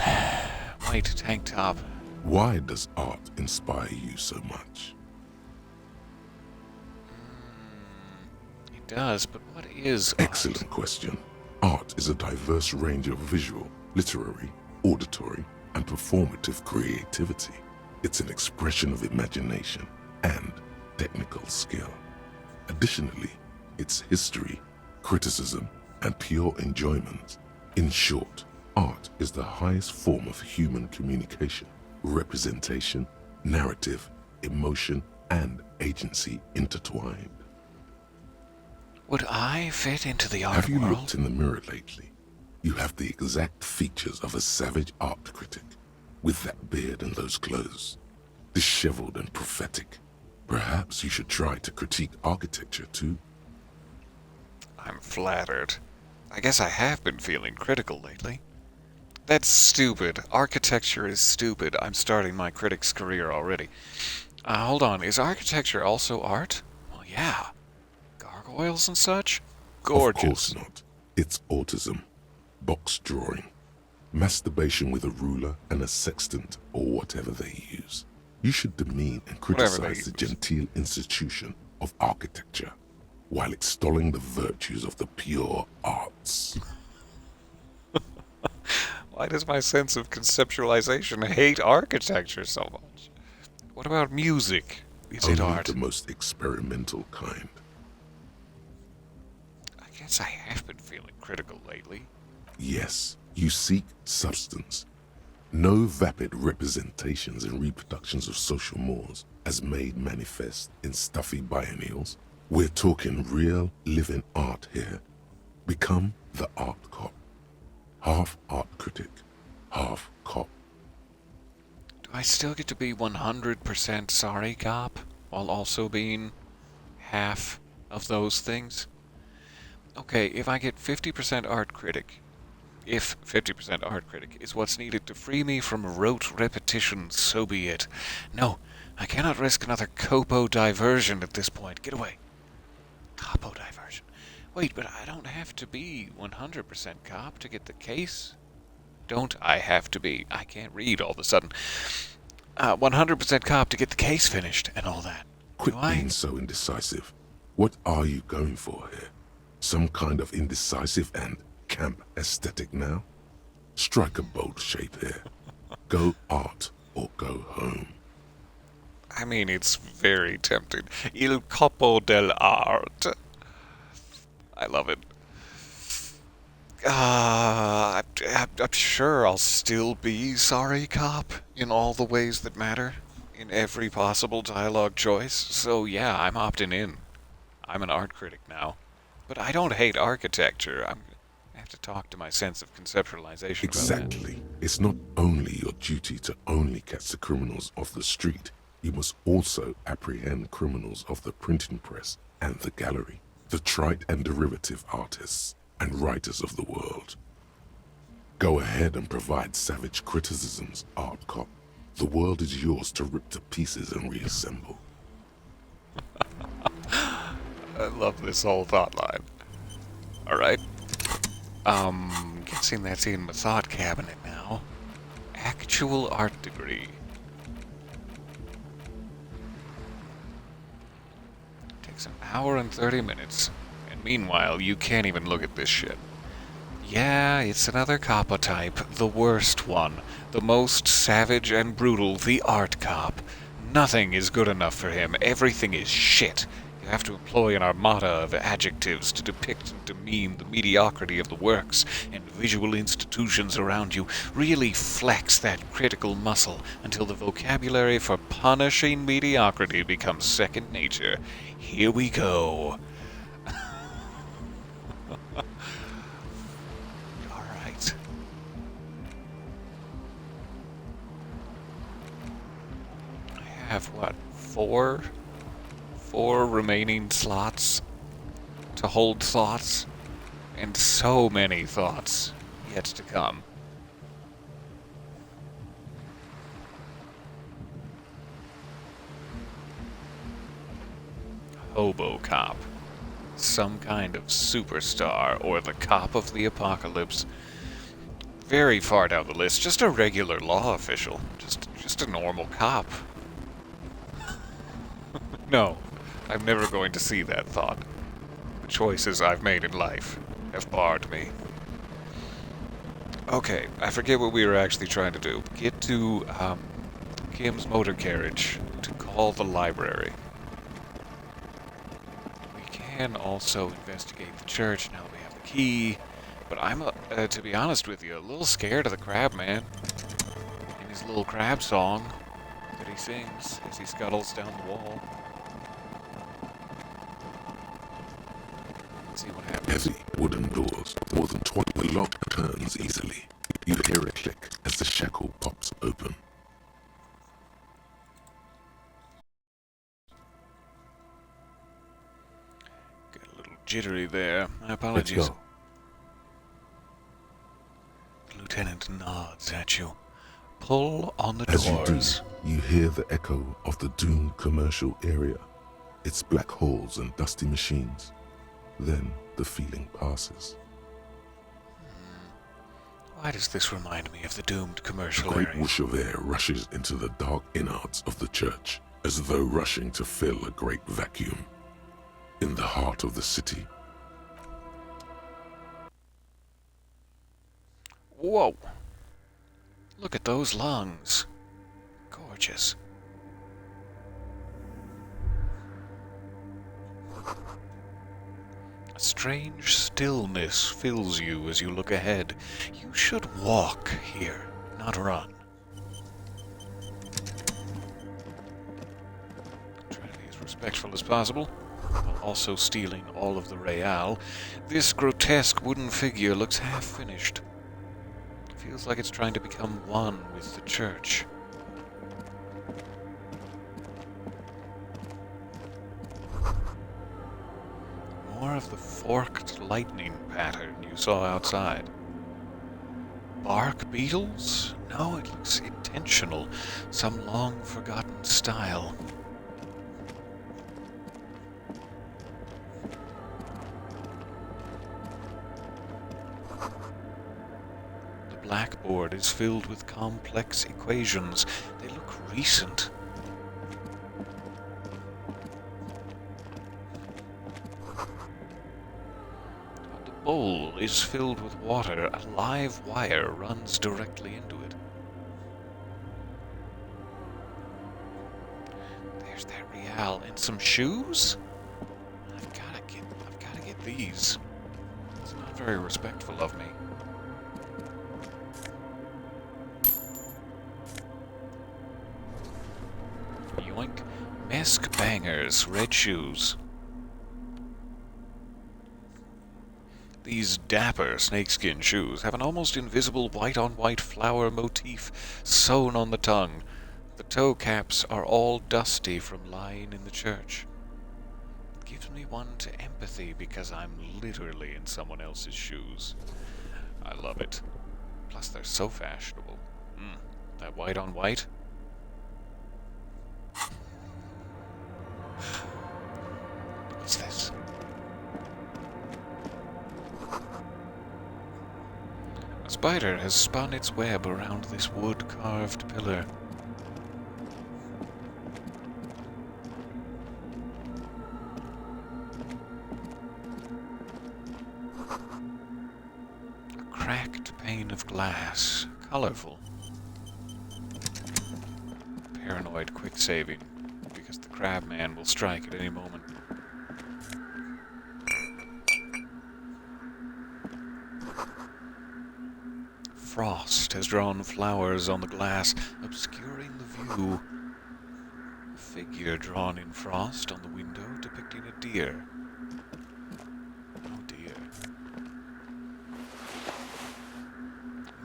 white tank top. Why does art inspire you so much? It does, but what is art? Excellent question. Art is a diverse range of visual, literary, auditory, and performative creativity. It's an expression of imagination and technical skill. Additionally, it's history, criticism, and pure enjoyment. In short, art is the highest form of human communication, representation, narrative, emotion, and agency intertwined. Would I fit into the art Have you world? looked in the mirror lately? You have the exact features of a savage art critic, with that beard and those clothes, disheveled and prophetic. Perhaps you should try to critique architecture too. I'm flattered. I guess I have been feeling critical lately. That's stupid. Architecture is stupid. I'm starting my critic's career already. Hold on. Is architecture also art? Well, yeah. Gargoyles and such? Gorgeous. Of course not. It's autism, box drawing, masturbation with a ruler and a sextant or whatever they use. You should demean and Whatever they criticize the use. genteel institution of architecture while extolling the virtues of the pure arts. Why does my sense of conceptualization hate architecture so much? What about music? is it Only art? the most experimental kind. I guess I have been feeling critical lately. Yes, you seek substance. No vapid representations and reproductions of social mores as made manifest in stuffy biennials. We're talking real, living art here. Become the art cop. Half art critic, half cop. Do I still get to be 100% sorry cop while also being half of those things? Okay, if I get 50% art critic, if 50% art critic is what's needed to free me from rote repetition, so be it. No, I cannot risk another copo diversion at this point. Get away. Copo diversion. Wait, but I don't have to be 100% cop to get the case? Don't I have to be? I can't read all of a sudden. 100% cop to get the case finished and all that. Quit Do I? being so indecisive. What are you going for here? Some kind of indecisive and camp aesthetic now? Strike a bold shape here. Go art or go home. I mean, it's very tempting. Il capo dell'arte. I love it. I'm sure I'll still be sorry cop in all the ways that matter, in every possible dialogue choice. So yeah, I'm opting in. I'm an art critic now. But I don't hate architecture. I have to talk to my sense of conceptualization Exactly. It's not only your duty to only catch the criminals off the street, you must also apprehend criminals of the printing press and the gallery, the trite and derivative artists and writers of the world. Go ahead and provide savage criticisms, art cop. The world is yours to rip to pieces and reassemble. I love this whole thought line. Alright. Guessing that's in my thought cabinet now. Actual art degree. Takes an hour and 30 minutes. And meanwhile, you can't even look at this shit. Yeah, it's another coppa type. The worst one. The most savage and brutal. The art cop. Nothing is good enough for him. Everything is shit. You have to employ an armada of adjectives to depict and demean the mediocrity of the works and visual institutions around you. Really flex that critical muscle until the vocabulary for punishing mediocrity becomes second nature. Here we go. Alright. I have, what, four remaining slots to hold thoughts, and so many thoughts yet to come. Hobo cop. Some kind of superstar, or the cop of the apocalypse. Very far down the list. Just a regular law official. Just a normal cop. No, I'm never going to see that thought. The choices I've made in life have barred me. Okay, I forget what we were actually trying to do. Get to, Kim's motor carriage to call the library. We can also investigate the church now that we have the key, but I'm, to be honest with you, a little scared of the crab man. In his little crab song that he sings as he scuttles down the wall. See what happens. Heavy wooden doors, more than 20, the lock turns easily. You hear a click as the shackle pops open. Got a little jittery there. My Let's apologies. go. The lieutenant nods at you. Pull on the As you do, doors. you hear the echo of the doomed commercial area. Its black holes and dusty machines. Then the feeling passes. Why does this remind me of the doomed A commercial great area? whoosh of air rushes into the dark innards of the church, as though rushing to fill a great vacuum. In the heart of the city, Whoa! Look at those lungs. Gorgeous. A strange stillness fills you as you look ahead. You should walk here, not run. Try to be as respectful as possible, while also stealing all of the real. This grotesque wooden figure looks half-finished. Feels like it's trying to become one with the church. More of the forked lightning pattern you saw outside. Bark beetles? No, it looks intentional. Some long-forgotten style. The blackboard is filled with complex equations. They look recent. Bowl is filled with water. A live wire runs directly into it. There's that real and some shoes. I've gotta get these. It's not very respectful of me. Yoink. Mesk bangers, red shoes. These dapper snakeskin shoes have an almost invisible white-on-white flower motif sewn on the tongue. The toe caps are all dusty from lying in the church. It gives me one to empathy because I'm literally in someone else's shoes. I love it. Plus they're so fashionable. That white-on-white? What's this? A spider has spun its web around this wood-carved pillar. A cracked pane of glass, colorful. Paranoid quick saving, because the crab man will strike at any moment. Frost has drawn flowers on the glass, obscuring the view. A figure drawn in frost on the window depicting a deer. Oh dear.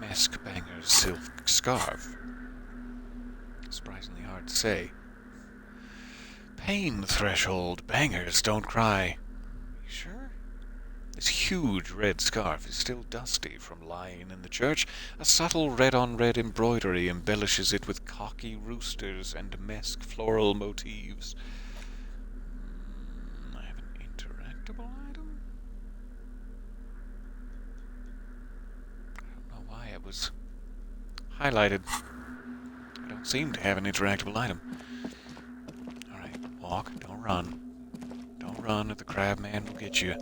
Mesk banger's silk scarf. Surprisingly hard to say. Pain threshold. Bangers don't cry. You sure? This huge red scarf is still dusty from lying in the church. A subtle red-on-red embroidery embellishes it with cocky roosters and mesk floral motifs. I have an interactable item? I don't know why it was highlighted. I don't seem to have an interactable item. Alright, walk, don't run. Don't run or the crab man will get you.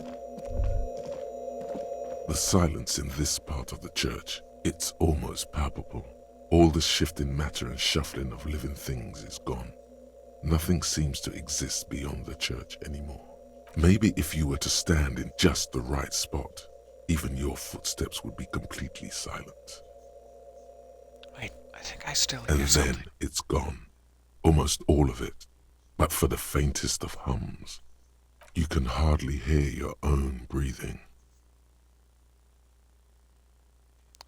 The silence in this part of the church, it's almost palpable. All the shifting matter and shuffling of living things is gone. Nothing seems to exist beyond the church anymore. Maybe if you were to stand in just the right spot, even your footsteps would be completely silent. Wait, I think I still And hear then something. it's gone. Almost all of it. But for the faintest of hums, you can hardly hear your own breathing.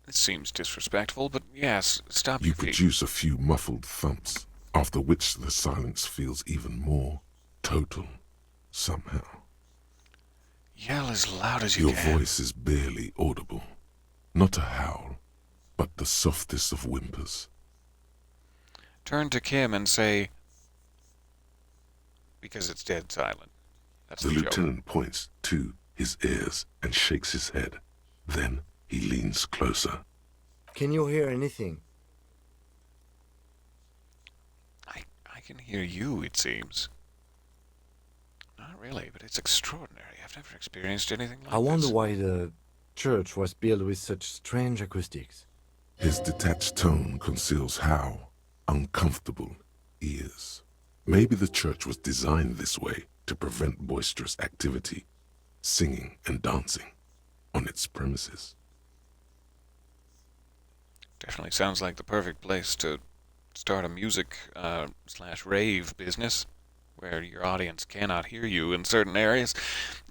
It seems disrespectful, but yes, stop You your feet. produce a few muffled thumps, after which the silence feels even more total, somehow. Yell as loud as you Your can. voice is barely audible. Not a howl, but the softest of whimpers. Turn to Kim and say... Because it's dead silent. That's The the joke. lieutenant points to his ears and shakes his head. Then he leans closer. Can you hear anything? I can hear you, it seems. Not really, but it's extraordinary. I've never experienced anything like I wonder this. why the church was built with such strange acoustics. His detached tone conceals how uncomfortable he is. Maybe the church was designed this way to prevent boisterous activity, singing and dancing on its premises. Definitely sounds like the perfect place to start a music slash rave business where your audience cannot hear you in certain areas.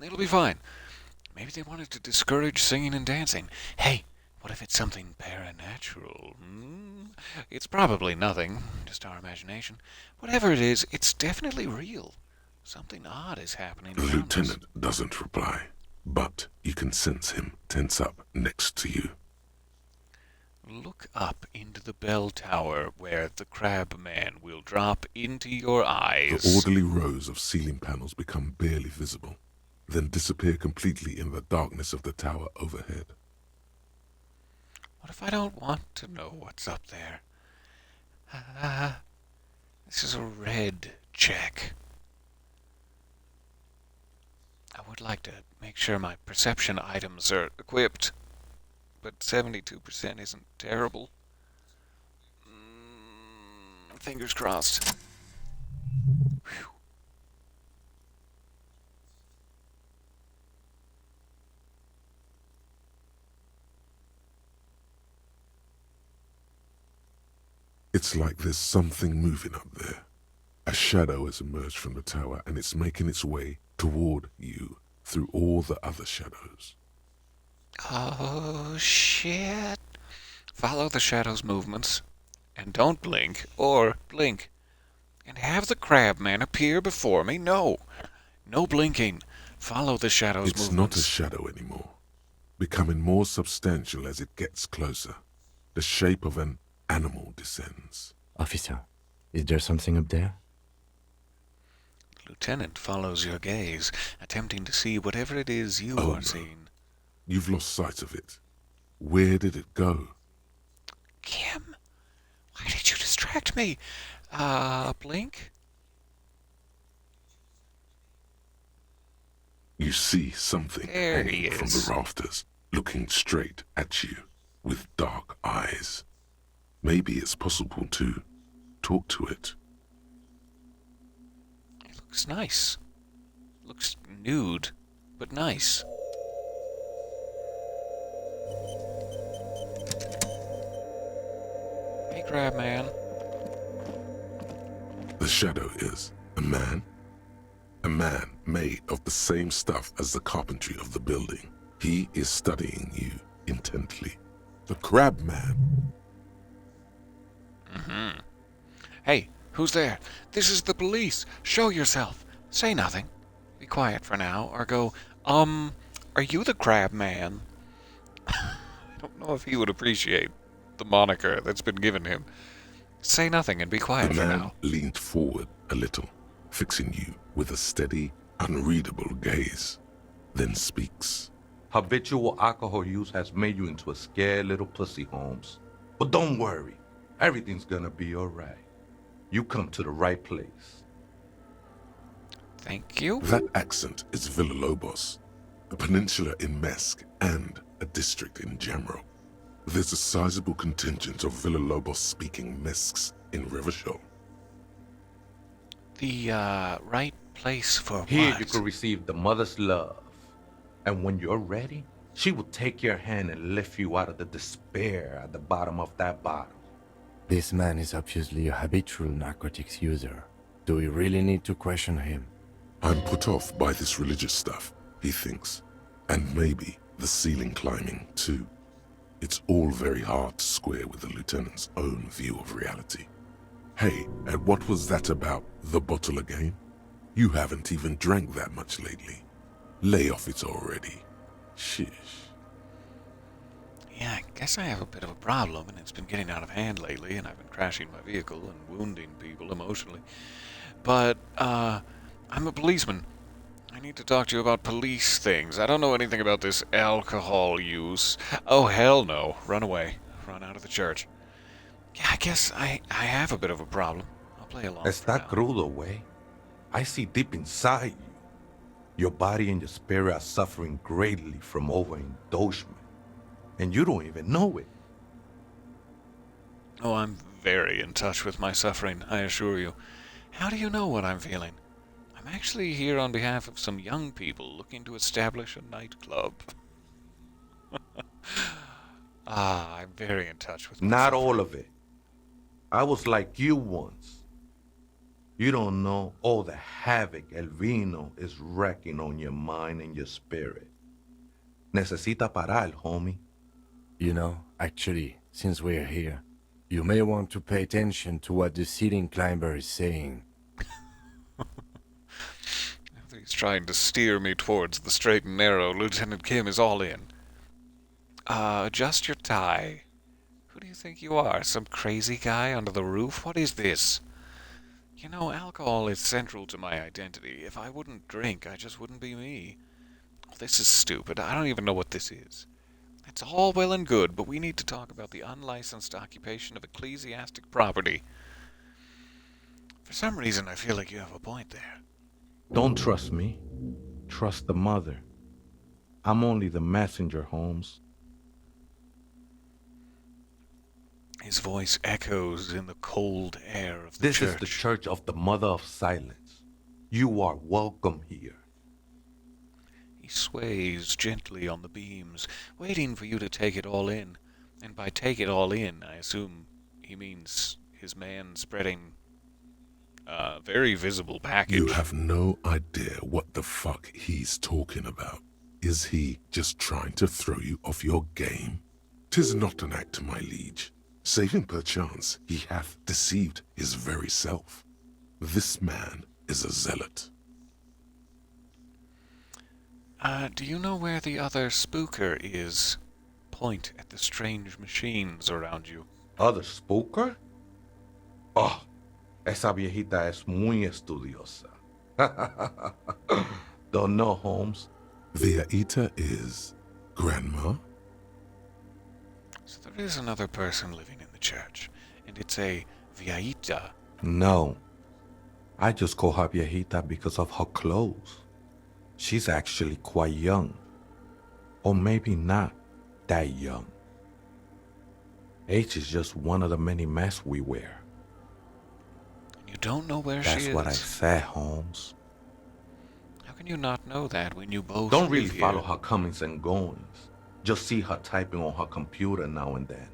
It'll be fine. Maybe they wanted to discourage singing and dancing. Hey, what if it's something paranatural? It's probably nothing, just our imagination. Whatever it is, it's definitely real. Something odd is happening The around us. lieutenant doesn't reply, but you can sense him tense up next to you. Look up into the bell tower where the crab man will drop into your eyes. The orderly rows of ceiling panels become barely visible, then disappear completely in the darkness of the tower overhead. What if I don't want to know what's up there? This is a red check. I would like to make sure my perception items are equipped, but 72% isn't terrible. Fingers crossed. Whew. It's like there's something moving up there. A shadow has emerged from the tower and it's making its way toward you through all the other shadows. Oh, shit. Follow the shadow's movements, and don't blink, or blink. And have the crab man appear before me? No. No blinking. Follow the shadow's It's movements. not a shadow anymore, becoming more substantial as it gets closer. The shape of an animal descends. Officer, is there something up there? Lieutenant follows your gaze, attempting to see whatever it is you Oh, are no. seeing. You've lost sight of it. Where did it go? Kim, why did you distract me? Blink? You see something There he hanging from is. the rafters, looking straight at you with dark eyes. Maybe it's possible to talk to it. It looks nice. Looks nude, but nice. Hey, crab man. The shadow is a man made of the same stuff as the carpentry of the building. He is studying you intently. The crab man. Hey, who's there? This is the police. Show yourself. Say nothing. Be quiet for now, or go, are you the crab man? I don't know if he would appreciate the moniker that's been given him. Say nothing and be quiet The for man now. leaned forward a little, fixing you with a steady, unreadable gaze, then speaks. Habitual alcohol use has made you into a scared little pussy, Holmes. But don't worry, everything's gonna be alright. You come to the right place. Thank you. That accent is Villalobos, a peninsula in Mesk and a district in general. There's a sizable contingent of Villalobos-speaking Mesks in Revachol. The, right place for Here what? you can receive the mother's love. And when you're ready, she will take your hand and lift you out of the despair at the bottom of that bottle. This man is obviously a habitual narcotics user. Do we really need to question him? I'm put off by this religious stuff, he thinks. And maybe the ceiling climbing, too. It's all very hard to square with the lieutenant's own view of reality. Hey, and what was that about the bottle again? You haven't even drank that much lately. Lay off it already. Shish. Yeah, I guess I have a bit of a problem, and it's been getting out of hand lately, and I've been crashing my vehicle and wounding people emotionally. But, I'm a policeman. I need to talk to you about police things. I don't know anything about this alcohol use. Oh, hell no. Run away. Run out of the church. Yeah, I guess I have a bit of a problem. I'll play along. for Está now. crudo, way. I see deep inside you. Your body and your spirit are suffering greatly from overindulgence. And you don't even know it. Oh, I'm very in touch with my suffering, I assure you. How do you know what I'm feeling? I'm I'm actually here on behalf of some young people looking to establish a nightclub. I'm very in touch with Not myself. all of it. I was like you once. You don't know all the havoc El Vino is wrecking on your mind and your spirit. Necesita parar, homie. You know, actually, since we're here, you may want to pay attention to what the ceiling climber is saying. He's trying to steer me towards the straight and narrow. Lieutenant Kim is all in. Adjust your tie. Who do you think you are? Some crazy guy under the roof? What is this? You know, alcohol is central to my identity. If I wouldn't drink, I just wouldn't be me. This is stupid. I don't even know what this is. It's all well and good, but we need to talk about the unlicensed occupation of ecclesiastic property. For some reason, I feel like you have a point there. Don't trust me. Trust the mother. I'm only the messenger, Holmes. His voice echoes in the cold air of the This church. is the church of the Mother of Silence. You are welcome here. He sways gently on the beams, waiting for you to take it all in. And by take it all in, I assume he means his man spreading a very visible package. You have no idea what the fuck he's talking about. Is he just trying to throw you off your game? 'Tis not an act, my liege. Saving perchance he hath deceived his very self. This man is a zealot. Do you know where the other spooker is? Point at the strange machines around you. Other spooker? Oh, esa viejita es muy estudiosa. Don't know, Holmes. Viaita is Grandma? So there is another person living in the church, and it's a viejita. No. I just call her viejita because of her clothes. She's actually quite young. Or maybe not that young. Age is just one of the many masks we wear. You don't know where she is? That's what I said, Holmes. How can you not know that when you both Don't really live follow here? her comings and goings. Just see her typing on her computer now and then.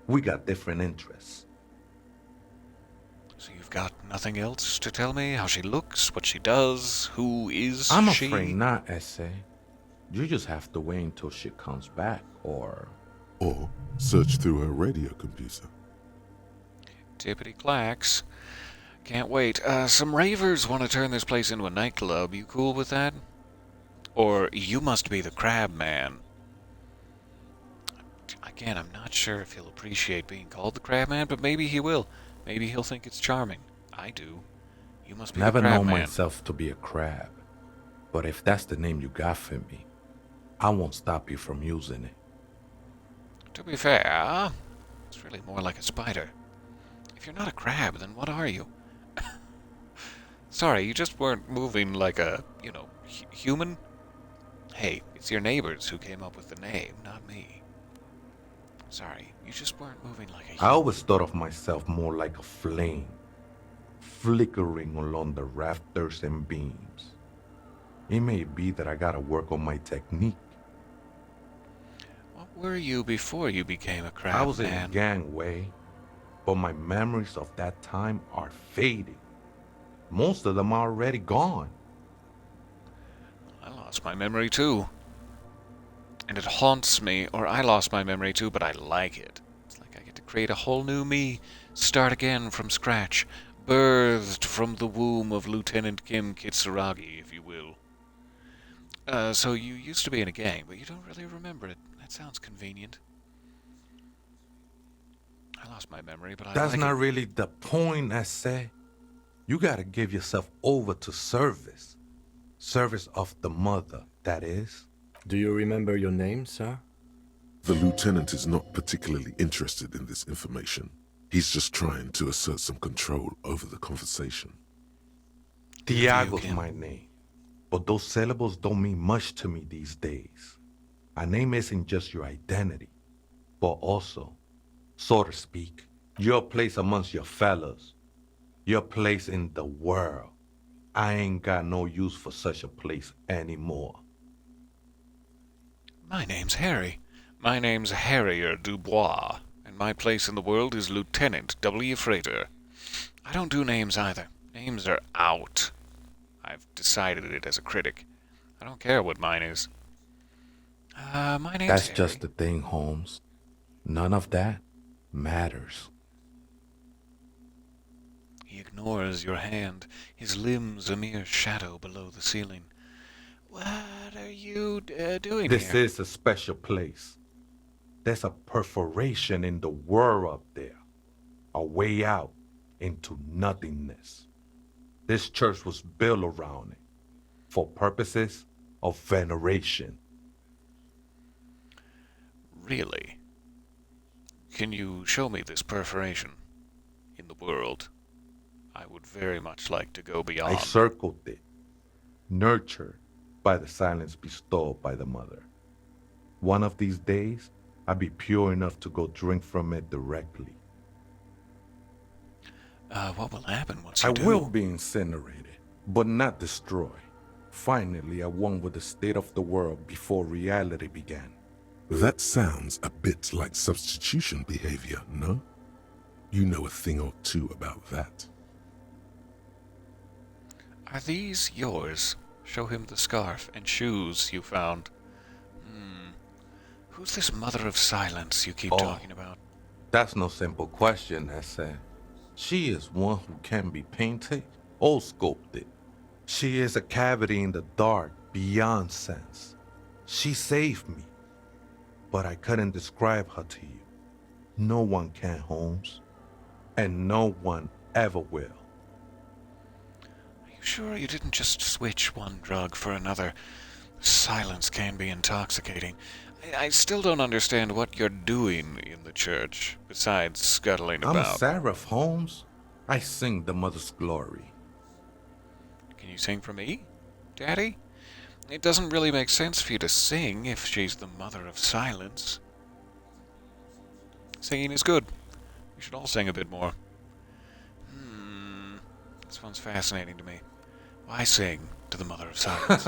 We got different interests. So you've got nothing else to tell me? How she looks, what she does, who is I'm she? afraid not, Essay. You just have to wait until she comes back, or search through her radio computer. Tippity clacks. Can't wait. Some ravers want to turn this place into a nightclub. You cool with that? Or you must be the crab man. Again, I'm not sure if he'll appreciate being called the crab man, but maybe he will. Maybe he'll think it's charming. I do. You must be Never the crab known man. myself to be a crab. But if that's the name you got for me, I won't stop you from using it. To be fair, it's really more like a spider. If you're not a crab, then what are you? Sorry, you just weren't moving like a, human? Hey, it's your neighbors who came up with the name, not me. Sorry, you just weren't moving like a human. I always thought of myself more like a flame, flickering along the rafters and beams. It may be that I gotta work on my technique. What were you before you became a crab I was in man? a gangway, but my memories of that time are fading. Most of them are already gone. I lost my memory too. And it haunts me, or I lost my memory too, but I like it. It's like I get to create a whole new me, start again from scratch, birthed from the womb of Lieutenant Kim Kitsuragi, if you will. So you used to be in a gang, but you don't really remember it. That sounds convenient. I lost my memory, but I That's like not it. really the point, I say. You gotta give yourself over to service. Service of the mother, that is. Do you remember your name, sir? The lieutenant is not particularly interested in this information. He's just trying to assert some control over the conversation. Tiago's Kim. my name. But those syllables don't mean much to me these days. A name isn't just your identity, but also, so to speak, your place amongst your fellows. Your place in the world. I ain't got no use for such a place anymore. My name's Harry. My name's Harrier Dubois, and my place in the world is Lieutenant W. Frater. I don't do names either. Names are out. I've decided it as a critic. I don't care what mine is. My name's That's Harry. just the thing, Holmes. None of that matters. He ignores your hand, his limbs a mere shadow below the ceiling. What are you doing This here? is a special place. There's a perforation in the world up there. A way out into nothingness. This church was built around it for purposes of veneration. Really? Can you show me this perforation in the world? I would very much like to go beyond. I circled it, nurtured by the silence bestowed by the mother. One of these days, I'll be pure enough to go drink from it directly. What will happen once you I do? will be incinerated, but not destroyed. Finally, I won with the state of the world before reality began. That sounds a bit like substitution behavior, no? You know a thing or two about that. Are these yours? Show him the scarf and shoes you found. Who's this mother of silence you keep talking about? That's no simple question, Essa. She is one who can be painted or sculpted. She is a cavity in the dark beyond sense. She saved me, but I couldn't describe her to you. No one can, Holmes, and no one ever will. Are you sure you didn't just switch one drug for another? Silence can be intoxicating. I still don't understand what you're doing in the church, besides scuttling I'm a about. seraph, Holmes. I sing the mother's glory. Can you sing for me, Daddy? It doesn't really make sense for you to sing if she's the mother of silence. Singing is good. We should all sing a bit more. This one's fascinating to me. Why sing to the mother of silence?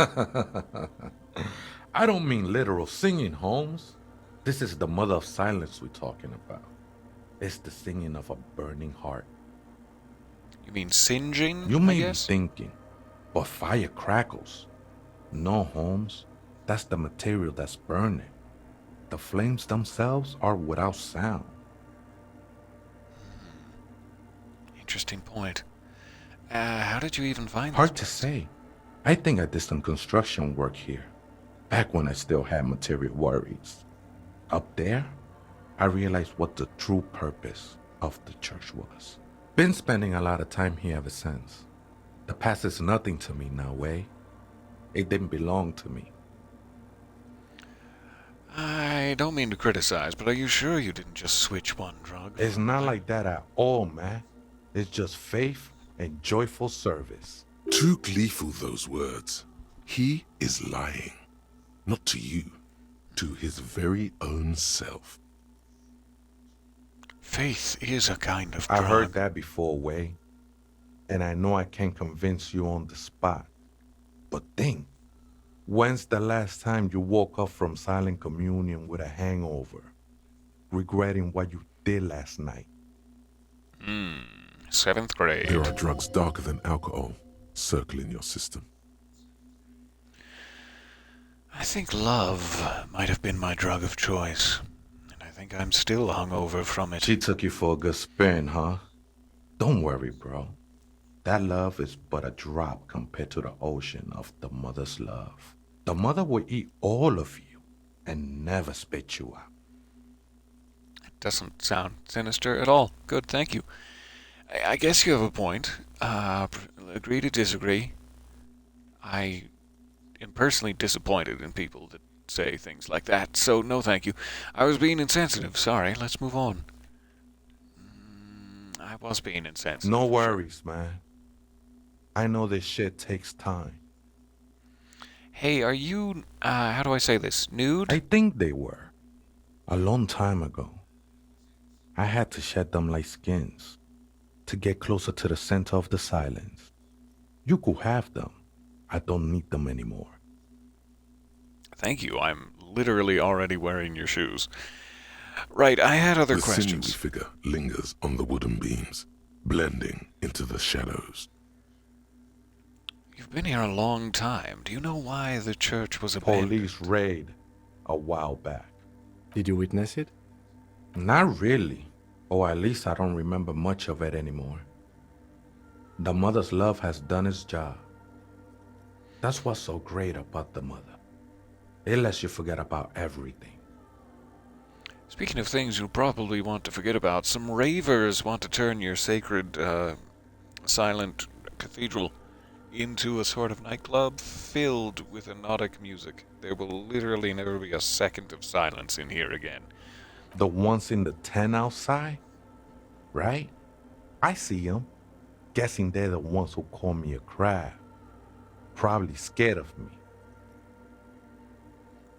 I don't mean literal singing, Holmes. This is the mother of silence we're talking about. It's the singing of a burning heart. You mean singeing, You I may be guess? thinking, but fire crackles. No, Holmes. That's the material that's burning. The flames themselves are without sound. Interesting point. How did you even find Hard this to place? say. I think I did some construction work here, back when I still had material worries. Up there, I realized what the true purpose of the church was. Been spending a lot of time here ever since. The past is nothing to me now, eh? It didn't belong to me. I don't mean to criticize, but are you sure you didn't just switch one drug? It's not like that at all, man. It's just faith and joyful service. Too gleeful, those words. He is lying. Not to you, to his very own self. Faith is a kind of I drug. heard that before, Way. And I know I can't convince you on the spot. But think, when's the last time you woke up from silent communion with a hangover, regretting what you did last night? 7th grade. There are drugs darker than alcohol circling your system. I think love might have been my drug of choice. And I think I'm still hungover from it. She took you for a good spin, huh? Don't worry, bro. That love is but a drop compared to the ocean of the mother's love. The mother will eat all of you and never spit you out. It doesn't sound sinister at all. Good, thank you. I guess you have a point. Agree to disagree. I am personally disappointed in people that say things like that, so no thank you. I was being insensitive. Sorry, let's move on. I was being insensitive. No worries, man. I know this shit takes time. Hey, are you, how do I say this, nude? I think they were. A long time ago. I had to shed them like skins to get closer to the center of the silence. You could have them. I don't need them anymore. Thank you. I'm literally already wearing your shoes. Right, I had other The questions. sinewy figure lingers on the wooden beams, blending into the shadows. You've been here a long time. Do you know why the church was abandoned? Police raid a while back. Did you witness it? Not really. Or at least I don't remember much of it anymore. The mother's love has done its job. That's what's so great about the mother. It lets you forget about everything. Speaking of things you'll probably want to forget about, some ravers want to turn your sacred, silent cathedral into a sort of nightclub filled with hypnotic music. There will literally never be a second of silence in here again. The ones in the tent outside? Right? I see them. Guessing they're the ones who call me a crab. Probably scared of me.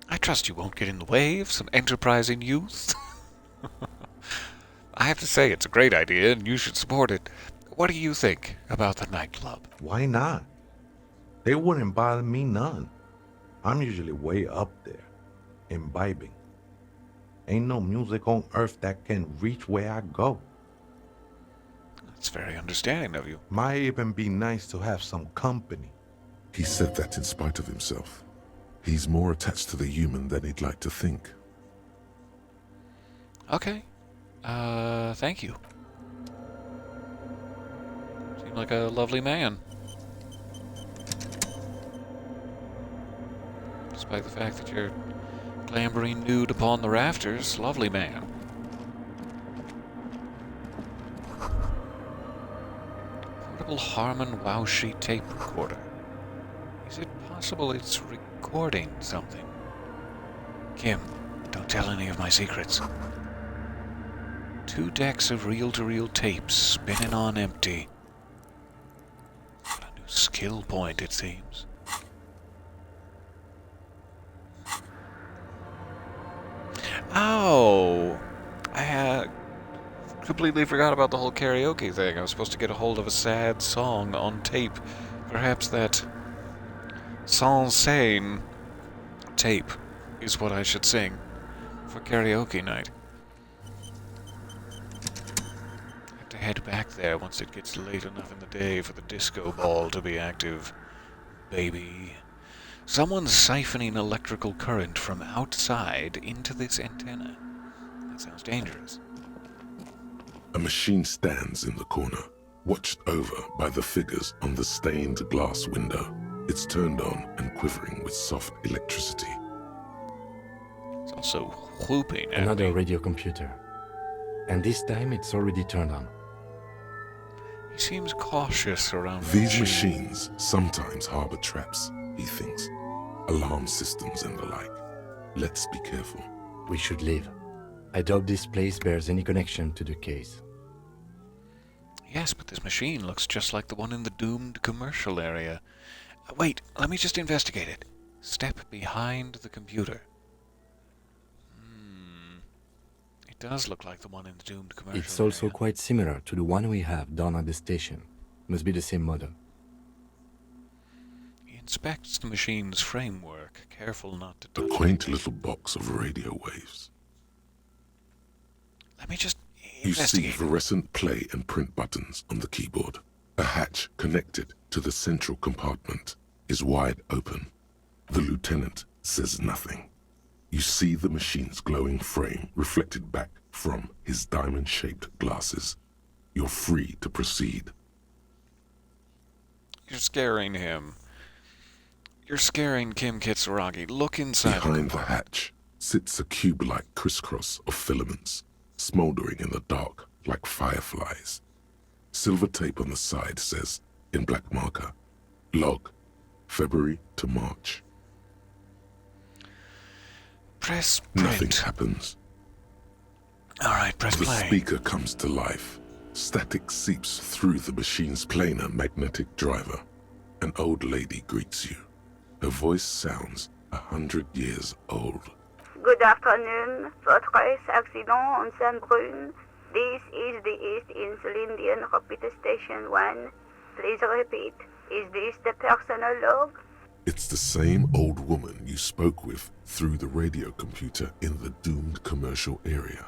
I trust you won't get in the way of some enterprising youth. I have to say, it's a great idea, and you should support it. What do you think about the nightclub? Why not? They wouldn't bother me none. I'm usually way up there, imbibing. Ain't no music on earth that can reach where I go. That's very understanding of you. Might even be nice to have some company. He said that in spite of himself. He's more attached to the human than he'd like to think. Okay. Thank you. Seem like a lovely man. Despite the fact that you're clambering nude upon the rafters, lovely man. Portable Harman wow sheet tape recorder. Is it possible it's recording something? Kim, don't tell any of my secrets. 2 decks of reel-to-reel tapes spinning on empty. What a new skill point, it seems. Oh! I completely forgot about the whole karaoke thing. I was supposed to get a hold of a sad song on tape. Perhaps that Sans Seine tape is what I should sing for karaoke night. I have to head back there once it gets late enough in the day for the disco ball to be active. Baby. Someone's siphoning electrical current from outside into this antenna. That sounds dangerous. A machine stands in the corner, watched over by the figures on the stained glass window. It's turned on and quivering with soft electricity. It's also whooping at Another me. radio computer. And this time it's already turned on. He seems cautious around the These machine. machines sometimes harbor traps, he thinks. Alarm systems and the like. Let's be careful. We should leave. I doubt this place bears any connection to the case. Yes, but this machine looks just like the one in the doomed commercial area. Wait, let me just investigate it. Step behind the computer. It does look like the one in the doomed commercial It's also area. quite similar to the one we have down at the station. Must be the same model. He inspects the machine's framework, careful not to A touch quaint anything. little box of radio waves. Let me just You see investigate. fluorescent play and print buttons on the keyboard. A hatch connected to the central compartment is wide open. The lieutenant says nothing. You see the machine's glowing frame reflected back from his diamond-shaped glasses. You're free to proceed. You're scaring him. You're scaring Kim Kitsuragi. Look inside Behind the hatch sits a cube-like crisscross of filaments, smoldering in the dark like fireflies. Silver tape on the side says, in black marker, log, February to March. Press Nothing print. happens. All right, press The play. speaker comes to life. Static seeps through the machine's planar magnetic driver. An old lady greets you. Her voice sounds 100 years old. Good afternoon. Fortress accident on Saint-Brune. This is the East Insulindian Repeater Station 1. Please repeat. Is this the personal log? It's the same old woman you spoke with through the radio computer in the doomed commercial area.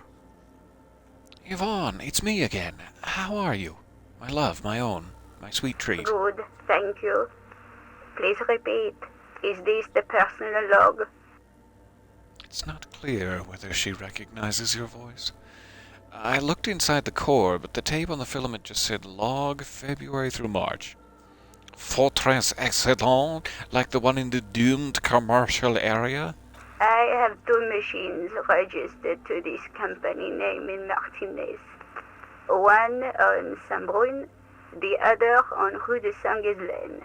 Yvonne, it's me again. How are you? My love, my own, my sweet treat. Good, thank you. Please repeat. Is this the personal log? It's not clear whether she recognizes your voice. I looked inside the core, but the tape on the filament just said log February through March. Fortress accident, like the one in the doomed commercial area? I have 2 machines registered to this company name in Martinez. One on Saint-Brun, the other on Rue de Saint-Ghislaine.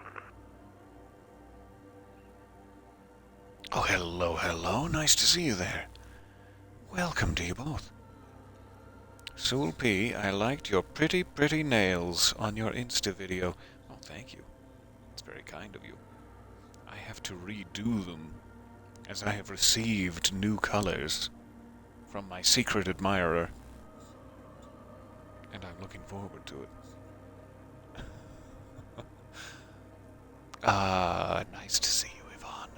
Oh, hello. Nice to see you there. Welcome to you both. Soul P, I liked your pretty nails on your Insta video. Oh, thank you. It's very kind of you. I have to redo them, as I have received new colors from my secret admirer. And I'm looking forward to it. Nice to see you, Yvonne.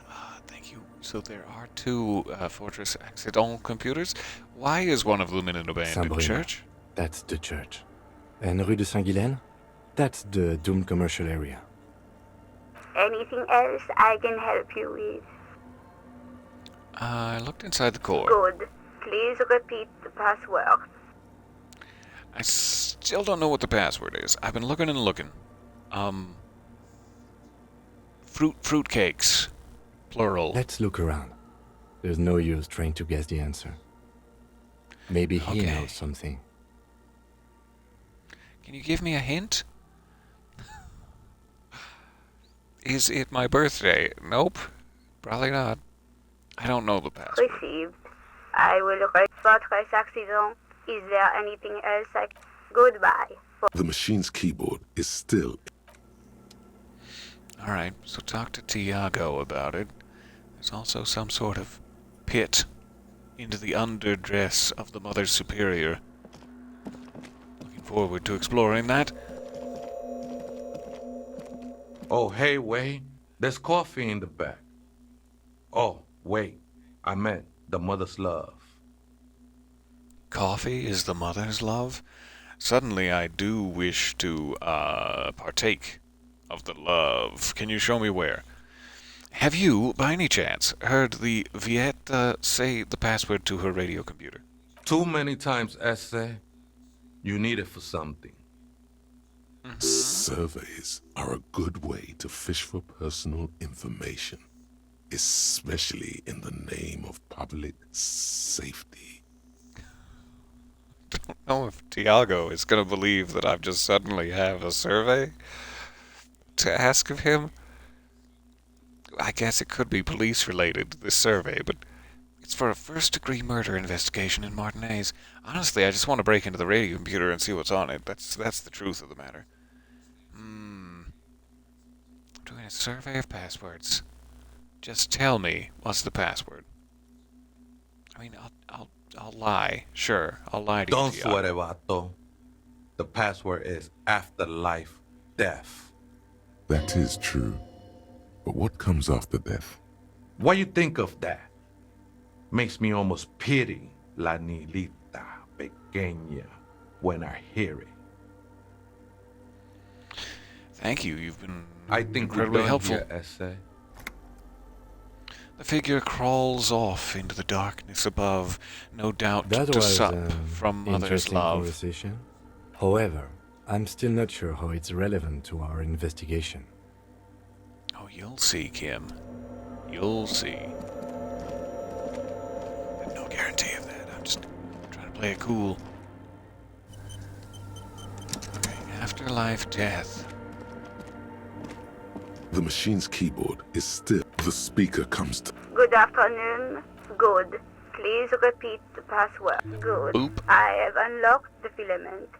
Thank you. So there are 2 Fortress Accident computers. Why is one of them in an abandoned Saint-Brun. church? That's the church. And Rue de Saint-Ghislaine? That's the doomed commercial area. Anything else I can help you with? I looked inside the core. Good. Please repeat the password. I still don't know what the password is. I've been looking and looking. Fruitcakes. Plural. Let's look around. There's no use trying to guess the answer. Maybe he Okay. knows something. Can you give me a hint? Is it my birthday? Nope. Probably not. I don't know the password. Received. I will write Fortress accident. Is there anything else Goodbye. The machine's keyboard is still... Alright, so talk to Tiago about it. There's also some sort of pit into the underdress of the Mother Superior. Looking forward to exploring that. Oh, hey, wait. There's coffee in the back. Oh, wait. I meant the mother's love. Coffee is the mother's love? Suddenly I do wish to, partake of the love. Can you show me where? Have you, by any chance, heard the Vieta say the password to her radio computer? Too many times, Esse. You need it for something. Surveys are a good way to fish for personal information, especially in the name of public safety. Don't know if Tiago is going to believe that I've just suddenly have a survey to ask of him. I guess it could be police-related, this survey, but it's for a first-degree murder investigation in Martinez. Honestly, I just want to break into the radio computer and see what's on it. That's the truth of the matter. Doing a survey of passwords. Just tell me what's the password. I mean, I'll lie. Sure, I'll lie to you. Don't sweat it, vato. The password is afterlife death. That is true. But what comes after death? What you think of that? Makes me almost pity la niñita pequeña when I hear it. Thank you. You've been I think incredibly helpful. Here, Esse. The figure crawls off into the darkness above, no doubt That to was sup an from Mother's interesting love. conversation. However, I'm still not sure how it's relevant to our investigation. Oh, you'll see, Kim. You'll see. I have no guarantee of that. I'm just trying to play it cool. Okay, afterlife death. The machine's keyboard is still... The speaker comes to... Good afternoon. Good. Please repeat the password. Good. Boop. I have unlocked the filament.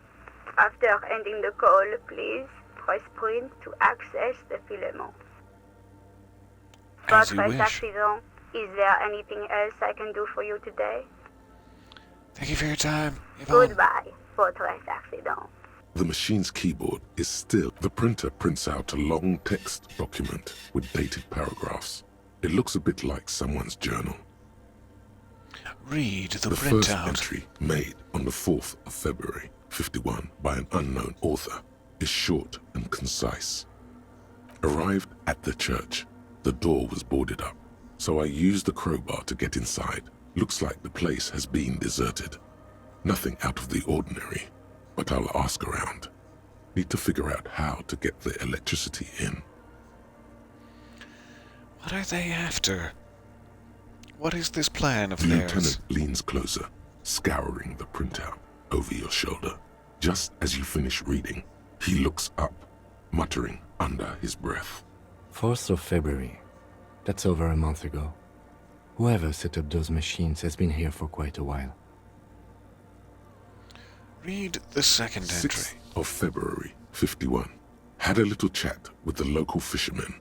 After ending the call, please press print to access the filament. As you Fortress wish. accident. Is there anything else I can do for you today? Thank you for your time, Yvonne. Goodbye, Fortress accident. the machine's keyboard is still. The printer prints out a long text document with dated paragraphs. It looks a bit like someone's journal. Read the first printout. entry, made on the 4th of February, 51, by an unknown author, is short and concise. Arrived at the church. The door was boarded up, so I used the crowbar to get inside. Looks like the place has been deserted. Nothing out of the ordinary, but I'll ask around. Need to figure out how to get the electricity in. What are they after? What is this plan of The theirs? lieutenant leans closer, scouring the printout over your shoulder. Just as you finish reading, he looks up, muttering under his breath. 4th of February. That's over a month ago. Whoever set up those machines has been here for quite a while. Read the second entry. 6th of February, 51. Had a little chat with the local fishermen.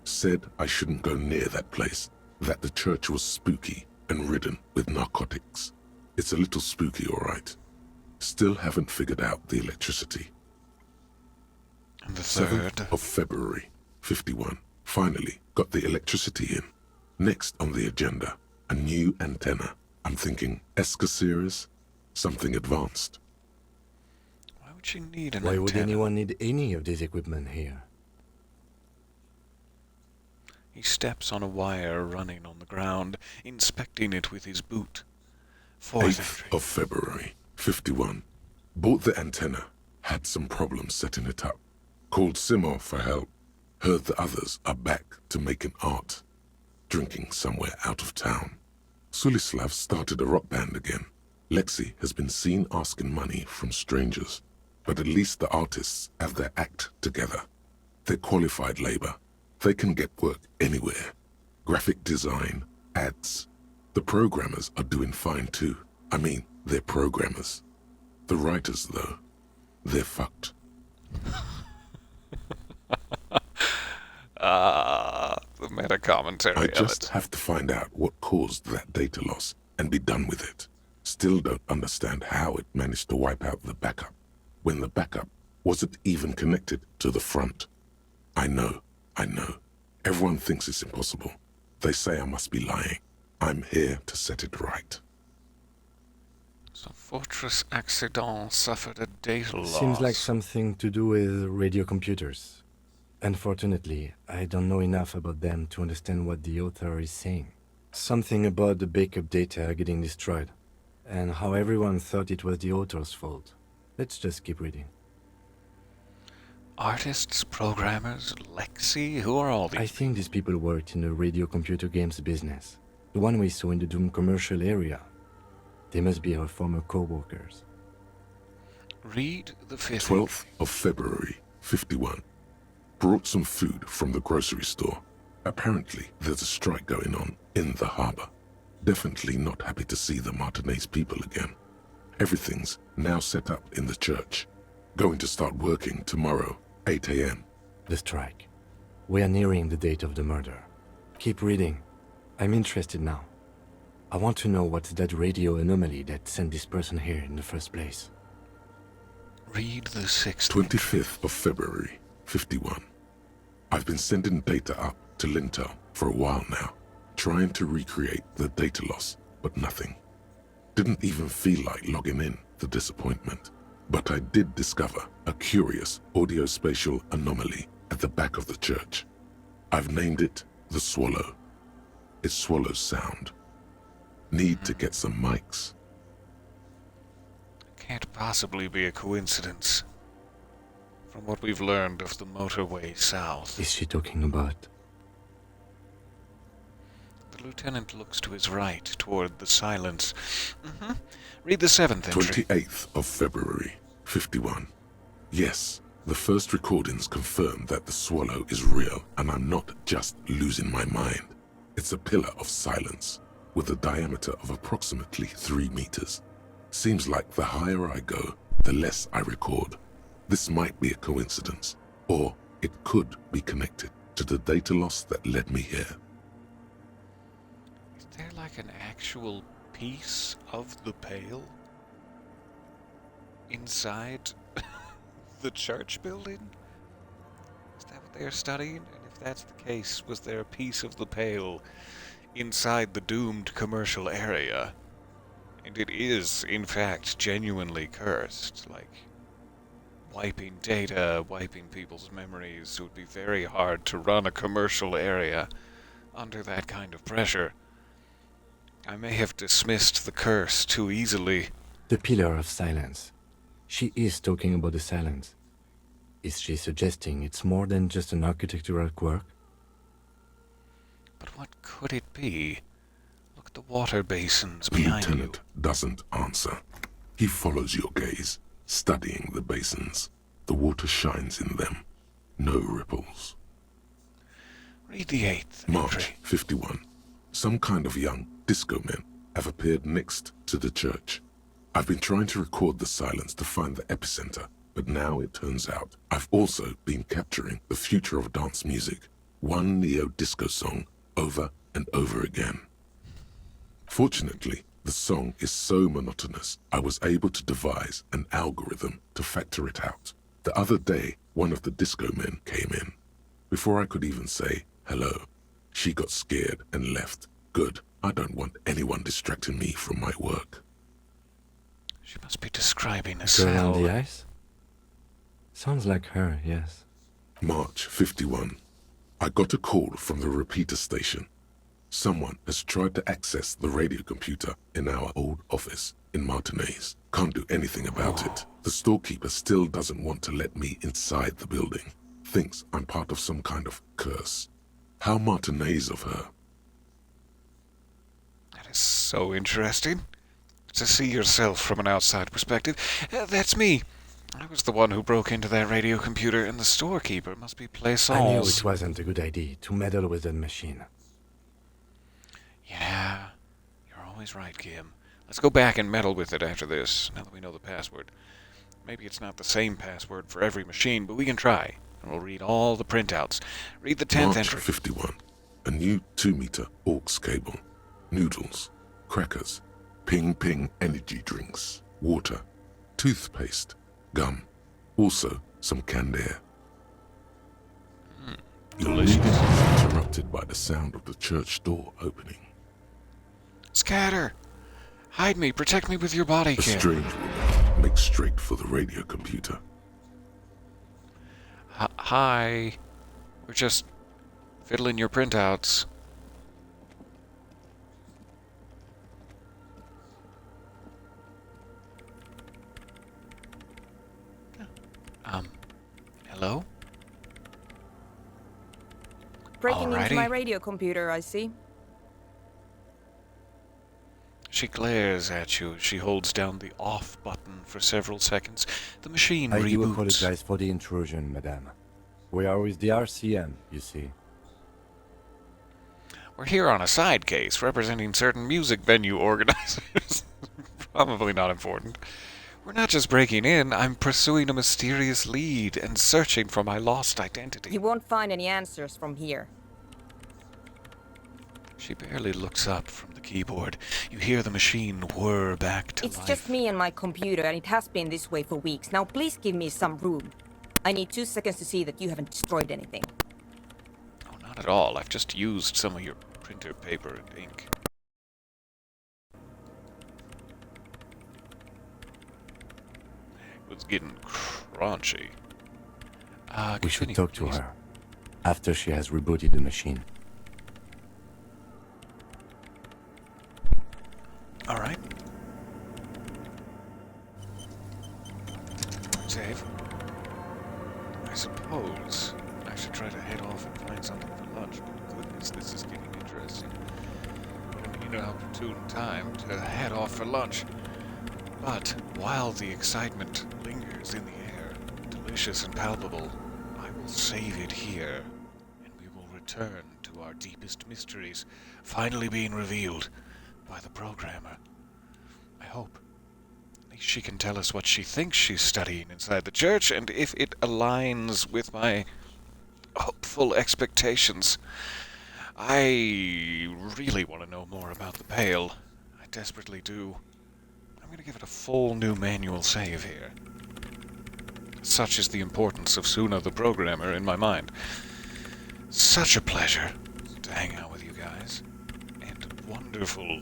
Said I shouldn't go near that place, that the church was spooky and ridden with narcotics. It's a little spooky, all right. Still haven't figured out the electricity. And the 7th third. of February, 51. Finally got the electricity in. Next on the agenda, a new antenna. I'm thinking Esca series, something advanced. Why would she need an Why antenna? would anyone need any of this equipment here? He steps on a wire running on the ground, inspecting it with his boot. 4th 8th entry. of February, 51. Bought the antenna. Had some problems setting it up. Called Simor for help. Heard the others are back to making art. Drinking somewhere out of town. Sulislav started a rock band again. Lexi has been seen asking money from strangers. But at least the artists have their act together. They're qualified labor. They can get work anywhere. Graphic design, ads. The programmers are doing fine too. I mean, they're programmers. The writers, though, they're fucked. The meta-commentary I of just it. have to find out what caused that data loss and be done with it. Still don't understand how it managed to wipe out the backup, when the backup wasn't even connected to the front. I know. Everyone thinks it's impossible. They say I must be lying. I'm here to set it right. So Fortress Accident suffered a data loss. Seems like something to do with radio computers. Unfortunately, I don't know enough about them to understand what the author is saying. Something about the backup data getting destroyed, and how everyone thought it was the author's fault. Let's just keep reading. Artists, programmers, Lexi, who are all these? I think these people worked in the radio computer games business. The one we saw in the Doom commercial area. They must be our former co-workers. Read the 5th. 12th of February, 51. Brought some food from the grocery store. Apparently, there's a strike going on in the harbor. Definitely not happy to see the Martinez people again. Everything's now set up in the church. Going to start working tomorrow, 8 a.m. The strike. We are nearing the date of the murder. Keep reading. I'm interested now. I want to know what's that radio anomaly that sent this person here in the first place. Read the 6th. 25th of February, 51. I've been sending data up to Lintel for a while now, trying to recreate the data loss, but nothing. Didn't even feel like logging in, the disappointment. But I did discover a curious audio-spatial anomaly at the back of the church. I've named it the Swallow. It swallows sound. Need to get some mics. Can't possibly be a coincidence. From what we've learned of the motorway south. Is she talking about? The lieutenant looks to his right, toward the silence. Read the 7th entry. 28th of February, 51. Yes, the first recordings confirm that the Swallow is real, and I'm not just losing my mind. It's a pillar of silence, with a diameter of approximately 3 meters. Seems like the higher I go, the less I record. This might be a coincidence, or it could be connected to the data loss that led me here. Is there like an actual piece of the pail inside the church building? Is that what they're studying? And if that's the case, was there a piece of the pale inside the doomed commercial area? And it is, in fact, genuinely cursed, like wiping data, wiping people's memories. It would be very hard to run a commercial area under that kind of pressure. I may have dismissed the curse too easily. The pillar of silence. She is talking about the silence. Is she suggesting it's more than just an architectural quirk? But what could it be? Look at the water basins The behind you. lieutenant doesn't answer. He follows your gaze, studying the basins. The water shines in them. No ripples. Read the 8th March entry. 51. Some kind of young disco men have appeared next to the church. I've been trying to record the silence to find the epicenter, but now it turns out I've also been capturing the future of dance music, one neo-disco song over and over again. Fortunately, the song is so monotonous, I was able to devise an algorithm to factor it out. The other day, one of the disco men came in. Before I could even say hello, she got scared and left. Good. I don't want anyone distracting me from my work. She must be describing a Girl on cell. the ice? Sounds like her, yes. March 51. I got a call from the repeater station. Someone has tried to access the radio computer in our old office in Martinez. Can't do anything about it. The storekeeper still doesn't want to let me inside the building. Thinks I'm part of some kind of curse. How Martinez of her. That is so interesting. To see yourself from an outside perspective. That's me. I was the one who broke into that radio computer, and the storekeeper must be Plaisance. I knew it wasn't a good idea to meddle with that machine. Yeah, you're always right, Kim. Let's go back and meddle with it after this, now that we know the password. Maybe it's not the same password for every machine, but we can try. And we'll read all the printouts. Read the 10th March entry. 51. A new 2-meter aux cable. Noodles. Crackers. Ping energy drinks. Water. Toothpaste. Gum. Also some canned air. Your reading is interrupted by the sound of the church door opening. Scatter! Hide me, protect me with your body, A Kim. strange woman makes straight for the radio computer. Hi. We're just fiddling your printouts. Hello? Breaking into my Alrighty. radio computer, I see. She glares at you as she holds down the off button for several seconds. The machine I do reboots. apologize for the intrusion, madame. We are with the RCM, you see. We're here on a side case representing certain music venue organizers. Probably not important. We're not just breaking in, I'm pursuing a mysterious lead and searching for my lost identity. You won't find any answers from here. She barely looks up from the keyboard. You hear the machine whir back to It's life. just me and my computer, and it has been this way for weeks. Now please give me some room. I need 2 seconds to see that you haven't destroyed anything. Oh, not at all. I've just used some of your printer paper and ink. It was getting crunchy. We should continue, talk to please. her after she has rebooted the machine. All right. Save. I suppose I should try to head off and find something for lunch, but goodness, this is getting interesting. I need an opportune time to head off for lunch. But while the excitement lingers in the air, delicious and palpable, I will save it here, and we will return to our deepest mysteries, finally being revealed by the programmer. I hope. At least she can tell us what she thinks she's studying inside the church, and if it aligns with my hopeful expectations. I really want to know more about the Pale. I desperately do. I'm going to give it a full new manual save here. Such is the importance of Suna the programmer in my mind. Such a pleasure to hang out with you guys, and wonderful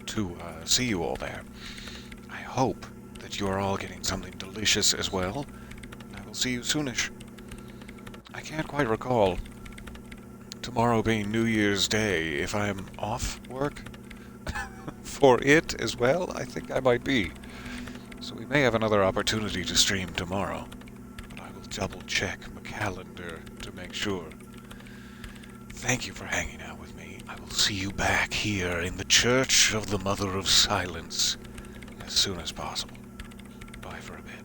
to see you all there. I hope that you are all getting something delicious as well, and I will see you soonish. I can't quite recall, tomorrow being New Year's Day, if I am off work for it as well. I think I might be. So we may have another opportunity to stream tomorrow, but I will double check my calendar to make sure. Thank you for hanging out with me. I will see you back here in the Church of the Mother of Silence as soon as possible. Bye for a bit.